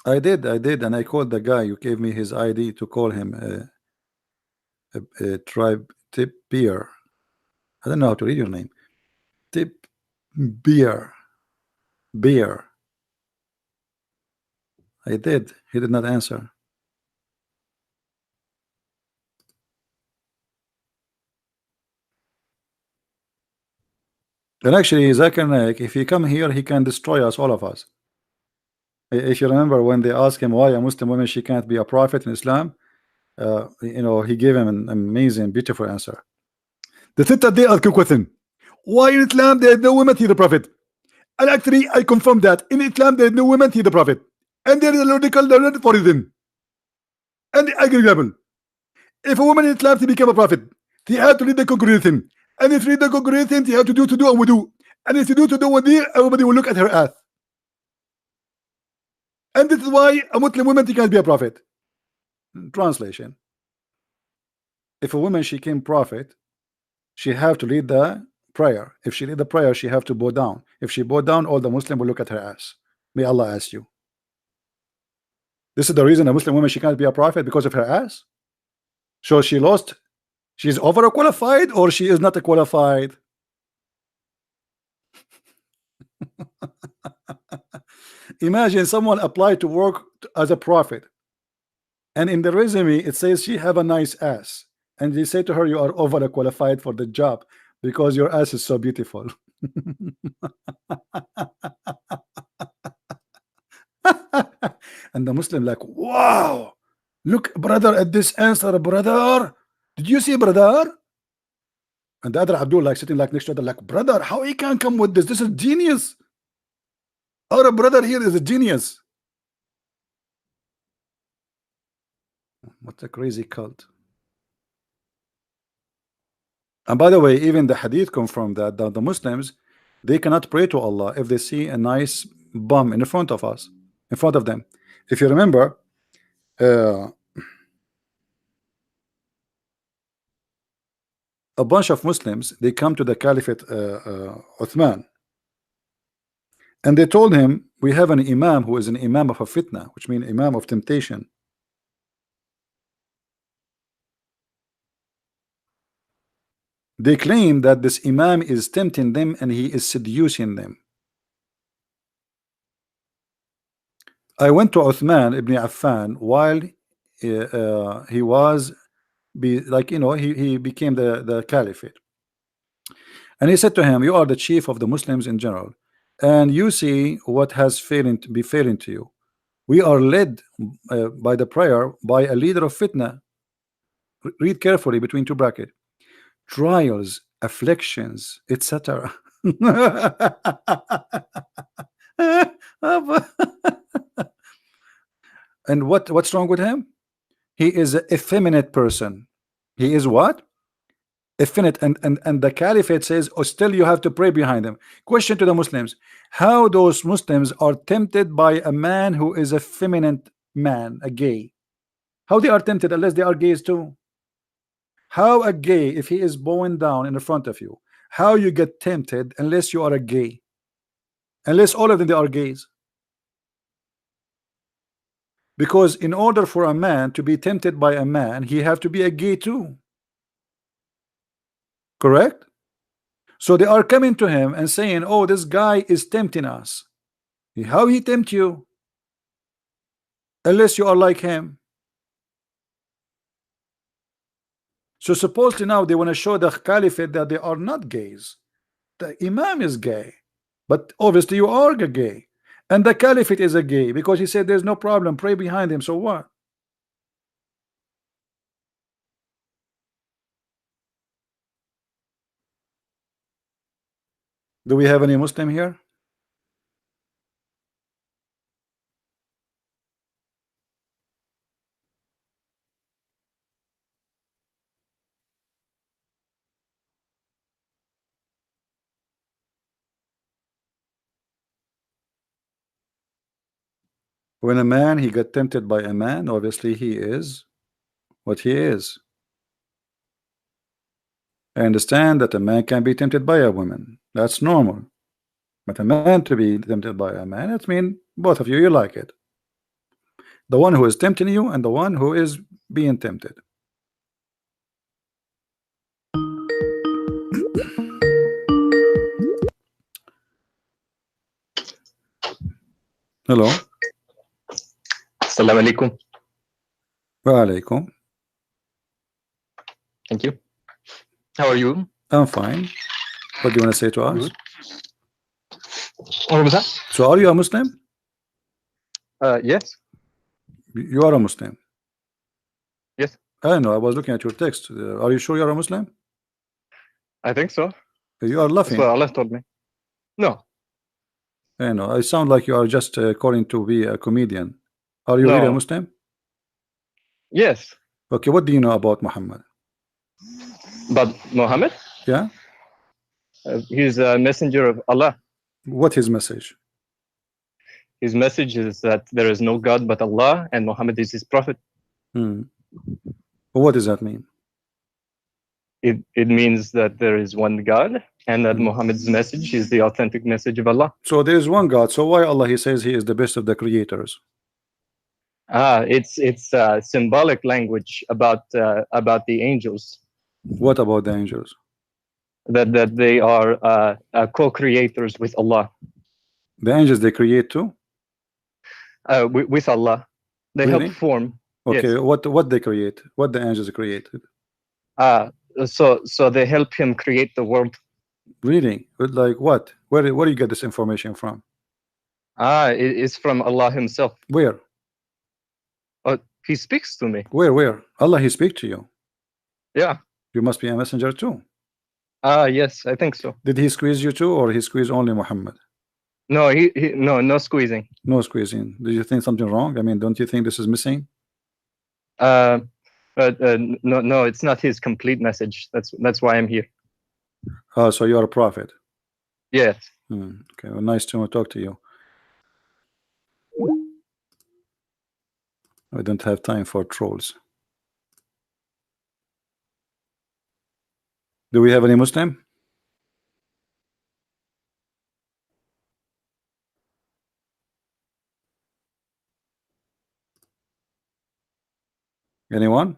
I did, and I called the guy. You gave me his ID to call him. Tribe Tip Beer. I don't know how to read your name. Tip Beer. Beer. I did. He did not answer. And actually, Zakir Naik, if he come here, he can destroy us, all of us. If you remember when they asked him why a Muslim woman she can't be a prophet in Islam, you know, he gave him an amazing, beautiful answer. The third day ask a question. Why in Islam there is no women to the prophet? And actually, I confirm that in Islam there is no women to the prophet, and there is a logical learned for reason. And agreeable. If a woman in Islam to become a prophet, she has to lead the congregation, and if you lead the congregation, she has to do and wudu. And if you do wudu, everybody will look at her ass. And this is why a Muslim woman she can't be a prophet. Translation: if a woman she came prophet, she have to lead the prayer. If she lead the prayer, she have to bow down. If she bow down, all the Muslim will look at her ass. May Allah ask you. This is the reason a Muslim woman she can't be a prophet, because of her ass. So she lost. She's overqualified, or she is not qualified. Imagine someone applied to work as a prophet, and in the resume it says she have a nice ass, and they say to her, you are overqualified for the job because your ass is so beautiful. And the Muslim like, wow, look brother at this answer, brother. Did you see, brother? And the other Abdul like sitting like next to other like, brother, how he can come with this? This is genius. Our brother here is a genius. What a crazy cult. And by the way, even the hadith confirmed that the Muslims, they cannot pray to Allah if they see a nice bum in front of us, in front of them. If you remember, a bunch of Muslims, they come to the Caliphate Uthman, and they told him, we have an imam who is an imam of a fitna, which means imam of temptation. They claim that this imam is tempting them and he is seducing them. I went to Uthman ibn Affan while he was he became the caliphate, and he said to him, you are the chief of the Muslims in general, and you see what has failing to you. We are led by the prayer by a leader of fitna. Read carefully between two brackets. Trials, afflictions, etc. And what's wrong with him? He is an effeminate person. He is what? Effeminate. And the caliphate says, oh, still you have to pray behind him. Question to the Muslims: how those Muslims are tempted by a man who is a feminine man, a gay? How they are tempted unless they are gays too? How a gay, if he is bowing down in the front of you, how you get tempted unless you are a gay? Unless all of them they are gays. Because in order for a man to be tempted by a man, he have to be a gay too. Correct? So they are coming to him and saying, oh, this guy is tempting us. How he tempt you? Unless you are like him. So supposedly now they want to show the caliphate that they are not gays. The imam is gay, but obviously you are gay, and the caliphate is a gay because he said there's no problem, pray behind him. So what? Do we have any Muslim here? When a man he got tempted by a man, obviously he is what he is. I understand that a man can be tempted by a woman. That's normal. But a man to be tempted by a man, it means both of you like it. The one who is tempting you and the one who is being tempted. Hello. Assalamu alaikum. Wa alaikum. Thank you. How are you? I'm fine. What do you want to say to us? Good. What was that? So are you a Muslim? Yes. You are a Muslim? Yes. I know, I was looking at your text. Are you sure you're a Muslim? I think so. You are laughing. That's what Allah told me. No. I know, I sound like you are just calling to be a comedian. Are you No. really a Muslim? Yes. Okay, what do you know about Muhammad? But Muhammad? Yeah? He's a messenger of Allah. What his message? His message is that there is no God but Allah and Muhammad is his prophet. What does that mean? It means that there is one God and that Muhammad's message is the authentic message of Allah. So there is one God. So why Allah he says he is the best of the creators? It's symbolic language about the angels. What about the angels? That they are co-creators with Allah. The angels, they create too? With Allah, they Really? help form. Okay, Yes. what they create? What the angels created? So they help him create the world. Really? Like what? Where do you get this information from? It is from Allah Himself. Where? He speaks to me. Where? Allah, He speak to you. Yeah. You must be a messenger too. Yes, I think so. Did He squeeze you too, or He squeezed only Muhammad? No, no squeezing. No squeezing. Do you think something wrong? I mean, don't you think this is missing? No, it's not his complete message. That's why I'm here. Oh, so you are a prophet. Yes. Okay, well, nice to talk to you. We don't have time for trolls. Do we have any Muslim? Anyone?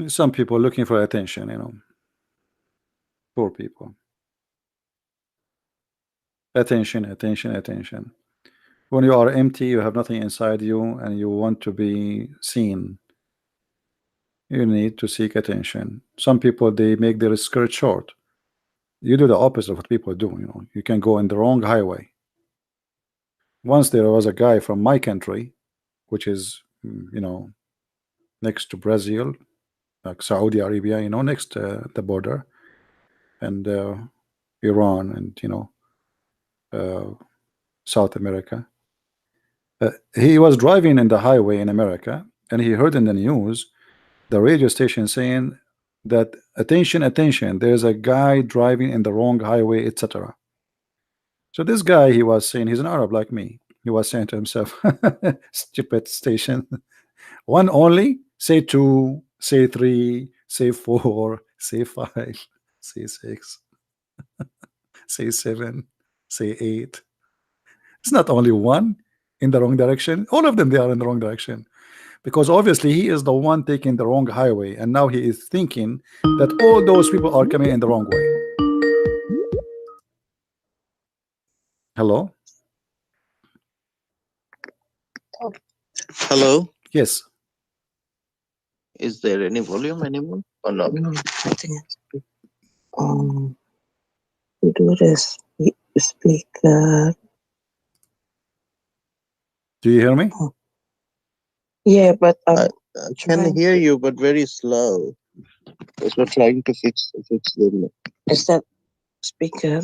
Some people looking for attention, you know. Poor people. Attention. When you are empty, you have nothing inside you, and you want to be seen, you need to seek attention. Some people, they make their skirt short. You do the opposite of what people do. You know, you can go in the wrong highway. Once there was a guy from my country, which is, you know, next to Brazil, like Saudi Arabia, you know, next to the border, and Iran, and you know, South America. He was driving in the highway in America, and he heard in the news the radio station saying that attention, there's a guy driving in the wrong highway, etc. So this guy, he was saying, he's an Arab like me, he was saying to himself, stupid station, one only, say two, say three, say four, say five, say six, say seven, say eight. It's not only one in the wrong direction, all of them, they are in the wrong direction, because obviously he is the one taking the wrong highway, and now he is thinking that all those people are coming in the wrong way. Hello? Hello. Yes. Is there any volume anymore or not? No, I think we do this speaker. Do you hear me? Yeah, but I can hear you, but very slow. Because we're trying to fix the. is that speaker?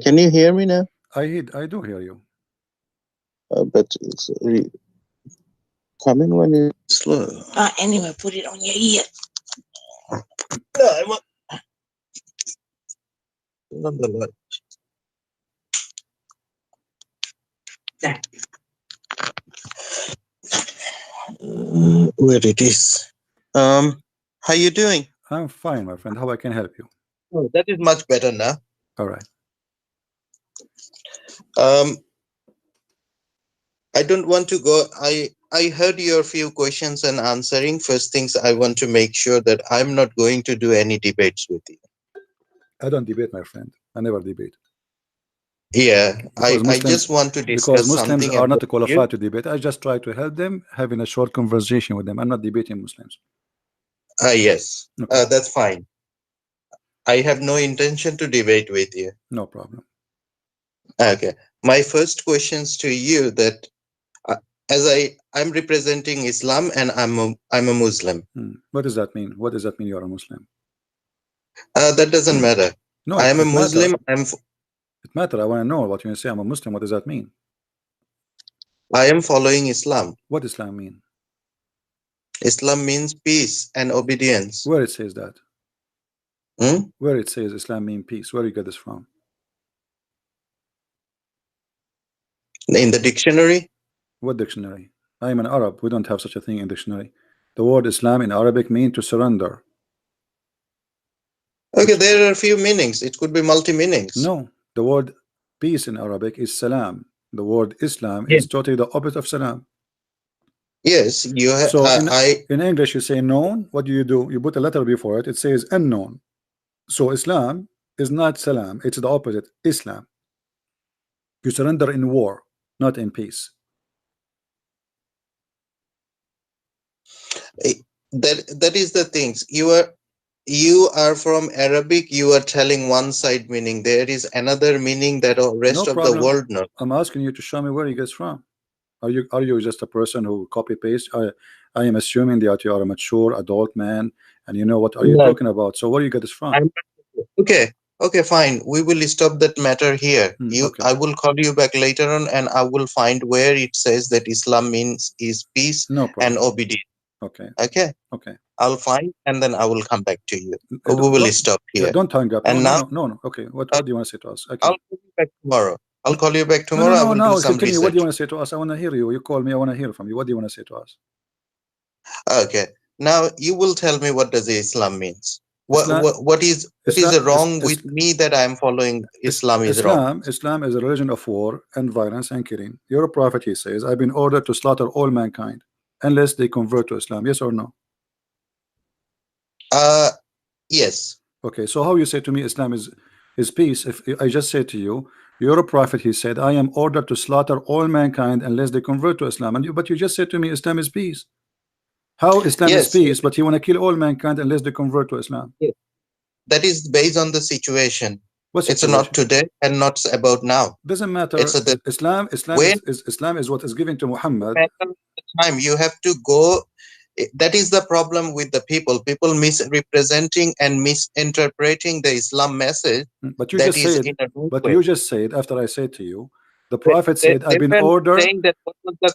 Can you hear me now? I do hear you. But it's coming when it's slow. Anyway, put it on your ear. On the light. There. Where it is. How you doing? I'm fine, my friend. How I can help you? Oh, that is much better now. All right. I don't want to go. I heard your few questions and answering. First things, I want to make sure that I'm not going to do any debates with you. I don't debate, my friend. I never debate. Yeah, I Muslims, just want to because discuss Muslims something. are not about qualified to debate. I just try to help them, having a short conversation with them. I'm not debating Muslims. Yes, Okay. that's fine. I have no intention to debate with you. No problem. Okay. My first questions to you that as I'm representing Islam and I'm a Muslim. What does that mean? What does that mean you're a Muslim? That doesn't matter. No, I am a it Muslim. matter. It matters. I want to know what you say. I'm a Muslim. What does that mean? I am following Islam. What does Islam mean? Islam means peace and obedience. Where it says that? Hmm? Where it says Islam means peace? Where do you get this from? In the dictionary? What dictionary? I am an Arab. We don't have such a thing in dictionary. The word Islam in Arabic means to surrender. Okay, there are a few meanings. It could be multi-meanings. No, The word peace in Arabic is salam. The word Islam Yeah. is totally the opposite of salam. Yes, you have. So in English, you say known. What do? You put a letter before it. It says unknown. So Islam is not salam. It's the opposite. Islam. You surrender in war, not in peace. That is the things. You are from Arabic. You are telling one side meaning. There is another meaning that the rest No of problem. the world knows. I'm asking you to show me where you get from. Are you just a person who copy paste? I am assuming that you are a mature adult man and you know what are you No. talking about. So where you get this from? Okay, fine. We will stop that matter here. Okay. I will call you back later on, and I will find where it says that Islam means is peace No problem. and obedience. Okay. Okay. Okay. I'll find, and then I will come back to you. We Don't- will stop here. Don't hang up. And now No. Okay. What do you want to say to us? Okay. I'll call you back tomorrow. I'll call you back tomorrow. I will do some Continue. What do you research. want to say to us? I want to hear you. You call me. I want to hear from you. What do you want to say to us? Okay. Now you will tell me what does Islam means. What is wrong with me that I am following Islam is wrong? Islam is a religion of war and violence and killing. Your prophet, he says, I've been ordered to slaughter all mankind unless they convert to Islam. Yes or no? Yes. Okay, so how you say to me Islam is peace? If I just say to you, you're a prophet, he said, I am ordered to slaughter all mankind unless they convert to Islam. But you just said to me Islam is peace. How Islam is peace, but you want to kill all mankind unless they convert to Islam? Yes. That is based on the situation. What It's situation? not today and not about now. Doesn't matter. Islam is what is given to Muhammad. Time you have to go. That is the problem with the people. People misrepresenting and misinterpreting the Islam message. But you just said after I said to you, the prophet said, I've been ordered. Saying that what was the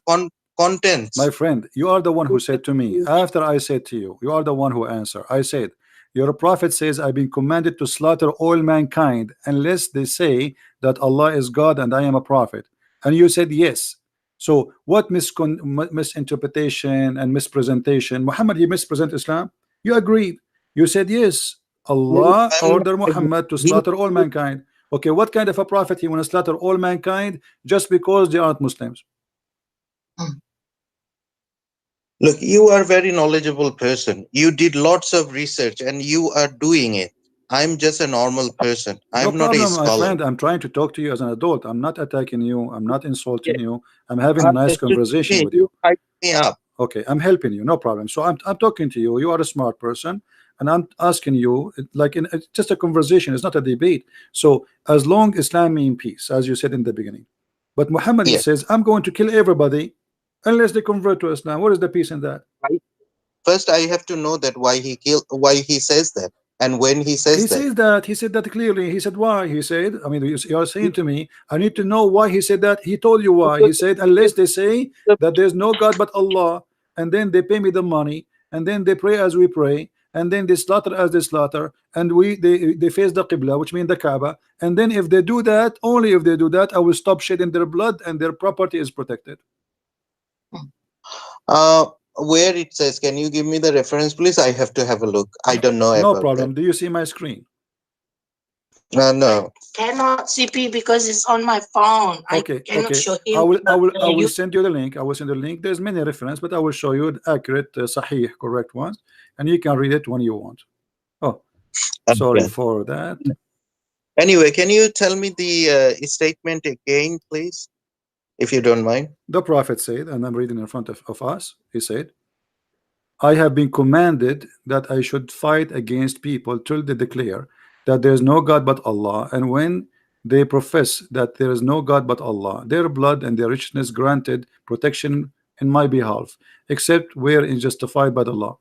contents. My friend, you are the one who said to me after I said to you, you are the one who answered. I said, your prophet says, I've been commanded to slaughter all mankind unless they say that Allah is God and I am a prophet. And you said yes. So what misinterpretation and mispresentation? Muhammad, he mispresent Islam? You agreed. You said yes. Allah ordered Muhammad to slaughter all mankind. Okay, what kind of a prophet he want to slaughter all mankind just because they aren't Muslims? Look, you are a very knowledgeable person. You did lots of research and you are doing it. I'm just a normal person. I'm not a scholar. My friend. I'm trying to talk to you as an adult. I'm not attacking you. I'm not insulting you. I'm having a nice conversation with you. Hype me up. Okay, I'm helping you. No problem. So I'm talking to you. You are a smart person, and I'm asking you like it's just a conversation. It's not a debate. So as long as Islam means peace, as you said in the beginning, but Muhammad says, I'm going to kill everybody unless they convert to Islam. What is the peace in that? First, I have to know that why he says that. And when he says he said that clearly. He said why. He said, I mean, you are saying to me, I need to know why he said that. He told you why. He said, unless they say that there's no God but Allah, and then they pay me the money, and then they pray as we pray, and then they slaughter as they slaughter, and they face the Qibla, which means the Kaaba, and then if they do that, only if they do that, I will stop shedding their blood and their property is protected. Where it says, can you give me the reference, please? I have to have a look. I don't know. No problem. Do you see my screen? No. Cannot CP because it's on my phone. Okay. I cannot show him. I will send you the link. I will send the link. There's many references, but I will show you the accurate, Sahih, correct ones, and you can read it when you want. Oh, sorry for that. Anyway, can you tell me the statement again, please? If you don't mind. The prophet said, and I'm reading in front of us, he said, I have been commanded that I should fight against people till they declare that there is no God but Allah, and when they profess that there is no God but Allah, their blood and their richness granted protection in my behalf, except where is justified by the law.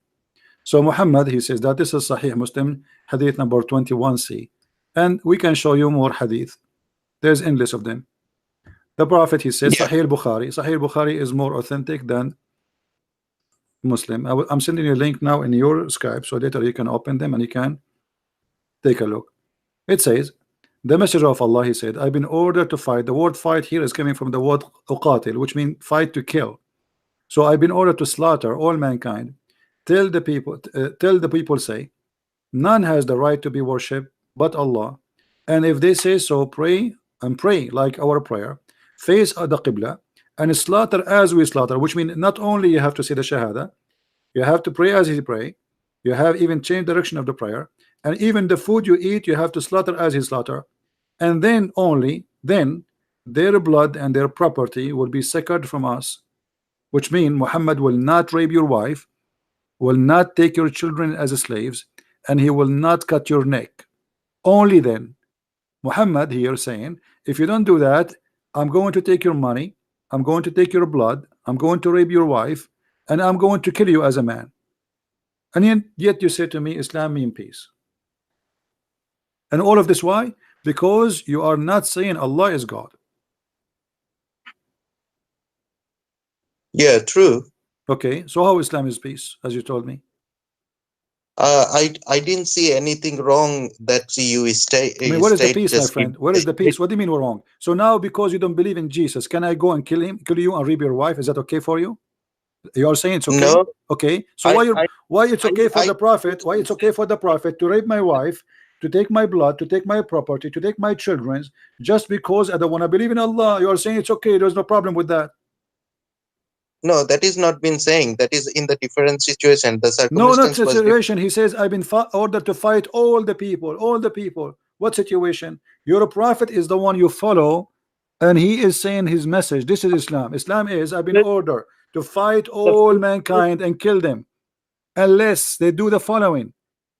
So Muhammad, he says that this is Sahih Muslim, hadith number 21c, and we can show you more hadith. There's endless of them. The prophet, he says, Sahih Bukhari is more authentic than Muslim. I'm sending you a link now in your Skype, so later you can open them and you can take a look. It says, the messenger of Allah, he said, I've been ordered to fight. The word fight here is coming from the word uqatil, which means fight, to kill. So I've been ordered to slaughter all mankind. Tell the people say, none has the right to be worshipped but Allah, And if they say so, pray and pray like our prayer, face the Qibla, and slaughter as we slaughter, which means not only you have to say the Shahada, you have to pray as he pray, you have even changed direction of the prayer, and even the food you eat, you have to slaughter as he slaughter, and then only then their blood and their property will be secured from us, which means Muhammad will not rape your wife, will not take your children as slaves, and he will not cut your neck. Only then. Muhammad here saying, if you don't do that, I'm going to take your money, I'm going to take your blood, I'm going to rape your wife, and I'm going to kill you as a man. And yet you say to me, Islam means peace. And all of this why? Because you are not saying Allah is God. Yeah, true. Okay, so how Islam is peace, as you told me? I didn't see anything wrong that you state. I mean, where is the peace, my friend? Where is the peace? What do you mean we're wrong? So now, because you don't believe in Jesus, can I go and kill you and rape your wife? Is that okay for you? You are saying it's okay? No. Okay. So why it's okay for the prophet? Why it's okay for the prophet to rape my wife, to take my blood, to take my property, to take my children's, just because I don't want to believe in Allah? You are saying it's okay. There's no problem with that. No, that is not been saying. That is in the different situation. The No, not circumstance was situation. He says, I've been ordered to fight all the people, all the people. What situation? Your prophet is the one you follow, and he is saying his message. This is Islam. Islam is, I've been ordered to fight all mankind and kill them unless they do the following.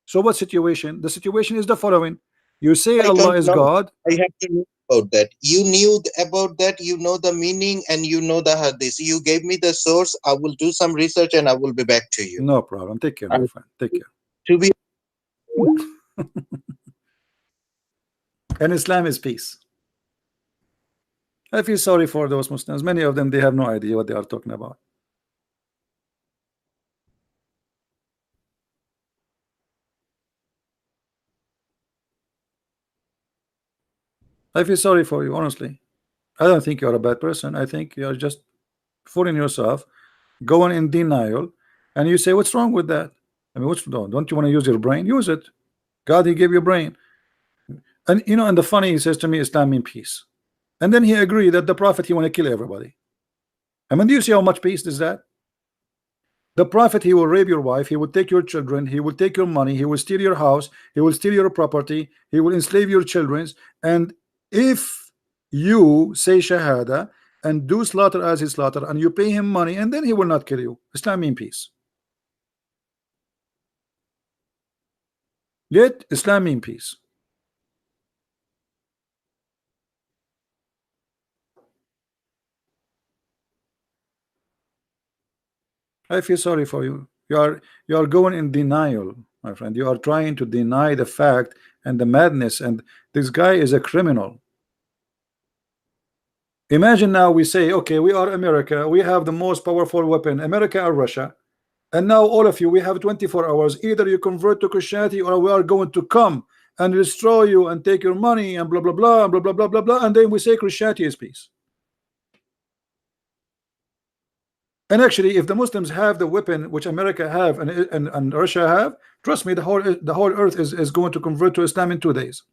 So what situation? The situation is the following. You say Allah is God. I have to know about that. You knew about that. You know the meaning and you know the hadith. You gave me the source. I will do some research and I will be back to you. No problem. Take care, my friend. Take care. To be and Islam is peace. I feel sorry for those Muslims. Many of them, they have no idea what they are talking about. I feel sorry for you, honestly. I don't think you're a bad person. I think you're just fooling yourself, going in denial, and you say, what's wrong with that? I mean, what's wrong? Don't you want to use your brain? Use it. God, he gave you a brain. And you know, and the funny, he says to me, Islam means peace. And then he agreed that the prophet, he want to kill everybody. I mean, do you see how much peace is that? The prophet, he will rape your wife, he will take your children, he will take your money, he will steal your house, he will steal your property, he will enslave your children. And if you say Shahada and do slaughter as he slaughter, and you pay him money, and then he will not kill you. Islam means peace. Yet Islam means peace. I feel sorry for you. You are going in denial, my friend. You are trying to deny the fact and the madness, and this guy is a criminal. Imagine now we say, okay, we are America, we have the most powerful weapon, America or Russia, and now all of you, we have 24 hours. Either you convert to Christianity, or we are going to come and destroy you and take your money and blah blah blah blah blah blah blah blah, and then we say Christianity is peace. And actually, if the Muslims have the weapon which America have and Russia have, trust me, the whole earth is going to convert to Islam in 2 days.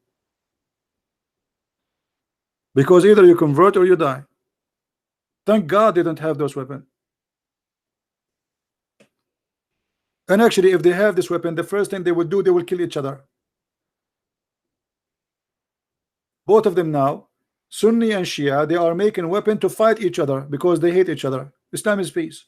Because either you convert or you die. Thank God they don't have those weapons. And actually, if they have this weapon, the first thing they will do, they will kill each other. Both of them now, Sunni and Shia, they are making weapons to fight each other because they hate each other. Islam is peace.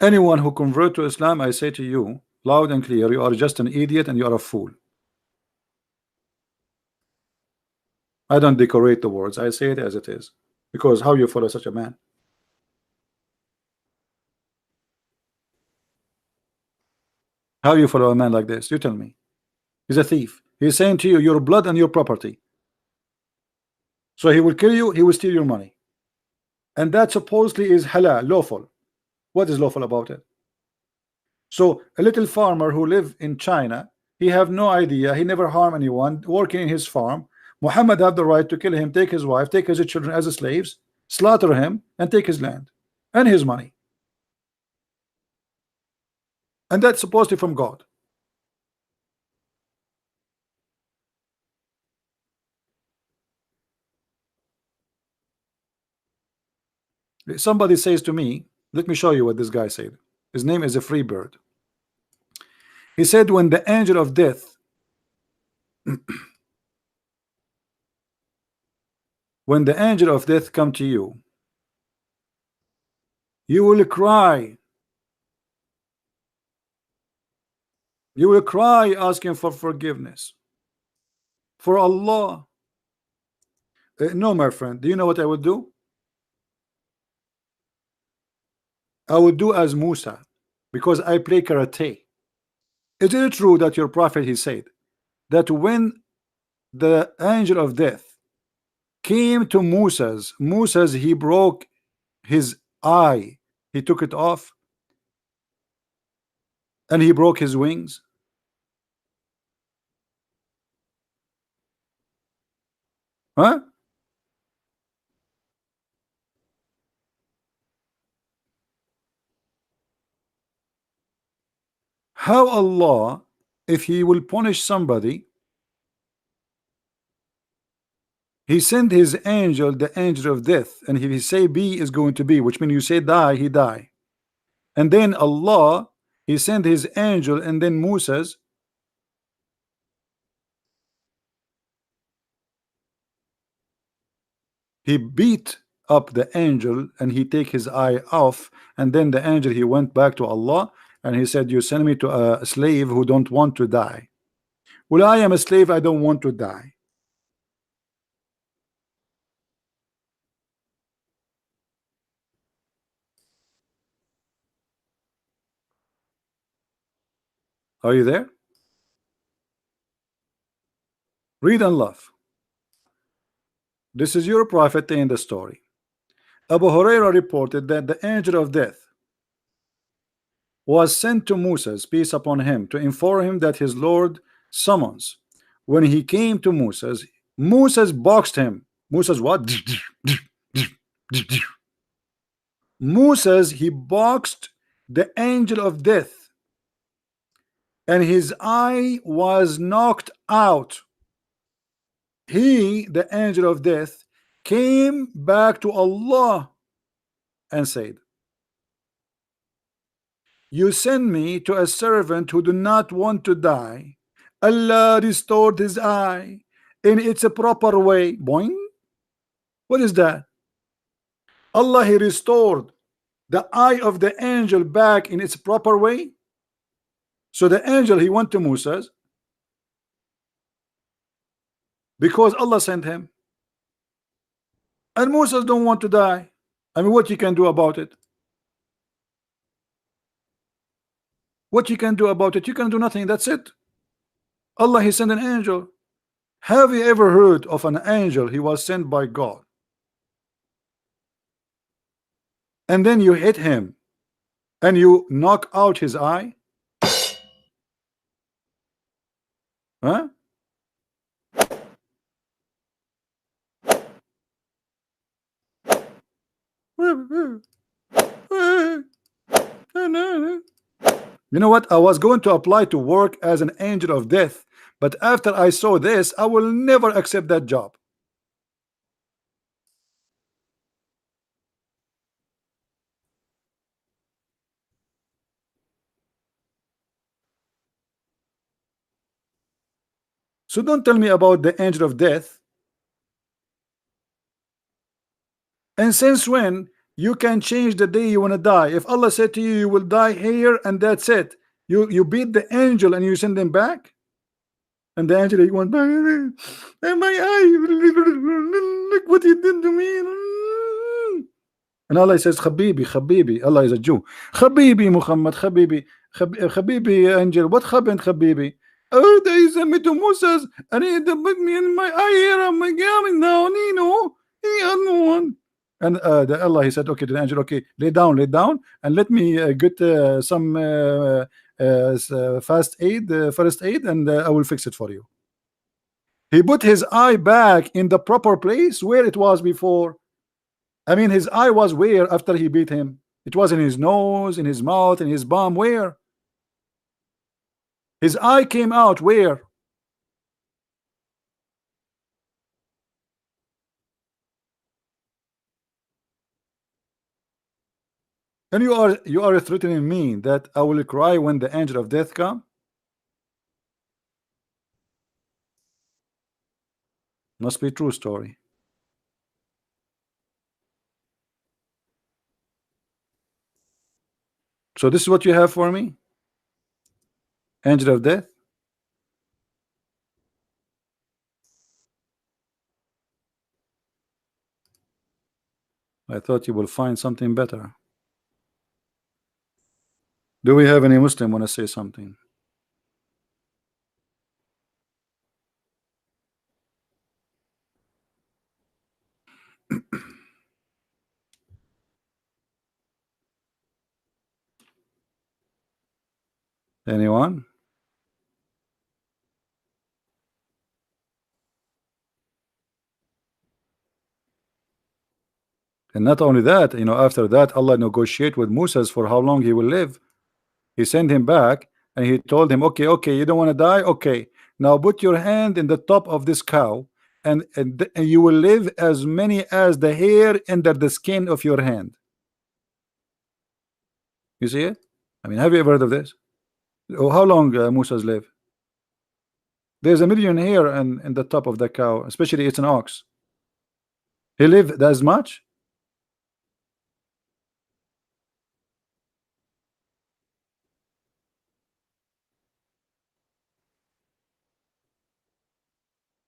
Anyone who convert to Islam, I say to you, loud and clear, you are just an idiot and you are a fool. I don't decorate the words. I say it as it is. Because how you follow such a man? How you follow a man like this? You tell me. He's a thief. He's saying to you, your blood and your property. So he will kill you, he will steal your money. And that supposedly is halal, lawful. What is lawful about it? So a little farmer who live in China, he have no idea, he never harm anyone, working in his farm. Muhammad had the right to kill him, take his wife, take his children as slaves, slaughter him, and take his land and his money. And that's supposedly from God. Somebody says to me, let me show you what this guy said. His name is a free bird. He said, when the angel of death when the angel of death come to you, you will cry. You will cry asking for forgiveness for Allah. No, my friend, do you know what I would do? I would do as Musa, because I play karate. Is it true that your prophet, he said that when the angel of death came to Musa's, he broke his eye, he took it off, and he broke his wings? Huh? How Allah, if he will punish somebody, he sent his angel, the angel of death, and if he say be is going to be, which means you say die, he die. And then Allah, he sent his angel, and then Musa's, he beat up the angel and he take his eye off, and then the angel, he went back to Allah and he said, you send me to a slave who don't want to die. Well, I am a slave, I don't want to die. Are you there? Read and laugh. This is your prophet in the story. Abu Huraira reported that the angel of death was sent to Moses, peace upon him, to inform him that his Lord summons. When he came to Moses boxed him. Moses what? Moses, he boxed the angel of death, and his eye was knocked out. He, the angel of death, came back to Allah and said, you send me to a servant who do not want to die. Allah restored his eye in its proper way. Boing. What is that? Allah, he restored the eye of the angel back in its proper way. So the angel, he went to Moses because Allah sent him, and Moses don't want to die. I mean, what you can do about it? What you can do about it? You can do nothing. That's it. Allah, he sent an angel. Have you ever heard of an angel? He was sent by God, and then you hit him and you knock out his eye? Huh? You know what? I was going to apply to work as an angel of death, but after I saw this, I will never accept that job. So don't tell me about the angel of death. And since when you can change the day you want to die? If Allah said to you, you will die here and that's it, you beat the angel and you send them back, and the angel, he went back, and my eye, look what you did to me. And Allah says, Habibi, Habibi. Allah is a Jew. Habibi Muhammad, Habibi, Habibi angel. What happened, Habibi? Oh, they sent me to Moses, and he put me in my eye here. I'm like, yeah, now, Nino, the other one. And the Allah, he said, okay, to the angel, okay, lay down, and let me get some first aid, and I will fix it for you. He put his eye back in the proper place where it was before. I mean, his eye was where after he beat him? It was in his nose, in his mouth, in his bum. Where? His eye came out where? And you are threatening me that I will cry when the angel of death come? Must be true story. So this is what you have for me? Angel of death? I thought you will find something better. Do we have any Muslim want to say something? Anyone? And not only that, after that, Allah negotiate with Moses for how long he will live. He sent him back and he told him, okay, you don't want to die? Okay, now put your hand in the top of this cow and you will live as many as the hair under the skin of your hand. You see it? I mean, have you ever heard of this? Oh, how long Moses live? There's 1 million hair in the top of the cow, especially it's an ox. He lived as much?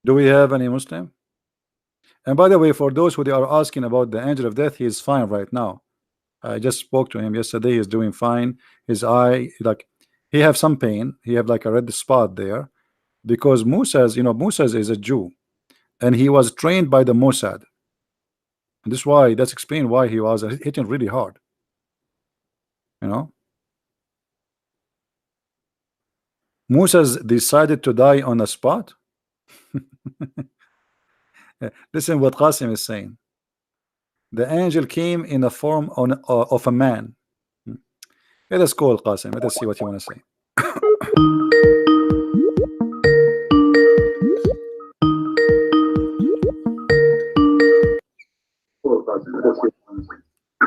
Do we have any Muslim? And by the way, for those who they are asking about the angel of death, he is fine right now. I just spoke to him yesterday. He's doing fine. His eye, like, he have some pain. He have like a red spot there because Moses, Moses is a Jew and he was trained by the Mossad. And this is why, that's explain why he was hitting really hard. Moses decided to die on the spot. Listen what Qasim is saying. The angel came in a form of a man. Let us call Qasim. Let us see what you want to say.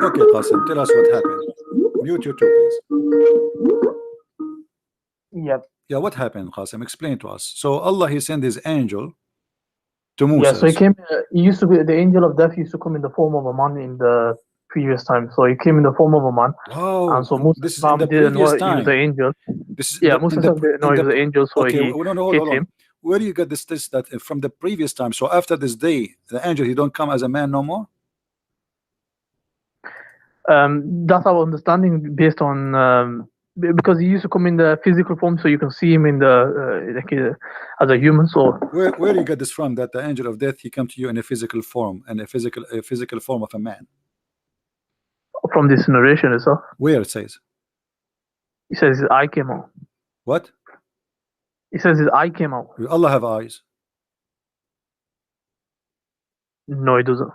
Okay, Qasim, tell us what happened. Mute you too, please. Yep. Yeah, what happened, Qasim? Explain to us. So Allah, he sent his angel to Moses. Yeah, so he came. He used to be the angel of death. Used to come in the form of a man in the previous time. So he came in the form of a man. Wow. And so Moses didn't know he was the angel. Moses didn't know he was the angel, so okay, he hit him. Where do you get this that from the previous time? So after this day, the angel, he don't come as a man no more? That's our understanding based on because he used to come in the physical form, so you can see him in the as a human. So where do you get this from? That the angel of death, he come to you in a physical form, and a physical form of a man? From this narration itself. Where it says? He says his eye came out. What? He says his eye came out. Will Allah have eyes? No, he doesn't.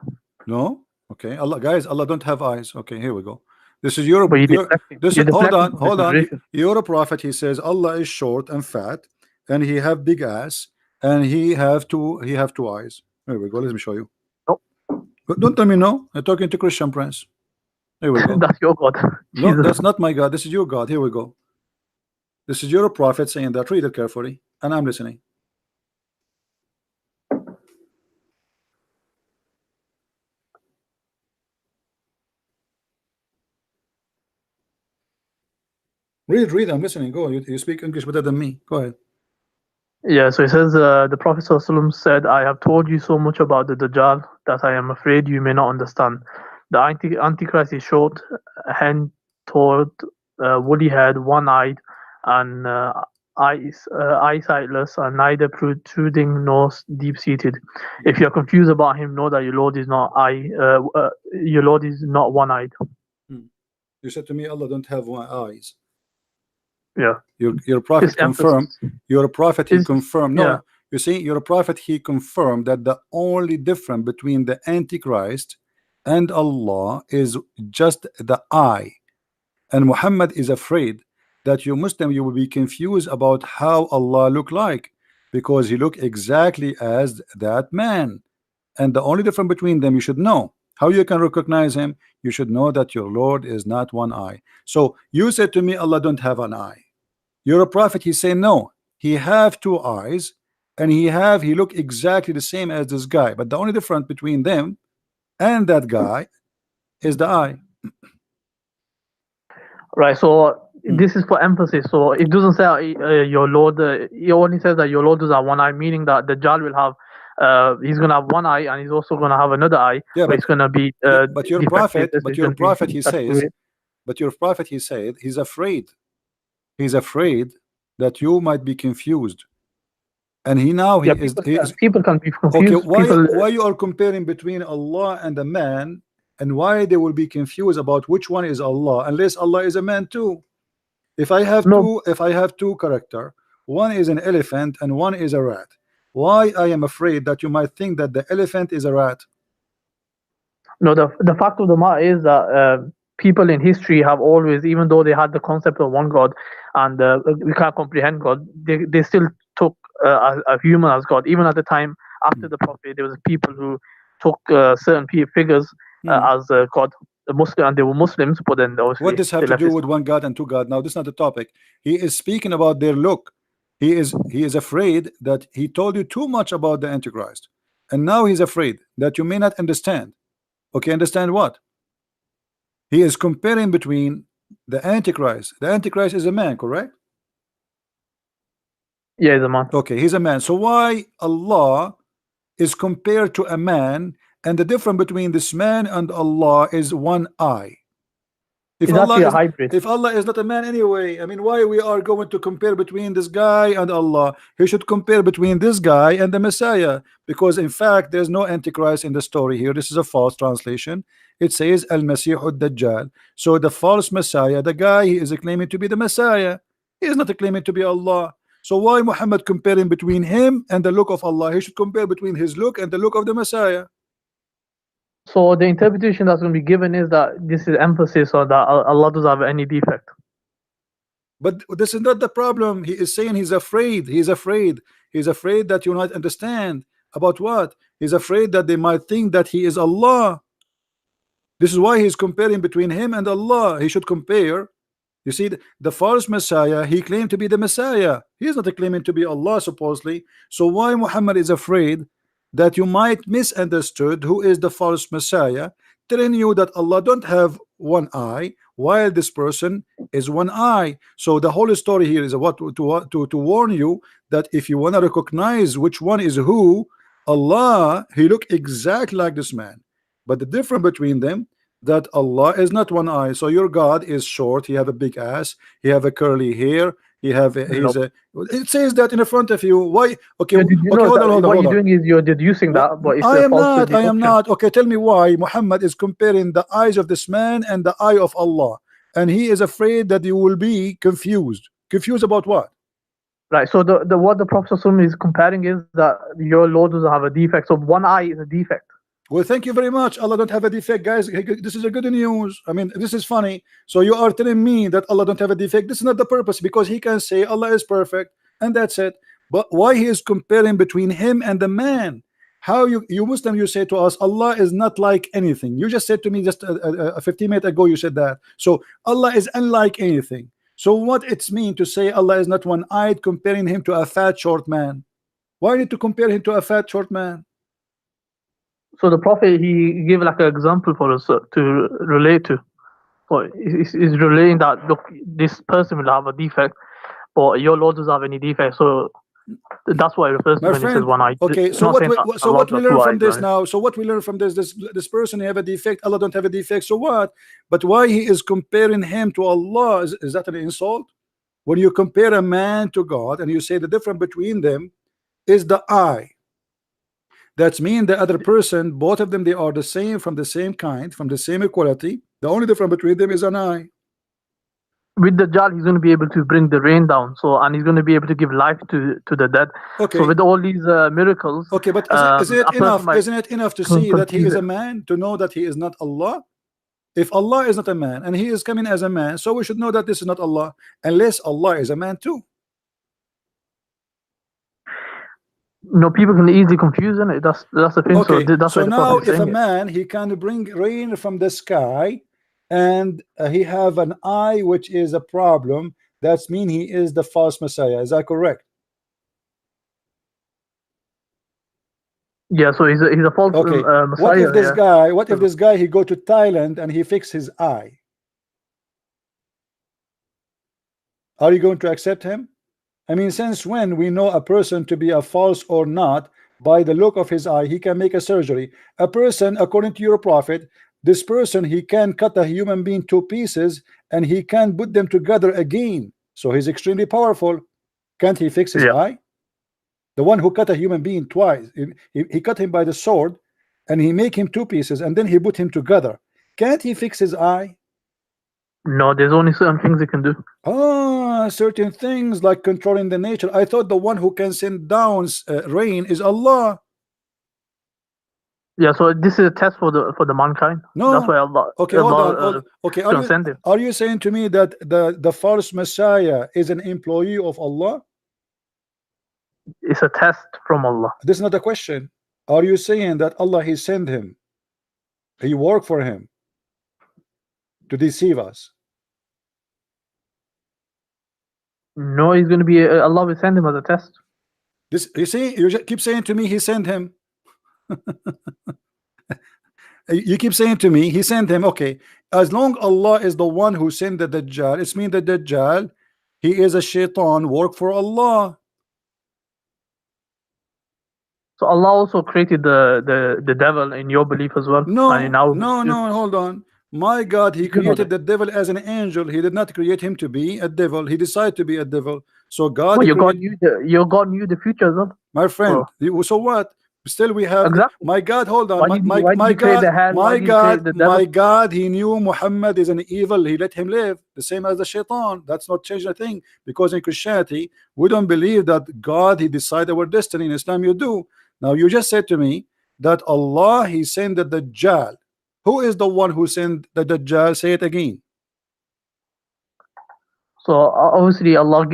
No? Okay. Allah don't have eyes. Okay, here we go. This is your, hold on. You're a prophet. He says Allah is short and fat, and he have big ass, and he have two eyes. Here we go. Let me show you. No. Don't tell me no. I'm talking to Christian Prince. Here we go. That's your God. No, that's not my God. This is your God. Here we go. This is your prophet saying that. Read it carefully, and I'm listening. Read. I'm listening. Go. You speak English better than me. Go ahead. Yeah. So he says the Prophet ﷺ said, "I have told you so much about the Dajjal that I am afraid you may not understand. The Antichrist is short, hand-toed, woolly head, one-eyed, and eyesightless and neither protruding nor deep-seated. If you're confused about him, know that your Lord is not your Lord is not one-eyed. You said to me, Allah don't have one eyes. Yeah. Your prophet confirmed. Your prophet he confirmed. No, yeah. You see, your prophet he confirmed that the only difference between the Antichrist and Allah is just the eye. And Muhammad is afraid that you Muslim you will be confused about how Allah look like, because he look exactly as that man, and the only difference between them you should know. How you can recognize him? You should know that your Lord is not one eye. So you said to me, Allah don't have an eye. You're a prophet. He say no, he have two eyes, and he look exactly the same as this guy, but the only difference between them and that guy is the eye. Right, so this is for emphasis. So it doesn't say your Lord. It only says that your Lord does have one eye, meaning that the Dajjal will have. He's gonna have one eye, and he's also gonna have another eye. Yeah, but it's gonna be. But your prophet, he says. But your prophet, he said, he's afraid. He's afraid that you might be confused. And people can be confused. Okay, why you are comparing between Allah and a man? And why they will be confused about which one is Allah, unless Allah is a man too? If I have two character, one is an elephant and one is a rat, why I am afraid that you might think that the elephant is a rat? No, the fact of the matter is that people in history have always, even though they had the concept of one God and we can't comprehend God, they still took a human as God. Even at the time after the Prophet, there was people who took certain figures as God, Muslim, and they were Muslims, but then what does have to do with one God and two God? Now this is not the topic. He is speaking about their look. He is afraid that he told you too much about the Antichrist, and now he's afraid that you may not understand. Okay, understand what? He is comparing between the Antichrist. The Antichrist is a man, correct? Yeah, he's a man. Okay, he's a man. So why Allah is compared to a man? And the difference between this man and Allah is one eye. If Allah is not a man anyway, I mean, why we are going to compare between this guy and Allah? He should compare between this guy and the Messiah, because in fact there's no Antichrist in the story here. This is a false translation. It says Al-Masih ad-Dajjal. So the false Messiah, the guy he is claiming to be the Messiah, he is not claiming to be Allah. So why Muhammad comparing between him and the look of Allah? He should compare between his look and the look of the Messiah. So the interpretation that's going to be given is that this is emphasis on that Allah doesn't have any defect. But this is not the problem. He is saying he's afraid. He's afraid. He's afraid that you might understand about what? He's afraid that they might think that he is Allah. This is why he's comparing between him and Allah. He should compare. You see, the false Messiah, he claimed to be the Messiah. He is not claiming to be Allah supposedly. So why Muhammad is afraid that you might misunderstood who is the false Messiah, telling you that Allah don't have one eye while this person is one eye. So the whole story here is what to warn you that if you want to recognize which one is who, Allah, he look exactly like this man, but the difference between them that Allah is not one eye. So your God is short, he have a big ass, he have a curly hair, he have it says that in the front of you. Why? Okay, hold on. What you're doing is you're deducing that, but it's I am not. Okay, tell me why Muhammad is comparing the eyes of this man and the eye of Allah, and he is afraid that you will be confused. Confused about what? Right. So what the Prophet is comparing is that your Lord doesn't have a defect. So one eye is a defect. Well, thank you very much. Allah don't have a defect, guys. This is a good news. I mean, this is funny. So you are telling me that Allah don't have a defect. This is not the purpose, because he can say Allah is perfect and that's it. But why he is comparing between him and the man? How you Muslim, you say to us Allah is not like anything. You just said to me just 15 minutes ago, you said that. So Allah is unlike anything. So what it's mean to say Allah is not one-eyed, comparing him to a fat short man? Why need to compare him to a fat short man? So the Prophet, he gave like an example for us to relate to. So he's relating that, look, this person will have a defect, but your Lord doesn't have any defect. So that's why it refers to when he says one eye. Okay, so what we learn from this now? So what we learn from this person have a defect, Allah don't have a defect. So what? But why he is comparing him to Allah? Is that an insult? when you compare a man to God and you say the difference between them is the eye. That means the other person, both of them, they are the same, from the same kind, from the same equality. The only difference between them is an eye. With Dajjal, he's going to be able to bring the rain down, and he's going to be able to give life to the dead. Okay. So with all these miracles, okay, but is it enough? Isn't it enough to see that he is a man, to know that he is not Allah? If Allah is not a man and he is coming as a man, so we should know that this is not Allah, unless Allah is a man too. No, people can easily confuse it. That's the thing. Okay. So that's so why now if a it. man, he can bring rain from the sky, and he have an eye which is a problem, that's mean he is the false Messiah. Is that correct? Yeah, so he's a false Messiah. What if this guy, what if this guy, he go to Thailand and he fix his eye? Are you going to accept him? I mean, since when we know a person to be a false or not by the look of his eye? He can make a surgery. A person, according to your prophet, this person, he can cut a human being to pieces and he can put them together again. So he's extremely powerful. Can't he fix his eye? The one who cut a human being twice, he cut him by the sword and he make him two pieces and then he put him together. Can't he fix his eye? No, there's only certain things he can do. Certain things like controlling the nature. I thought the one who can send down rain is Allah. Yeah, so this is a test for the mankind. No, that's why Allah. Okay, Allah, hold on. Okay, send him. Are you saying to me that the false Messiah is an employee of Allah? It's a test from Allah. This is not a question. Are you saying that Allah, he sent him, he worked for him to deceive us? No, he's going to be Allah will send him as a test. This, you see, you keep saying to me he sent him. You keep saying to me he sent him. Okay, as long Allah is the one who sent the Dajjal, it's mean the Dajjal, he is a shaitan, work for Allah. So Allah also created the devil in your belief as well. No, and now no, hold on. My God, he created the devil as an angel. He did not create him to be a devil. He decided to be a devil. So God, your God knew the future as well. My friend, so what? Still we have my God, hold on. My God, he knew Muhammad is an evil. He let him live. The same as the shaitan. That's not changing a thing. Because in Christianity, we don't believe that God, he decided our destiny. In Islam, you do. Now you just said to me that Allah, he sent the Dajjal. Who is the one who sent the Dajjal? Say it again. So obviously Allah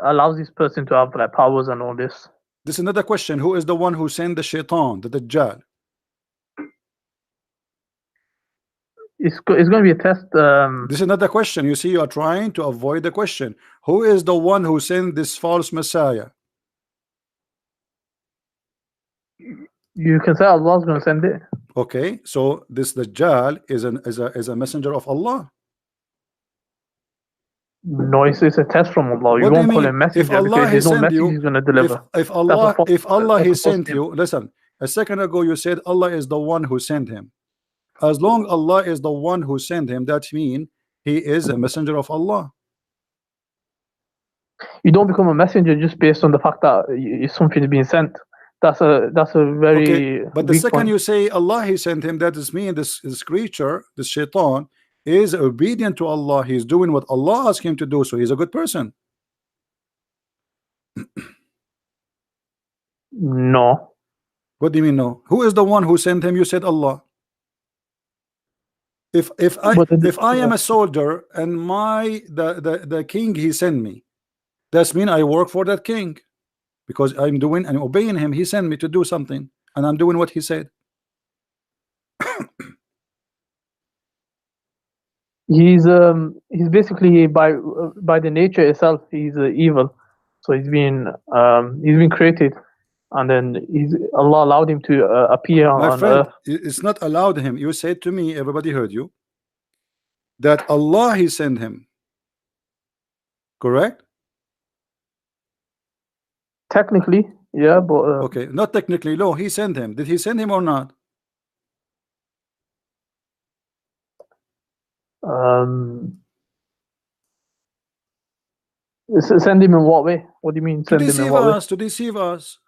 allows this person to have like powers and all this. This is another question. Who is the one who sent the shaitan, the Dajjal? It's going to be a test. This is another question. You see, you are trying to avoid the question. Who is the one who sent this false Messiah? You can say Allah is going to send it. Okay, so this Dajjal is a messenger of Allah. No, it's a test from Allah. You won't call him messenger. If Allah there's no message he's going to deliver. If Allah he sent you, listen. A second ago you said Allah is the one who sent him. As long Allah is the one who sent him, that means he is a messenger of Allah. You don't become a messenger just based on the fact that something is being sent. That's a very. Okay, but the second point. You say Allah he sent him, that is mean this creature, this shaitan, is obedient to Allah. He's doing what Allah asked him to do, so he's a good person. No. What do you mean no? Who is the one who sent him? You said Allah. If I am a soldier and the king he sent me, that's mean I work for that king, because I'm obeying him. He sent me to do something and I'm doing what he said. He's basically by the nature itself he's evil, so he's been created, and then Allah allowed him to appear on earth. It's not allowed him. You said to me, everybody heard you, that Allah he sent him. Correct? Technically, yeah, but okay, not technically. No, he sent him. Did he send him or not? Send him in what way? What do you mean To send him in deceive what way? us, to deceive us.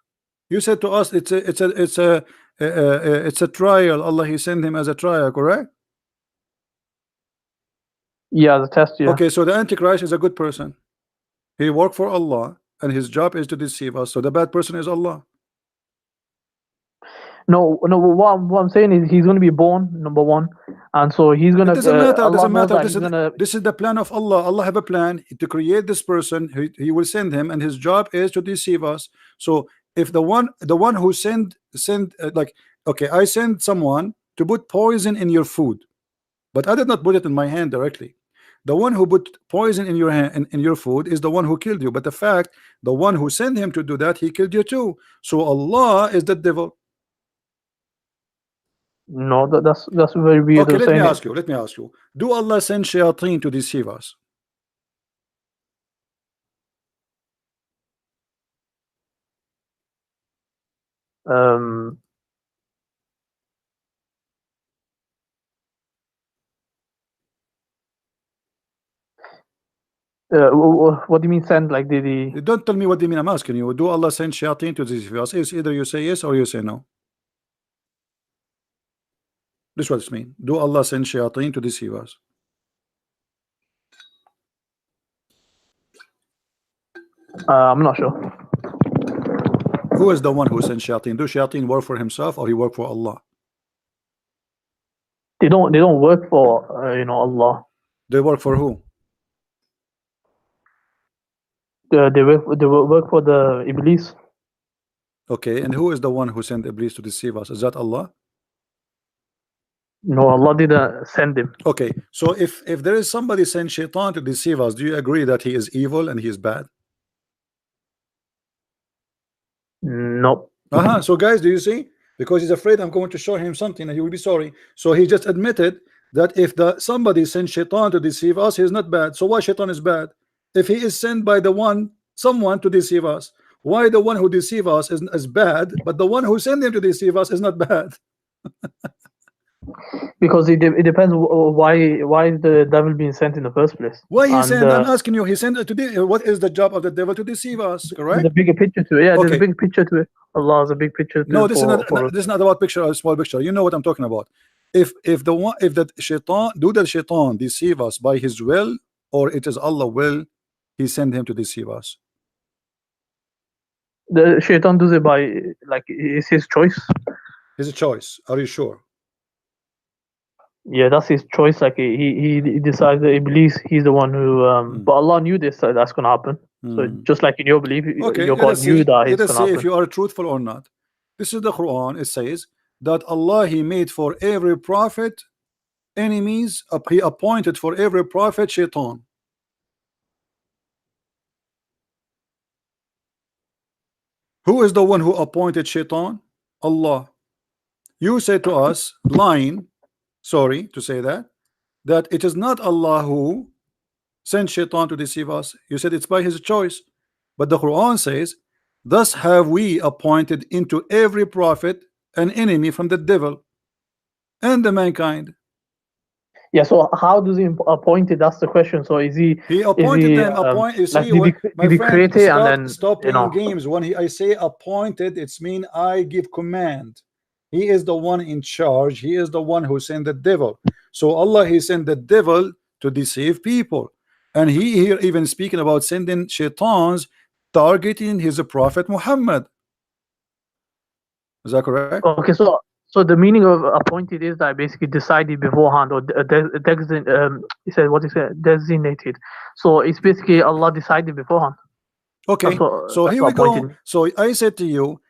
You said to us it's a trial. Allah, he sent him as a trial, correct? Yeah, the test, yeah. Okay, so the Antichrist is a good person. He worked for Allah and his job is to deceive us. So the bad person is Allah. No, what I'm saying is he's going to be born, number one, and so he's going to. It doesn't matter. Allah Doesn't knows matter. that This is the plan of Allah. Allah have a plan to create this person. He will send him, and his job is to deceive us. So if the one who send like, okay, I send someone to put poison in your food, but I did not put it in my hand directly. The one who put poison in your hand in your food is the one who killed you. But the fact, the one who sent him to do that, he killed you too. So Allah is the devil. No, that's very weird. Okay, let me ask you. Do Allah send shayateen to deceive us? What do you mean send? Like the Don't tell me what do you mean. I'm asking you. Do Allah send shayateen to deceive us? It's either you say yes or you say no. This is what it means. Do Allah send shayateen to deceive us? I'm not sure. Who is the one who sent shayateen? Do shayateen work for himself or he work for Allah? They don't work for Allah. They work for who? They work for the Iblis. Okay, and who is the one who sent Iblis to deceive us? Is that Allah? No, Allah didn't send him. Okay, so if there is somebody sent shaitan to deceive us, do you agree that he is evil and he is bad? No. So guys, do you see? Because he's afraid I'm going to show him something and he will be sorry. So he just admitted that if somebody sent shaitan to deceive us, he is not bad. So why shaitan is bad? If he is sent by someone to deceive us, why the one who deceive us is bad, but the one who sent him to deceive us is not bad? Because it depends why is the devil being sent in the first place. Why he sent? I'm asking you. He sent it to what is the job of the devil? To deceive us, correct? There's a bigger picture to it. Yeah, Okay. there's a big picture to it. Allah has a big picture. No, this is not about picture or small picture. You know what I'm talking about. If the shaitan deceive us by his will, or it is Allah will, he send him to deceive us. The shaitan does it by it's his choice. His choice. Are you sure? Yeah, that's his choice. Like he decides that Iblis, he's the one who. But Allah knew this that's gonna happen. So just like in your belief, Okay, your God knew that it's let us gonna see happen. if you are truthful or not. This is the Quran. It says that Allah, he made for every prophet enemies. He appointed for every prophet shaitan. Who is the one who appointed shaitan? Allah. You say to us, lying, sorry to say that it is not Allah who sent shaitan to deceive us. You said it's by his choice. But the Quran says, thus have we appointed into every prophet an enemy from the devil and the mankind. Yeah, so how does he appoint it? That's the question. So is he? He appointed them. You see, did he create it and then stop playing games? When I say appointed, it's mean I give command. He is the one in charge. He is the one who sent the devil. So Allah, he sent the devil to deceive people, and he here even speaking about sending shaitans targeting his prophet Muhammad. Is that correct? Okay, so the meaning of appointed is that basically decided beforehand, or he said what he said, designated. So it's basically Allah decided beforehand. Okay, so here we go. So I said to you,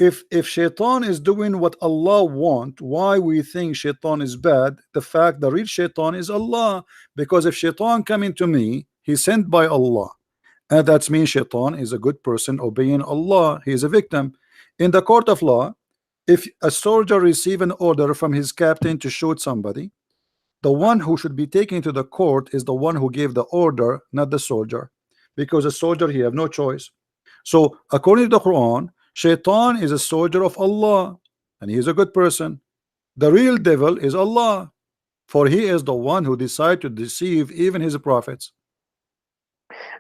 if shaitan is doing what Allah want, why we think shaitan is bad? The fact the real shaitan is Allah, because if shaitan coming to me, he's sent by Allah, and that means shaitan is a good person obeying Allah. He is a victim. In the court of law, if a soldier receive an order from his captain to shoot somebody, the one who should be taken to the court is the one who gave the order, not the soldier, because a soldier, he have no choice. So according to the Quran, shaitan is a soldier of Allah and he is a good person. The real devil is Allah, for he is the one who decided to deceive even his prophets.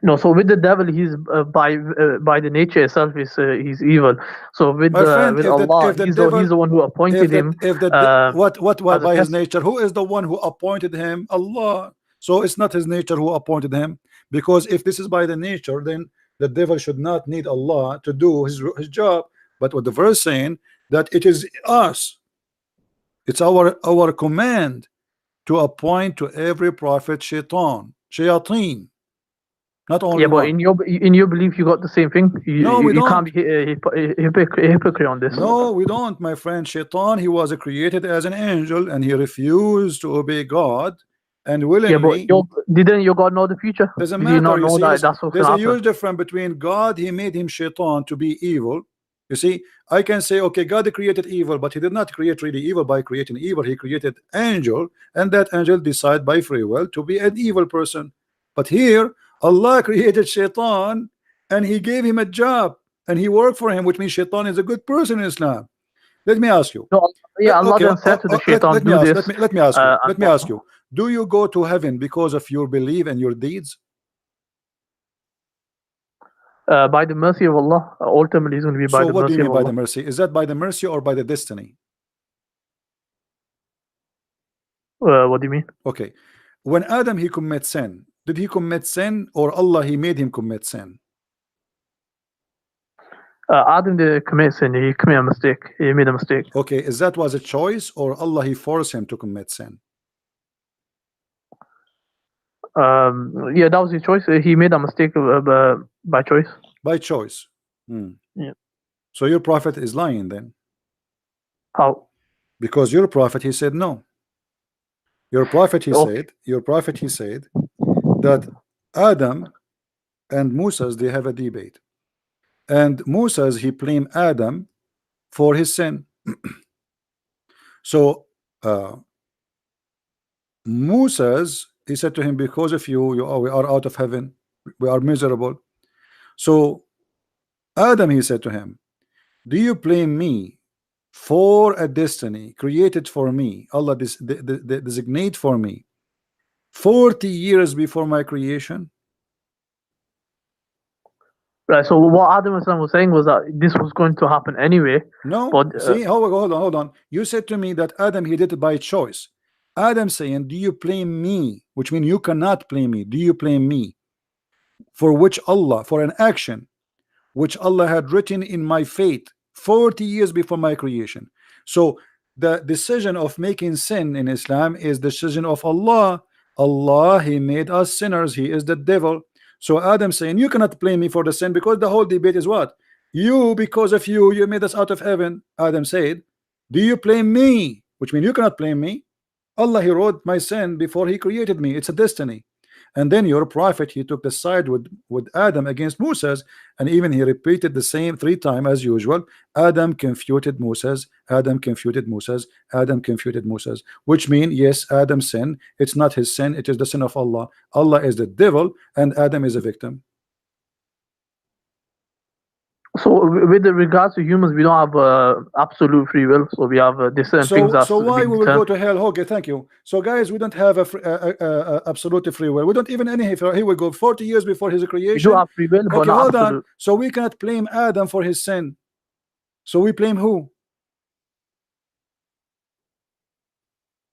No, so with the devil, he's by the nature itself, he's evil. So with My friend, with if Allah, the he's devil, the one who appointed him. what as a by his test. nature? Who is the one who appointed him? Allah. So it's not his nature who appointed him, because if this is by the nature, then the devil should not need Allah to do his job. But what the verse saying, that it is us, it's our command to appoint to every prophet shayateen, not only Yeah, but one. in your belief, you got the same thing. No, we you don't. can't be a hypocrite on this. No, we don't, my friend. Shaitan, he was created as an angel, and he refused to obey God, and willingly. Yeah, but didn't your God know the future? Doesn't Did you matter. not know that that's what's There's gonna a happen? huge difference between God. He made him Shaitan to be evil. You see, I can say, okay, God created evil, but he did not create really evil by creating evil. He created angel, and that angel decide by free will to be an evil person. But here, Allah created Shaitan, and he gave him a job, and he worked for him, which means Shaitan is a good person in Islam. Let me ask you. No, yeah, Allah Okay, then said to the Shaitan, let me do ask, this. let me ask you. Let me ask you. Do you go to heaven because of your belief and your deeds? By the mercy of Allah, ultimately is going to be by So the what do mercy you mean of by Allah. the mercy? Is that by the mercy or by the destiny? What do you mean? Okay. When Adam he commit sin, did he commit sin or Allah he made him commit sin? Adam didn't commit sin. He committed a mistake. He made a mistake. Okay, is that was a choice or Allah he forced him to commit sin? Yeah, that was his choice. He made a mistake by choice. By choice. Yeah. So your prophet is lying then? How? Because your prophet he said no. Your prophet he Okay. said that Adam and Moses they have a debate, and Moses he blamed Adam for his sin. So Moses he said to him, because of you we are out of heaven, we are miserable. So Adam he said to him, do you blame me for a destiny created for me, Allah designate for me 40 years before my creation? Right. So what Adam was saying was that this was going to happen anyway. No, But see, hold on. You said to me that Adam he did it by choice. Adam saying, do you blame me? Which means you cannot blame me. Do you blame me for which Allah, for an action which Allah had written in my fate 40 years before my creation? So the decision of making sin in Islam is the decision of Allah. Allah he made us sinners. He is the devil. So Adam saying, you cannot blame me for the sin, because the whole debate is what? You, because of you made us out of heaven. Adam said, do you blame me? Which means you cannot blame me. Allah he wrote my sin before he created me. It's a destiny. And then your prophet he took the side with Adam against Moses, and even he repeated the same 3 times as usual. Adam confuted Moses, Adam confuted Moses, Adam confuted Moses, which means yes, Adam sin, it's not his sin, it is the sin of Allah. Allah is the devil and Adam is a victim. so with regards to humans, we don't have absolute free will. So we have different things. So why we will go to hell? Okay, thank you. So guys, we don't have a absolute free will. We don't even any. Here we go. 40 years before his creation. We do have free will, but okay, not hold absolute. on. So we cannot blame Adam for his sin. So we blame who?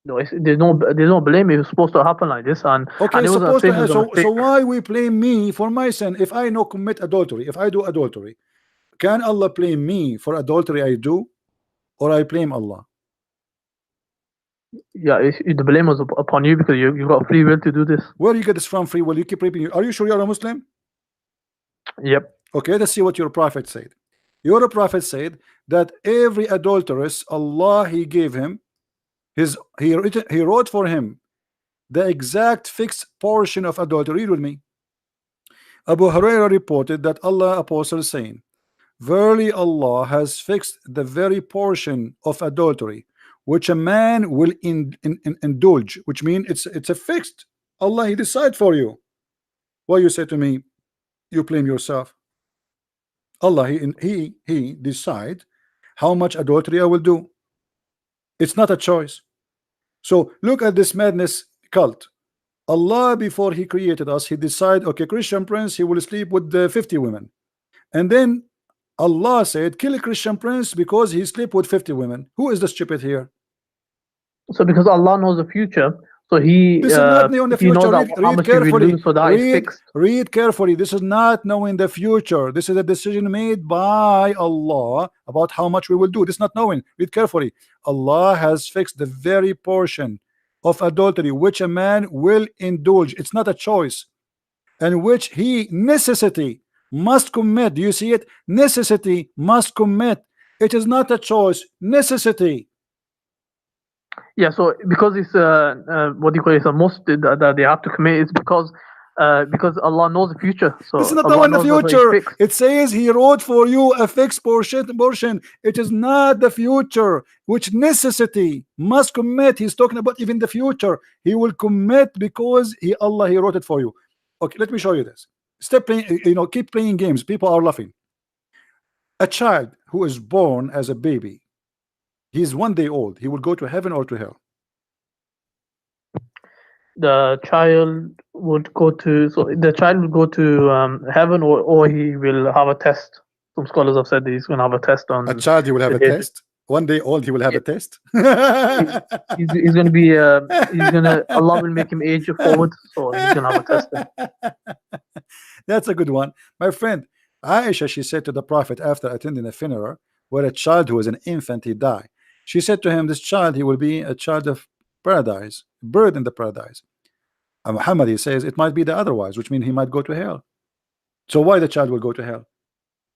No, there's no blame. It was supposed to happen like this, and okay, and it supposed to. was So why we blame me for my sin? If I know commit adultery, if I do adultery, can Allah blame me for adultery I do, or I blame Allah? Yeah, the blame was upon you because you got free will to do this. Where you get this from? Free will? You keep repeating. Are you sure you're a Muslim? Yep. Okay, let's see what your prophet said. Your prophet said that every adulteress, Allah he gave him he wrote for him the exact fixed portion of adultery. Read with me. Abu Hurairah reported that Allah apostle saying, verily Allah has fixed the very portion of adultery which a man will indulge, which means it's a fixed. Allah he decide for you. Why you say to me you blame yourself? Allah he decide how much adultery I will do. It's not a choice. So look at this madness cult. Allah, before he created us, he decided, okay, Christian prince, he will sleep with 50 women. And then Allah said, kill a Christian prince because he sleep with 50 women. Who is the stupid here? So because Allah knows the future, so he This is not knowing the he knows future. that how Read much he will carefully. lose, so that is fixed. Read carefully. This is not knowing the future. This is a decision made by Allah about how much we will do. This is not knowing. Read carefully. Allah has fixed the very portion of adultery which a man will indulge. It's not a choice, and which he necessity must commit. Do you see it? Necessity must commit. It is not a choice. Necessity. Yeah, so because it's what do you call it? It's a must that they have to commit. It's because Allah knows the future. So this is not Allah knowing the knows what is future. fixed. It says he wrote for you a fixed portion. It is not the future, which necessity must commit. He's talking about even the future. He will commit because Allah wrote it for you. Okay, let me show you this. Stop playing, keep playing games. People are laughing. A child who is born as a baby, he's 1 day old. He will go to heaven or to hell? The child would go to heaven, or he will have a test. Some scholars have said he's going to have a test on. A child, he will have a test. 1 day old, he will have a test. He's going to be. Allah will make him age forward, so he's going to have a test. That's a good one, my friend. Aisha, she said to the Prophet after attending a funeral where a child who was an infant, he died. She said to him, this child, he will be a child of paradise, bird in the paradise. And Muhammad, he says it might be the otherwise, which means he might go to hell. So why the child will go to hell?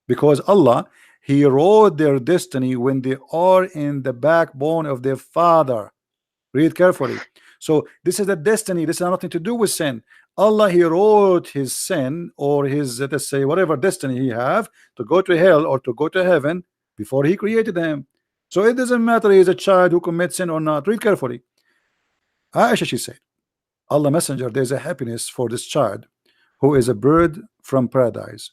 Because Allah, he wrote their destiny when they are in the backbone of their father. Read carefully. So this is the destiny. This has nothing to do with sin. Allah, he wrote his sin or his, let's say, whatever destiny he have to go to hell or to go to heaven before he created them. So it doesn't matter he is a child who commits sin or not. Read carefully. Aisha, she said, Allah Messenger, there's a happiness for this child who is a bird from paradise,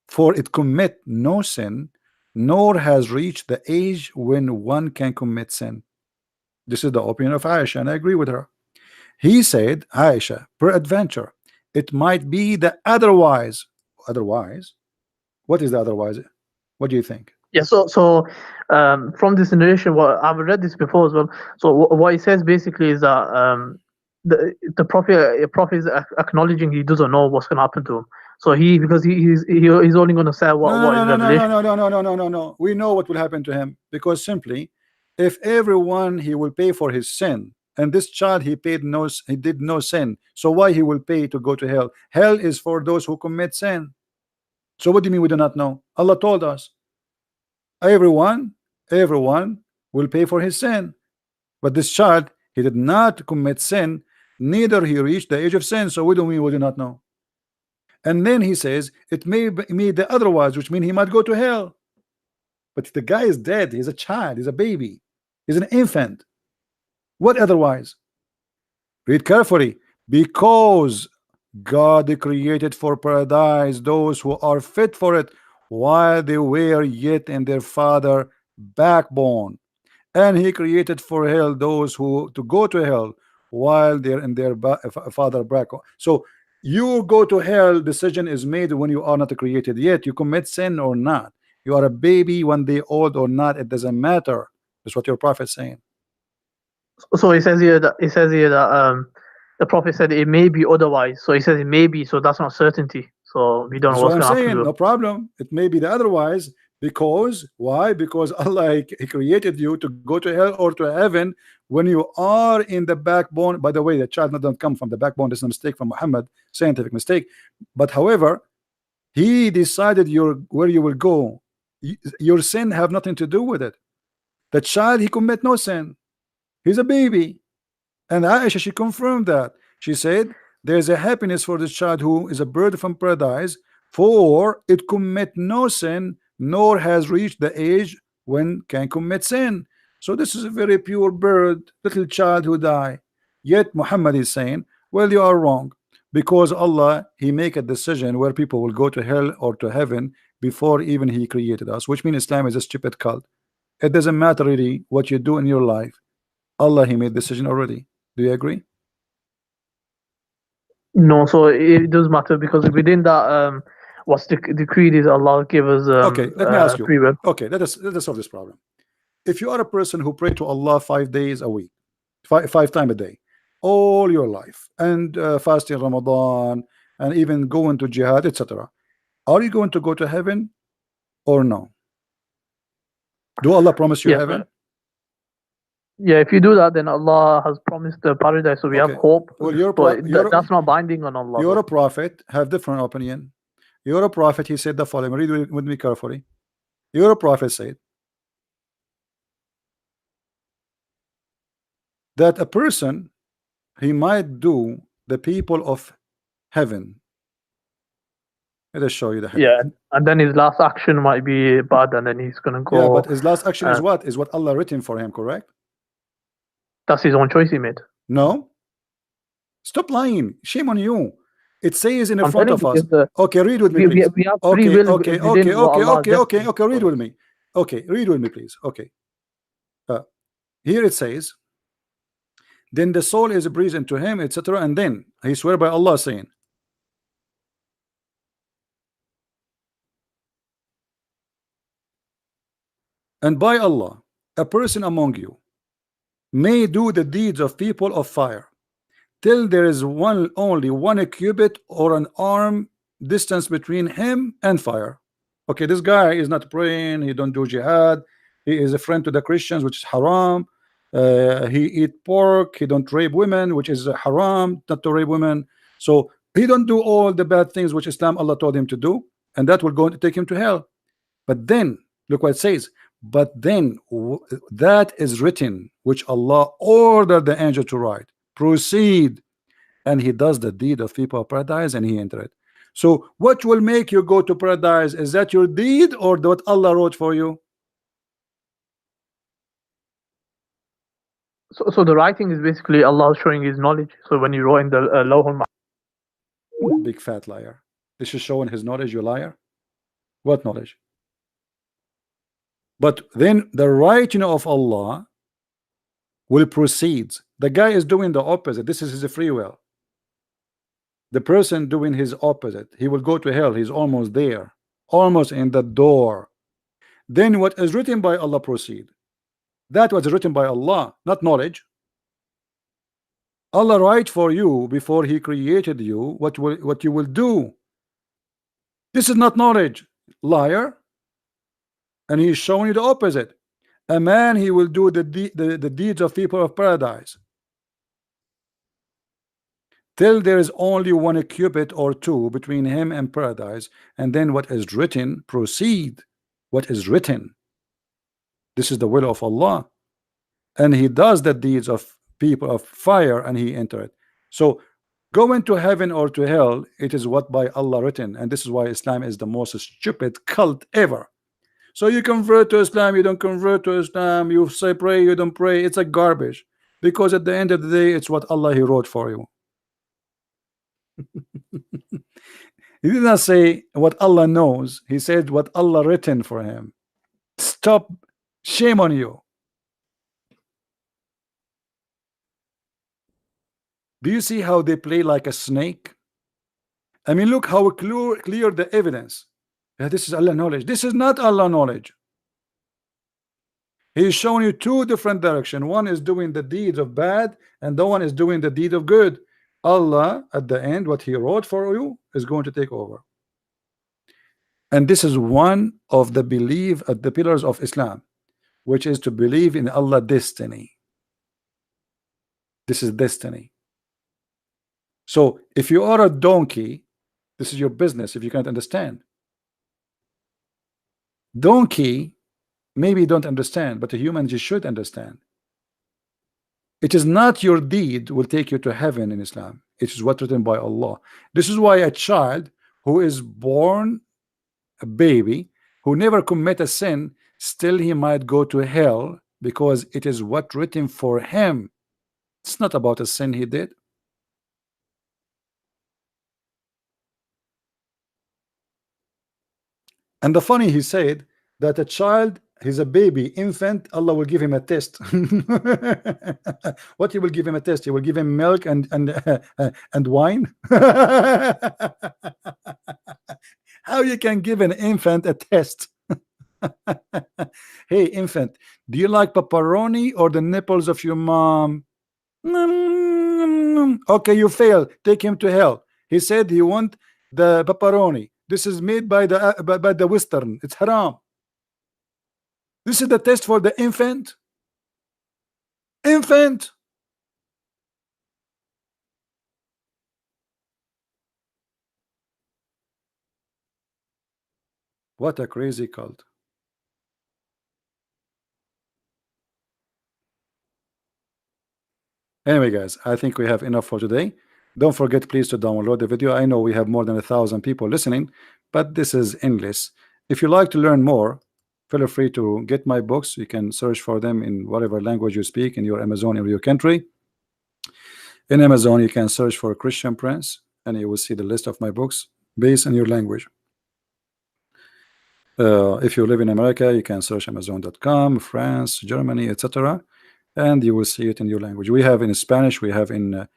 for it commit no sin, nor has reached the age when one can commit sin. This is the opinion of Aisha, and I agree with her. He said, Aisha, peradventure, it might be the otherwise. Otherwise? What is the otherwise? What do you think? Yeah, so from this narration, what I've read this before as well. So what he says basically is that the prophet is acknowledging he doesn't know what's going to happen to him. So because he's only going to say what is revelation. No. We know what will happen to him, because simply, if everyone he will pay for his sin, and this child he did no sin, so why he will pay to go to hell? Hell is for those who commit sin. So what do you mean we do not know? Allah told us everyone will pay for his sin, but this child, he did not commit sin, neither he reached the age of sin. So what do we do not know? And then he says it may be the otherwise, which means he might go to hell. But the guy is dead. He's a child, he's a baby, he's an infant. What otherwise? Read carefully. Because God created for paradise those who are fit for it while they were yet in their father backbone, and he created for hell those who to go to hell while they're in their father backbone. So you go to hell, decision is made when you are not created yet. You commit sin or not, you are a baby 1 day old or not, it doesn't matter. That's what your prophet is saying. So he says here that the prophet said it may be otherwise. So he says it may be, so that's not certainty. So we don't know what's going to happen. No problem. It may be the otherwise, because why? Because Allah, he created you to go to hell or to heaven when you are in the backbone. By the way, the child doesn't come from the backbone. This is a mistake from Muhammad, scientific mistake. But however, he decided where you will go. Your sin have nothing to do with it. The child, he commit no sin. He's a baby. And Aisha, she confirmed that. She said there's a happiness for this child who is a bird from paradise, for it commit no sin, nor has reached the age when can commit sin. So this is a very pure bird, little child who die. Yet Muhammad is saying, well, you are wrong, because Allah, he make a decision where people will go to hell or to heaven before even he created us, which means Islam is a stupid cult. It doesn't matter really what you do in your life. Allah, he made decision already. Do you agree? No, so it does matter because within that, what's decreed is Allah give us okay, let me ask you. free will. Okay, let us solve this problem. If you are a person who pray to Allah 5 days a week, five times a day, all your life, and fasting Ramadan, and even going to jihad, etc., are you going to go to heaven or no? Do Allah promise you Yeah, heaven? Yeah, if you do that, then Allah has promised the paradise, so we have Okay. hope. Well, but that's not binding on Allah. You're though. a prophet, have different opinion. You're a prophet, he said the following. Read with me carefully. You're a prophet said that a person, he might do the people of heaven. Let us show you the hadith. Yeah, and then his last action might be bad, and then he's gonna go. Yeah, but his last action is what? Is what Allah written for him, correct? That's his own choice he made. No. Stop lying. Shame on you. It says in I'm front of us. Okay, read with me, please. We have free will Okay, within what Allah has okay. Read with me. Okay, read with me, please. Okay. Here it says, then the soul is breathed into him, etc. And then he swear by Allah, saying, and by Allah, a person among you may do the deeds of people of fire till there is only one cubit or an arm distance between him and fire. Okay, this guy is not praying, he don't do jihad, he is a friend to the Christians, which is haram. He eat pork, he don't rape women, which is haram, not to rape women. So he don't do all the bad things which Islam Allah told him to do, and that will go to take him to hell. But then look what it says, but then that is written which Allah ordered the angel to write, proceed, and he does the deed of people of paradise, and he entered it. So what will make you go to paradise? Is that your deed or what Allah wrote for you? So the writing is basically Allah showing his knowledge. So when you wrote in the Lawh al big fat liar. This is showing his knowledge, you liar. What knowledge? But then the writing of Allah will proceed. The guy is doing the opposite. This is his free will. The person doing his opposite, he will go to hell. He's almost there, almost in the door. Then what is written by Allah proceed. That was written by Allah, not knowledge. Allah write for you before he created you what you will do. This is not knowledge, liar. And he's showing you the opposite. A man, he will do the deeds of people of paradise till there is only one cubit or two between him and paradise, and then what is written proceed. What is written, this is the will of Allah, and he does the deeds of people of fire, and he enter it. So going to heaven or to hell, it is what by Allah written, and this is why Islam is the most stupid cult ever. So you convert to Islam, you don't convert to Islam, you say pray, you don't pray. It's a garbage, because at the end of the day, it's what Allah he wrote for you. He did not say what Allah knows, he said what Allah written for him. Stop, shame on you. Do you see how they play like a snake? I mean, look how clear the evidence. Yeah, this is Allah knowledge. This is not Allah knowledge. He is showing you two different directions. One is doing the deeds of bad, and the one is doing the deed of good. Allah at the end, what he wrote for you is going to take over. And this is one of the belief at the pillars of Islam, which is to believe in Allah destiny. This is destiny. So if you are a donkey, this is your business if you can't understand. Donkey maybe you don't understand, but a human just should understand. It is not your deed will take you to heaven in Islam. It is what written by Allah. This is why a child who is born a baby who never commit a sin, still he might go to hell, because it is what written for him. It's not about a sin he did. And the funny, he said that a child He's a baby, infant. Allah will give him a test. What he will give him a test? He will give him milk and wine. How you can give an infant a test? Hey, infant, do you like pepperoni or the nipples of your mom? Okay, you fail. Take him to hell. He said he want the pepperoni. This is made by the Western. It's haram. This is the test for the infant. Infant. What a crazy cult. Anyway, guys, I think we have enough for today. Don't forget, please, to download the video. I know we have more than 1,000 people listening, but this is English. If you like to learn more, feel free to get my books. You can search for them in whatever language you speak in your Amazon in your country. In Amazon, you can search for Christian Prince, and you will see the list of my books based on your language. If you live in America, you can search Amazon.com, France, Germany, etc., and you will see it in your language. We have in Spanish, we have in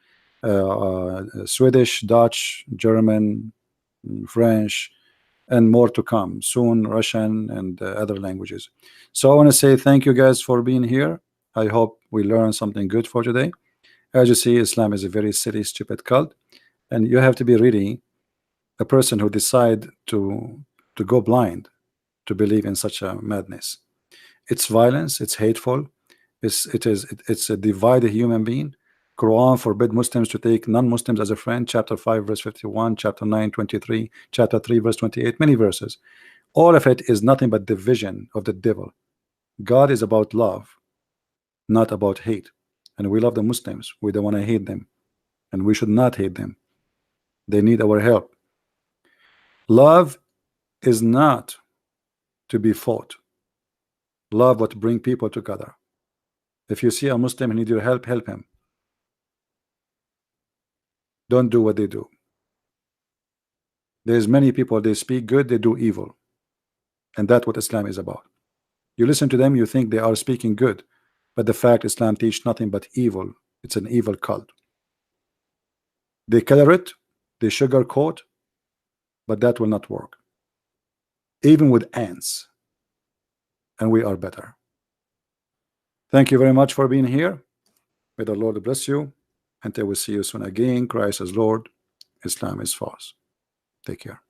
Swedish, Dutch, German, French, and more to come soon, Russian and other languages. So I want to say thank you guys for being here. I hope we learned something good for today. As you see, Islam is a very silly, stupid cult, and you have to be really a person who decide to go blind to believe in such a madness. It's violence, it's hateful, it's a divided human being. Quran forbid Muslims to take non-Muslims as a friend, chapter 5 verse 51, chapter 9 23, chapter 3 verse 28, many verses. All of it is nothing but division of the devil. God is about love, not about hate, and we love the Muslims. We don't want to hate them, and we should not hate them. They need our help. Love is not to be fought. Love what bring people together. If you see a Muslim who needs your help, help him. Don't do what they do. There's many people, they speak good, they do evil, and that's what Islam is about. You listen to them, you think they are speaking good, but the fact Islam teach nothing but evil. It's an evil cult. They color it, they sugarcoat, but that will not work. Even with ants, and we are better. Thank you very much for being here. May the Lord bless you. Until we see you soon again. Christ is Lord. Islam is false. Take care.